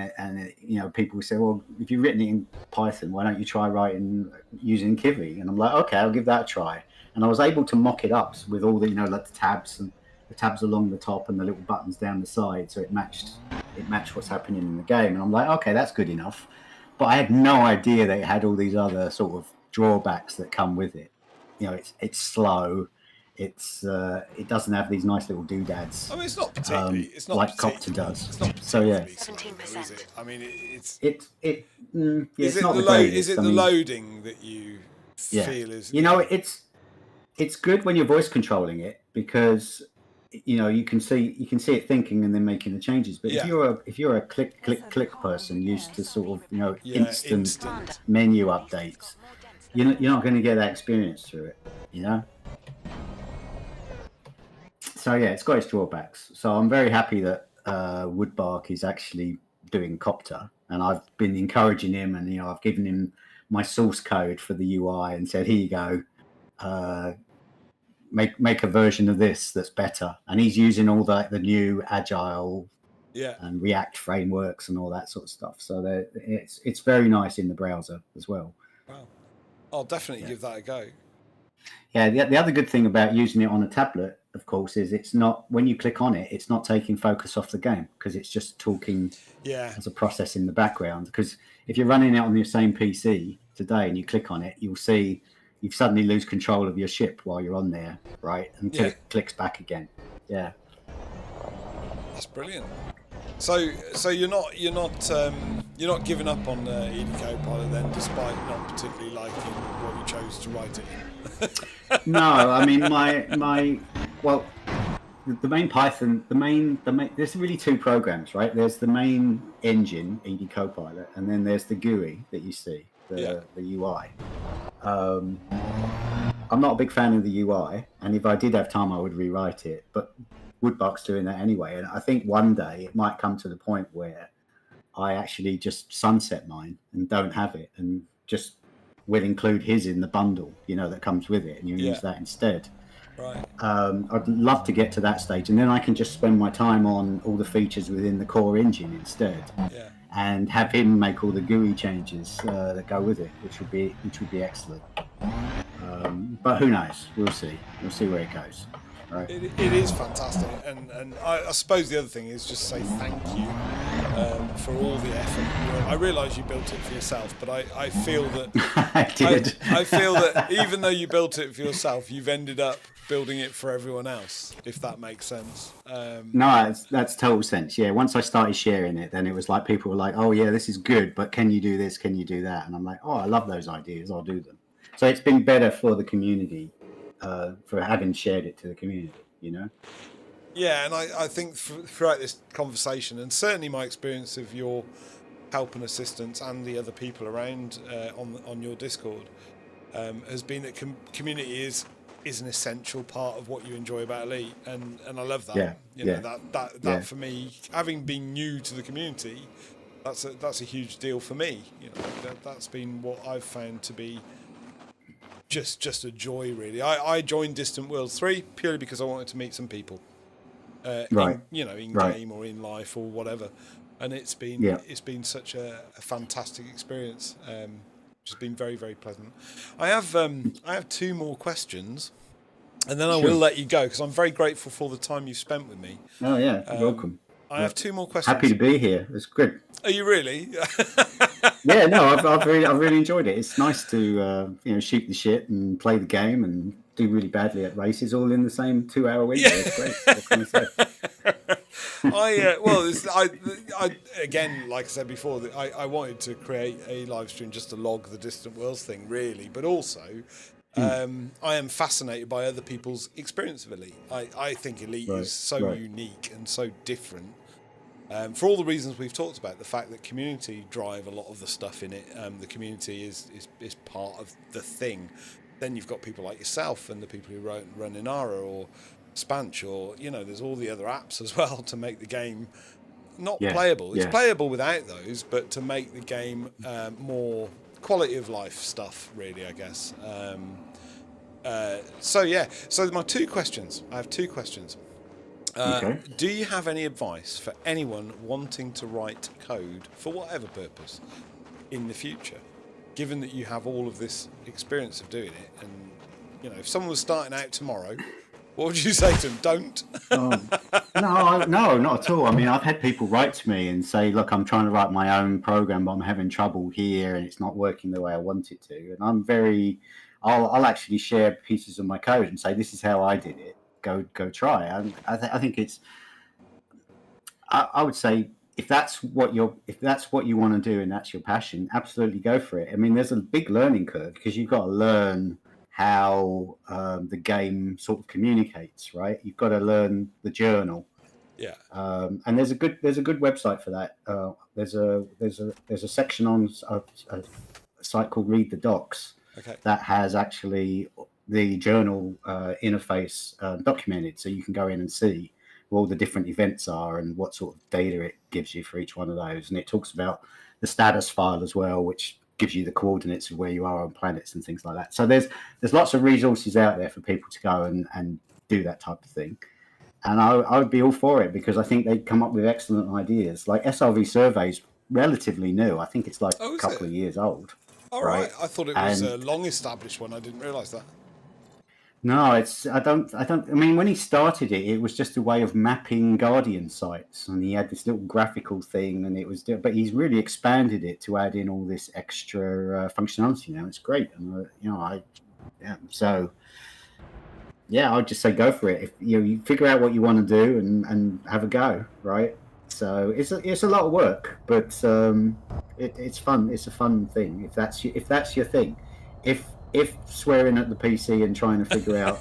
people would say, "Well, if you've written it in Python, why don't you try writing using Kivy?" And I'm like, "Okay, I'll give that a try." And I was able to mock it up with all the like the tabs and the tabs along the top and the little buttons down the side, so it matched what's happening in the game. And I'm like, "Okay, that's good enough." But I had no idea that it had all these other sort of drawbacks that come with it. It's slow. It doesn't have these nice little doodads. I mean, it's not particularly. It's not like Copter does. It's not so yeah. 17%. I mean, it's. It's not the greatest. Is it the loading that you feel is? It's good when you're voice controlling it because you can see it thinking and then making the changes. But if you're a click person used to sort of instant menu updates, you're not going to get that experience through it. So yeah, it's got its drawbacks. So I'm very happy that Woodbark is actually doing Copter, and I've been encouraging him, and I've given him my source code for the UI and said, "Here you go, make a version of this that's better." And he's using all the new Agile and React frameworks and all that sort of stuff. So it's very nice in the browser as well. Wow, I'll definitely give that a go. Yeah, the other good thing about using it on a tablet, of course, is it's not, when you click on it, it's not taking focus off the game because it's just talking as a process in the background. Because if you're running it on your same PC today and you click on it, you'll see you suddenly lose control of your ship while you're on there, right? Until it clicks back again. Yeah. That's brilliant. So you're not giving up on EDCopilot then, despite not particularly liking what you chose to write it in. No, I mean the main Python, the main. There's really two programs, right? There's the main engine, EDCopilot, and then there's the GUI that you see, the UI. I'm not a big fan of the UI, and if I did have time, I would rewrite it. But Woodbuck's doing that anyway, and I think one day it might come to the point where I actually just sunset mine and don't have it, and just will include his in the bundle, that comes with it, and you use that instead. Right. I'd love to get to that stage, and then I can just spend my time on all the features within the core engine instead, and have him make all the GUI changes that go with it, which would be excellent. But who knows? We'll see. We'll see where it goes. Right. It is fantastic, and I suppose the other thing is just say thank you for all the effort. I realise you built it for yourself, but I feel that I did. I feel that even though you built it for yourself, you've ended up building it for everyone else, if that makes sense. No, that's total sense. Yeah, once I started sharing it, then it was like people were like, "Oh yeah, this is good, but can you do this? Can you do that?" And I'm like, "Oh, I love those ideas. I'll do them." So it's been better for the community. For having shared it to the community, Yeah, and I think throughout this conversation, and certainly my experience of your help and assistance and the other people around on your Discord, has been that community is an essential part of what you enjoy about Elite, and I love that. That for me, having been new to the community, that's a huge deal for me. That's been what I've found to be just a joy, really. I joined Distant Worlds 3 purely because I wanted to meet some people, in game or in life or whatever, and it's been such a fantastic experience. Just been very, very pleasant. I have two more questions, and then I will let you go because I'm very grateful for the time you've spent with me. Oh yeah, you're welcome. I have two more questions. Happy to be here. It's good. Are you really? Yeah, no, I've really enjoyed it. It's nice to shoot the shit and play the game and do really badly at races all in the same 2-hour window. Yeah. It's great. What can I say? I again, like I said before, I wanted to create a live stream just to log the Distant Worlds thing, really, but also I am fascinated by other people's experience of Elite. I think Elite is so unique and so different. For all the reasons we've talked about, the fact that community drive a lot of the stuff in it, the community is part of the thing. Then you've got people like yourself and the people who run Inara or Spanch, or there's all the other apps as well to make the game not playable. It's playable without those, but to make the game more quality of life stuff, really, I guess. So my two questions. I have two questions. Do you have any advice for anyone wanting to write code for whatever purpose in the future, given that you have all of this experience of doing it? And if someone was starting out tomorrow, what would you say to them? Don't. No, not at all. I mean, I've had people write to me and say, "Look, I'm trying to write my own program, but I'm having trouble here, and it's not working the way I want it to." And I'll actually share pieces of my code and say, "This is how I did it. Go try." I think it's. I would say if that's what you want to do and that's your passion, absolutely go for it. I mean, there's a big learning curve because you've got to learn how the game sort of communicates, right? You've got to learn the journal. Yeah. And there's a good website for that. There's a section on a site called Read the Docs that has actually the journal interface documented, so you can go in and see where all the different events are and what sort of data it gives you for each one of those. And it talks about the status file as well, which gives you the coordinates of where you are on planets and things like that. So there's lots of resources out there for people to go and do that type of thing. And I would be all for it because I think they come up with excellent ideas. Like SRV Survey's relatively new. I think it's like a couple of years old. All right. I thought it was a long established one. I didn't realise that. No, I mean, when he started it, it was just a way of mapping Guardian sites, and he had this little graphical thing, and but he's really expanded it to add in all this extra functionality now. It's great, and I would just say go for it. If you figure out what you want to do and have a go, right? So it's a lot of work, but it's fun. It's a fun thing if that's your thing. If swearing at the PC and trying to figure out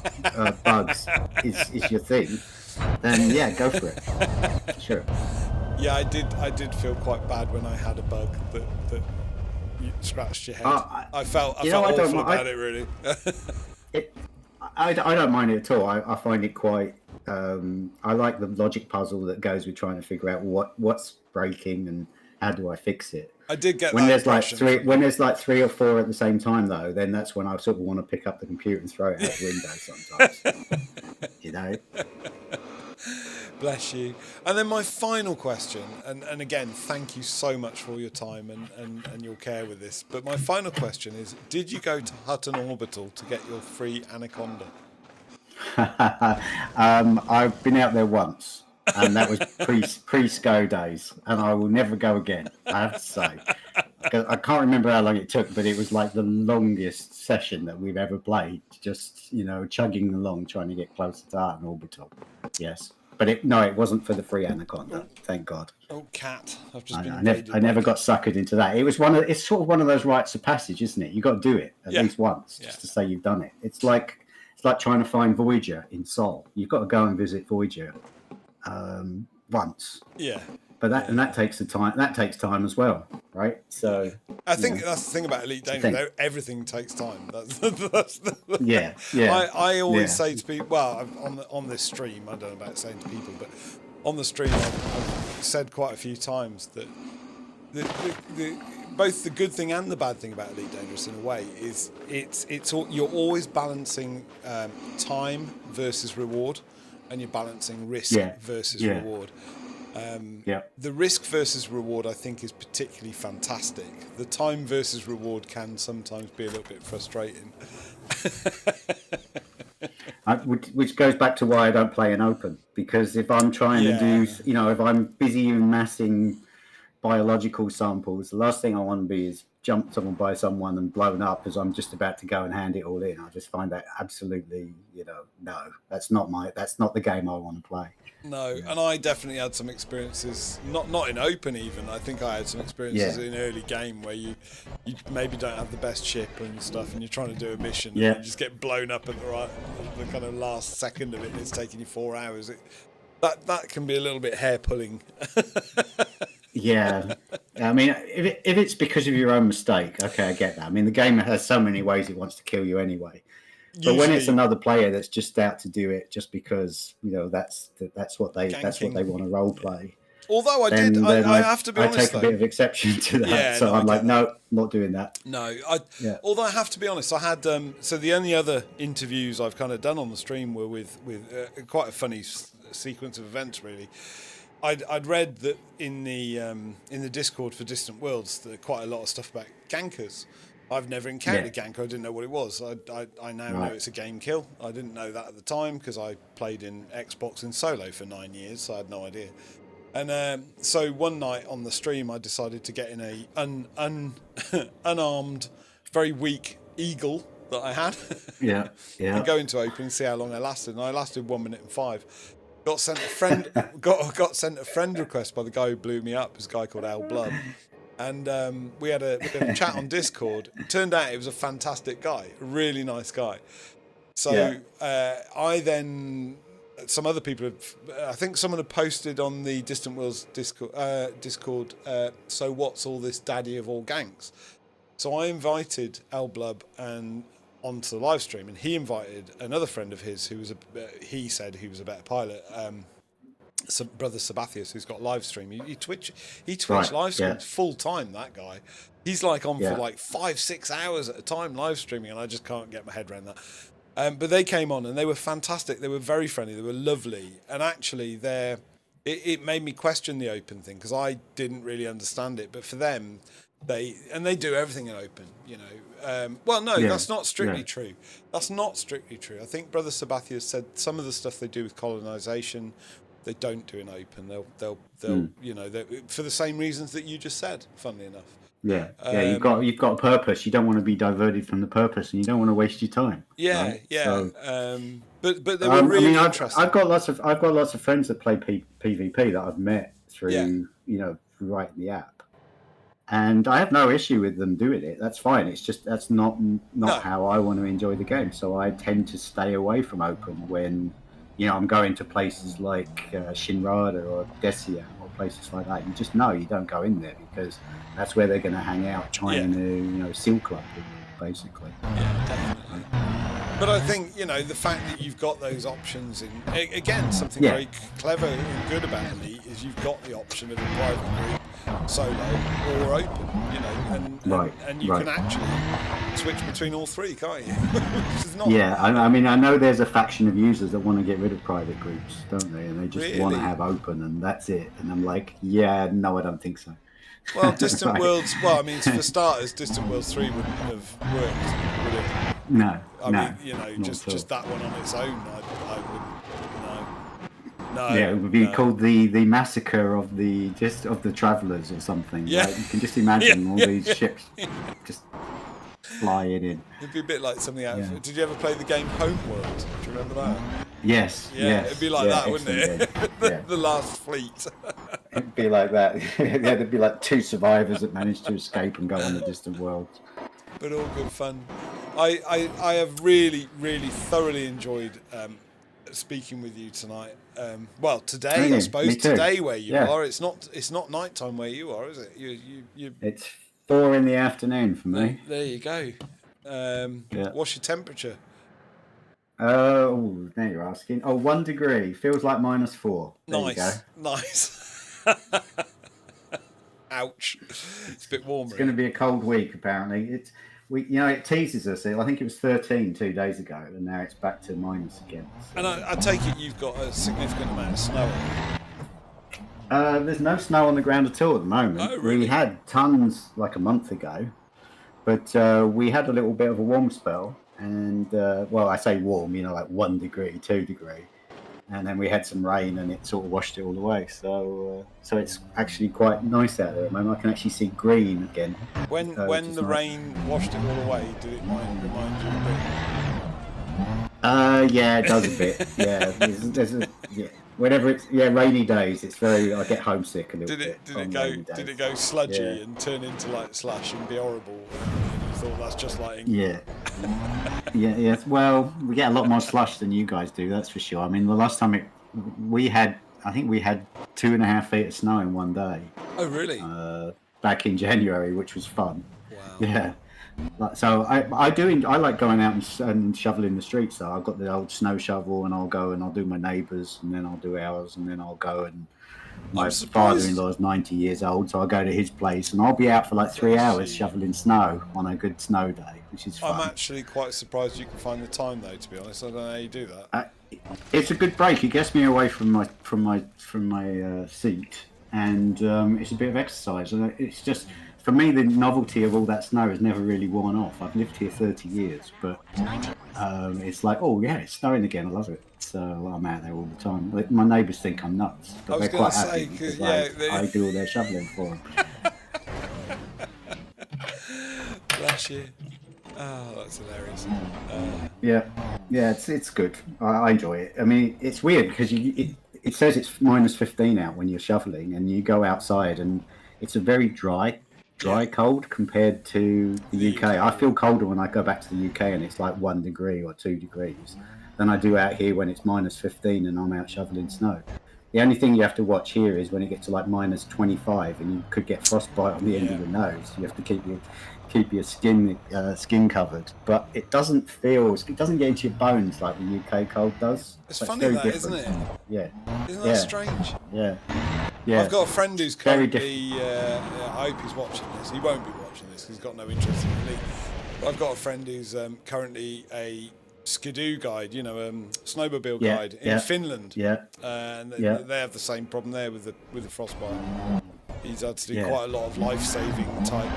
bugs is your thing, then yeah, go for it. Sure. Yeah, I did feel quite bad when I had a bug that you scratched your head. I felt awful about it, really. I don't mind it at all. I find it quite. I like the logic puzzle that goes with trying to figure out what's breaking and how do I fix it. I did get when that there's impression. when there's like 3 or 4 at the same time, though, then that's when I sort of want to pick up the computer and throw it out the window sometimes. You know. Bless you. And then my final question, and again, thank you so much for your time and your care with this, but my final question is, did you go to Hutton Orbital to get your free Anaconda? I've been out there once, and that was pre-SCO days, and I will never go again, I have to say. I can't remember how long it took, but it was like the longest session that we've ever played, just, chugging along, trying to get closer to Hutton Orbital. Yes. But it wasn't for the free Anaconda, thank God. Oh, cat! I've just I never got suckered into that. It's sort of one of those rites of passage, isn't it? You got to do it at least once just to say you've done it. It's like trying to find Voyager in Sol. You've got to go and visit Voyager once. Yeah. But that takes the time. That takes time as well, right? So I think that's the thing about Elite Dangerous. Everything takes time. Yeah. I always say to people, well, on this stream, I don't know about saying to people, but on the stream, I've said quite a few times that both the good thing and the bad thing about Elite Dangerous, in a way, is you're always balancing time versus reward, and you're balancing risk versus reward. The risk versus reward, I think, is particularly fantastic. The time versus reward can sometimes be a little bit frustrating. Which goes back to why I don't play an open, because if I'm trying to do, if I'm busy amassing biological samples, the last thing I want to be is jumped on by someone and blown up as I'm just about to go and hand it all in. I just find that absolutely, no, that's not the game I want to play. No, and I definitely had some experiences, not in open even. I think I had some experiences in early game where you maybe don't have the best ship and stuff, and you're trying to do a mission and you just get blown up at the kind of last second of it, and it's taking you 4 hours. That can be a little bit hair pulling. Yeah, I mean, if it's because of your own mistake, okay, I get that. I mean, the game has so many ways it wants to kill you anyway. But when it's another player that's just out to do it just because that's what they want to role play. Although I have to be honest, I take a bit of exception to that. Yeah, so I'm like, no, not doing that. No, although I have to be honest, I had so the only other interviews I've kind of done on the stream were with quite a funny sequence of events, really. I'd read that in the Discord for Distant Worlds, there quite a lot of stuff about gankers. I've never encountered a ganker. I didn't know what it was. I now know it's a game kill. I didn't know that at the time because I played in Xbox in solo for 9 years, so I had no idea. And so one night on the stream, I decided to get in a unarmed, very weak eagle that I had. And go into open and see how long I lasted. And I lasted 1 minute and 5. Got sent a friend. got sent a friend request by the guy who blew me up. This guy called Ep12. And we had a chat on Discord. It turned out it was a fantastic guy, a really nice guy. So I then, some other people, I think someone had posted on the Distant Worlds Discord, so what's all this daddy of all ganks? So I invited Ep12 and onto the live stream, and he invited another friend of his who was he said he was a better pilot. Brother Sabathius, who's got live stream. He Twitch live streams full time. That guy, he's like on for like 5-6 hours at a time live streaming, and I just can't get my head around that. But they came on and they were fantastic. They were very friendly. They were lovely, and actually, it made me question the open thing because I didn't really understand it. But for them, they do everything in open. That's not strictly true. That's not strictly true. I think Brother Sabathius said some of the stuff they do with colonization, they don't do in open. They'll for the same reasons that you just said. Funnily enough. You've got a purpose. You don't want to be diverted from the purpose, and you don't want to waste your time. But they were really interesting. I've got lots of friends that play PvP that I've met through writing the app, and I have no issue with them doing it. That's fine. It's just that's not how I want to enjoy the game. So I tend to stay away from open when I'm going to places like Shinrada or Desia or places like that. You just know you don't go in there because that's where they're going to hang out, trying to, seal club people, basically. Yeah, definitely. But I think, the fact that you've got those options, again, something very clever and good about Elite is you've got the option of a private group, solo, or open, and you can actually switch between all three, can't you? Which is not... Yeah, I mean, I know there's a faction of users that want to get rid of private groups, don't they? And they just want to have open, and that's it. And I'm like, no, I don't think so. Well, Distant Worlds, for starters, Distant Worlds 3 wouldn't have worked, would it? No, I mean, just that one on its own, I wouldn't. No. Yeah, it would be called the massacre of the travellers or something. Yeah. Like, you can just imagine all these ships just flying in. It'd be a bit like something out of... Did you ever play the game Homeworld? Do you remember that? Yes. Yeah, yes, it'd be like that, wouldn't it? The last fleet. It'd be like that. There'd be like 2 survivors that managed to escape and go on the Distant Worlds. But all good fun. I have really, really thoroughly enjoyed speaking with you tonight. Well, today, I suppose. Today, where you are, it's not nighttime where you are, is it? You. It's 4 in the afternoon for me. There you go. What's your temperature? Oh, now you're asking. 1 degree. Feels like -4. There you go. Nice. Ouch. It's a bit warmer. It's going to be a cold week, apparently. It teases us. I think it was 13 2 days ago, and now it's back to minus again. So. And I take it you've got a significant amount of snow. There's no snow on the ground at all at the moment. Oh, really? We had tons like a month ago, but we had a little bit of a warm spell, and I say warm, like 1 degree, 2 degree, and then we had some rain, and it sort of washed it all away. So it's actually quite nice out there at the moment. I can actually see green again. When the rain washed it all away, did it remind you a bit? Yeah, it does a bit. Yeah, whenever it's rainy days, it's very. I get homesick a little bit. Did it go sludgy and turn into like slush and be horrible? And you thought that's just like England. Yeah. Well, we get a lot more slush than you guys do. That's for sure. I mean, the last time we had 2.5 feet of snow in one day. Oh, really? Back in January, which was fun. Wow. Yeah. So I like going out and shoveling the streets. So I've got the old snow shovel, and I'll go and I'll do my neighbours, and then I'll do ours, and then I'll go and my father-in-law is 90 years old, so I'll go to his place, and I'll be out for like 3 hours shoveling snow on a good snow day, which is fun. I'm actually quite surprised you can find the time, though. To be honest, I don't know how you do that. It's a good break. It gets me away from my seat, and it's a bit of exercise. And it's just. For me, the novelty of all that snow has never really worn off. I've lived here 30 years, but it's like, it's snowing again. I love it. So I'm out there all the time. My neighbours think I'm nuts, but they're quite happy because I do all their shoveling for them. Bless you. Oh, that's hilarious. Yeah, it's good. I enjoy it. I mean, it's weird because it says it's -15 out when you're shoveling, and you go outside, and it's a very dry cold compared to the UK. I feel colder when I go back to the UK and it's like 1 degree or 2 degrees than I do out here when it's -15 and I'm out shoveling snow. The only thing you have to watch here is when it gets to like -25 and you could get frostbite on the end of the nose. You have to keep your skin covered, but it doesn't get into your bones like the UK cold does. It's funny that, isn't it? Yeah. Isn't that strange? Yeah. I've got a friend who's currently, I hope he's watching this. He won't be watching this because he's got no interest in the league. But I've got a friend who's currently a skidoo guide, snowmobile guide in Finland. And they have the same problem there with the frostbite. He's had to do quite a lot of life-saving type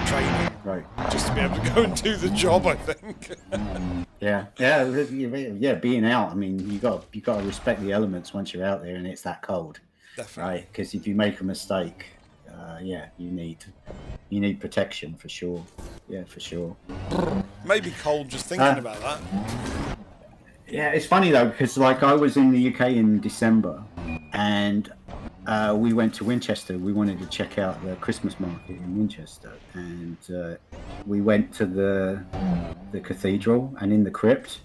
training just to be able to go and do the job, I think. Being out, I mean, you got to respect the elements once you're out there and it's that cold. Definitely. Right, because if you make a mistake, you need protection for sure. Yeah, for sure. Maybe cold just thinking about that. Yeah, it's funny though because like I was in the UK in December, and we went to Winchester. We wanted to check out the Christmas market in Winchester, and we went to the cathedral, and in the crypt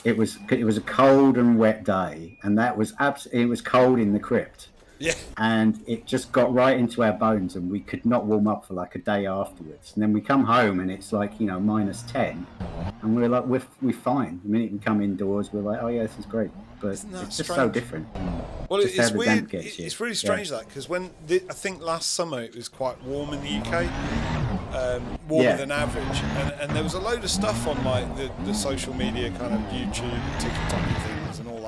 it was a cold and wet day, and that was it was cold in the crypt. Yeah. And it just got right into our bones, and we could not warm up for like a day afterwards. And then we come home, and it's like, -10, and we're like, we're fine. The minute we come indoors, we're like, oh yeah, this is great. But it's just strange? so different. Well, Just it's how the weird. damp gets you. It's really strange that, because I think last summer it was quite warm in the UK, warmer than average, and there was a load of stuff on like the social media kind of YouTube, TikTok things, and all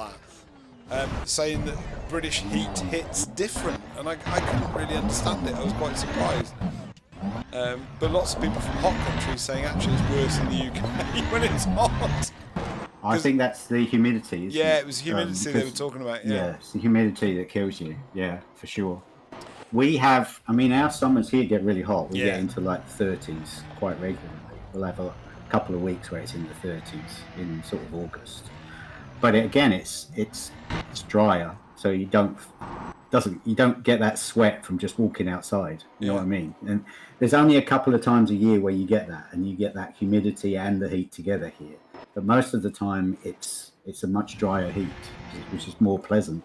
that, saying that British heat hits different, and I couldn't really understand it. I was quite surprised. But lots of people from hot countries saying actually it's worse in the UK when it's hot. I think that's the humidity. Isn't Yeah, it? it was humidity they were talking about. Yeah, it's the humidity that kills you. Yeah, for sure. We have, our summers here get really hot. We get into like 30s quite regularly. We'll have a couple of weeks where it's in the 30s in sort of August. But again, it's drier, so you don't get that sweat from just walking outside. You know what I mean? And there's only a couple of times a year where you get that, and you get that humidity and the heat together here. But most of the time, it's a much drier heat, which is more pleasant.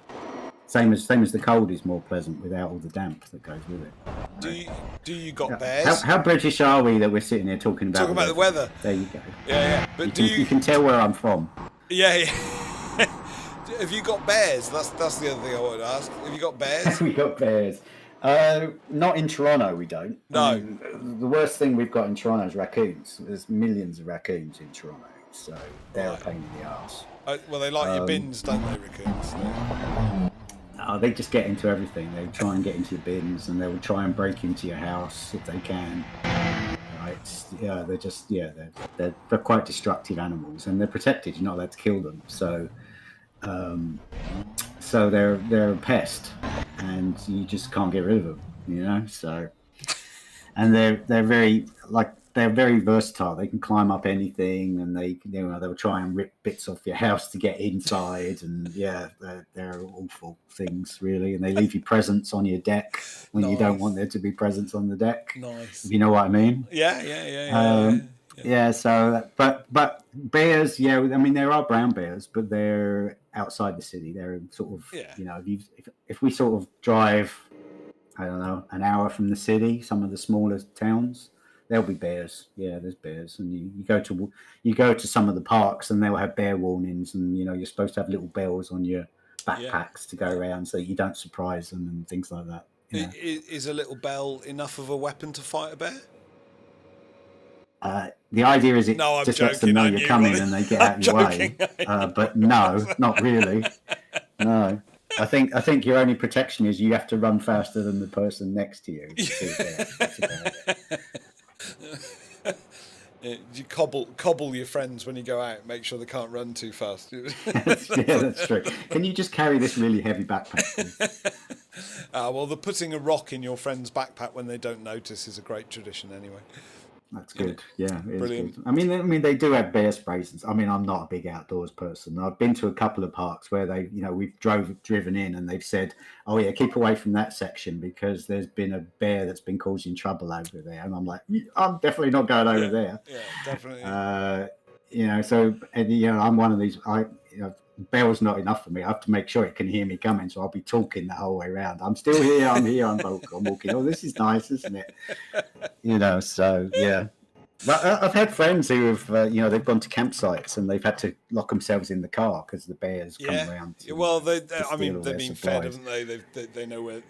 Same as the cold is more pleasant without all the damp that goes with it. Do you got bears? How British are we that we're sitting here talking about the weather? There you go. Yeah. But you can tell where I'm from. Yeah. Have you got bears? That's the other thing I wanted to ask. Have you got bears? We got bears. Not in Toronto, we don't. No. The worst thing we've got in Toronto is raccoons. There's millions of raccoons in Toronto, so they're a pain in the arse. Well, they like your bins, don't they, raccoons? They just get into everything. They try and get into your bins, and they will try and break into your house if they can. Right? They're quite destructive animals, and they're protected. You're not allowed to kill them, so they're a pest, and you just can't get rid of them. So, and they're very versatile. They can climb up anything, and they'll try and rip bits off your house to get inside. And they're awful things, really. And they leave you presents on your deck when you don't want there to be presents on the deck. Nice. If you know what I mean? Yeah. So, but bears, there are brown bears, but they're outside the city. They're sort of, if we sort of drive, I don't know, an hour from the city, some of the smaller towns, there'll be bears. Yeah, there's bears, and you go to some of the parks, and they'll have bear warnings, and you're supposed to have little bells on your backpacks to go around so you don't surprise them and things like that. Is a little bell enough of a weapon to fight a bear? The idea is it just lets them know you're coming and they get out of your way. But no, not really. No. I think your only protection is you have to run faster than the person next to you. That's about it. You cobble your friends when you go out. Make sure they can't run too fast. That's true. Can you just carry this really heavy backpack? Well, the putting a rock in your friend's backpack when they don't notice is a great tradition anyway. That's good. Yeah, it brilliant. is good. I mean, they do have bear sprays. I'm not a big outdoors person. I've been to a couple of parks where we've driven in, and they've said, "Oh yeah, keep away from that section because there's been a bear that's been causing trouble over there." And I'm like, I'm definitely not going over there. Yeah, definitely. I'm one of these. Bell's not enough for me. I have to make sure it can hear me coming, so I'll be talking the whole way around. I'm still here. I'm here. I'm walking. Oh, this is nice, isn't it? So yeah. But I've had friends who have, they've gone to campsites and they've had to lock themselves in the car because the bears come around. Well, they've been fed, haven't they? They know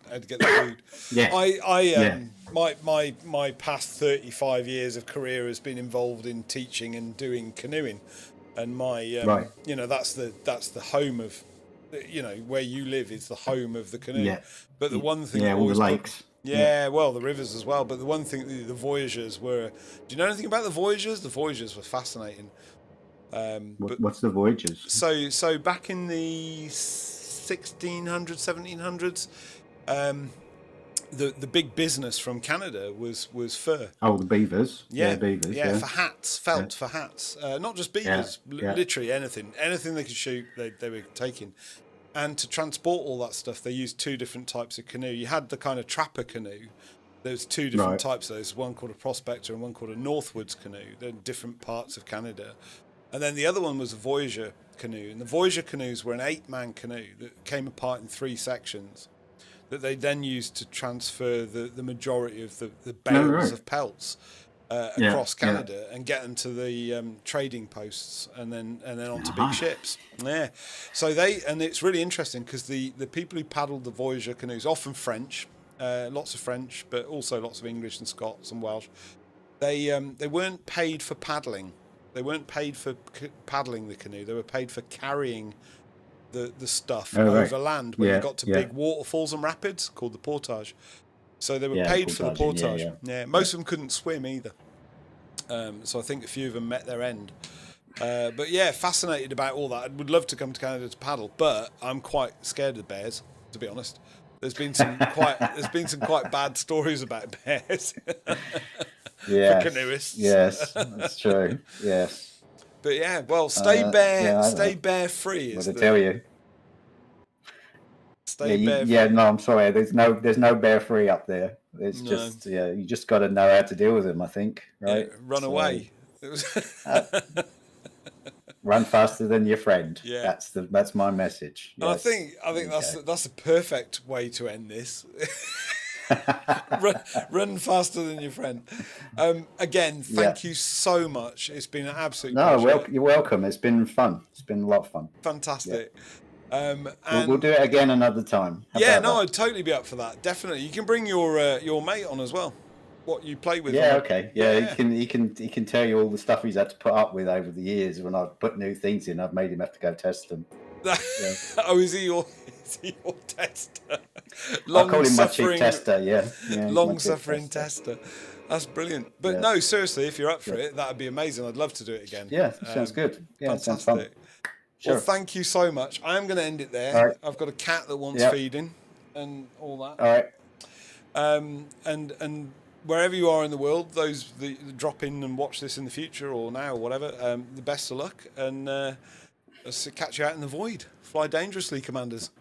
how to get the food. Yeah. My past 35 years of career has been involved in teaching and doing canoeing. And that's the home of, where you live is the home of the canoe. Yeah. But the one thing, all the lakes. Well, the rivers as well. But the one thing, the voyagers were. Do you know anything about the voyagers? The voyagers were fascinating. What's the voyagers? So back in the 1600s, 1700s, the big business from Canada was fur. Oh, the beavers. Beavers. Yeah, for hats, felt for hats. Not just beavers, literally anything they could shoot, they were taking. And to transport all that stuff, they used two different types of canoe. You had the kind of trapper canoe. There's two different types of those. One called a prospector and one called a northwards canoe. They're in different parts of Canada. And then the other one was a Voyager canoe. And the Voyager canoes were an 8-man canoe that came apart in 3 sections that they then used to transfer the majority of the bales of pelts across Canada and get them to the trading posts and then onto big ships. Yeah. So and it's really interesting because the people who paddled the Voyager canoes, often French, lots of French, but also lots of English and Scots and Welsh, they weren't paid for paddling. They weren't paid for paddling the canoe. They were paid for carrying the stuff overland when you got to big waterfalls and rapids called the portage. So they were paid for the portage. Most of them couldn't swim either. So I think a few of them met their end. But yeah, fascinated about all that. I would love to come to Canada to paddle, but I'm quite scared of bears, to be honest. There's been some quite bad stories about bears. For canoeists. Yes, that's true. Yes. But yeah, well, stay bear free. What to tell you? Bear free. No, I'm sorry. There's no bear free up there. It's just you just got to know how to deal with them. I think, right? Yeah, run away. Run faster than your friend. Yeah, that's my message. Yes. I think that's a perfect way to end this. run faster than your friend. Again, thank you so much. It's been an absolute pleasure. You're welcome. It's been fun. It's been a lot of fun. Fantastic. And we'll do it again another time. I'd totally be up for that. Definitely. You can bring your mate on as well. What you play with. Yeah, okay. Yeah, he can tell you all the stuff he's had to put up with over the years. When I've put new things in, I've made him have to go test them. Oh, is he your tester? I call him my chief tester. Yeah, long-suffering tester. That's brilliant. But no, seriously, if you're up for it, that'd be amazing. I'd love to do it again. Yeah, sounds good. Yeah, fantastic. Sounds fun. Sure. Well, thank you so much. I am going to end it there. All right. I've got a cat that wants feeding and all that. All right. And wherever you are in the world, those that drop in and watch this in the future or now or whatever, the best of luck. And catch you out in the void. Fly dangerously, Commanders.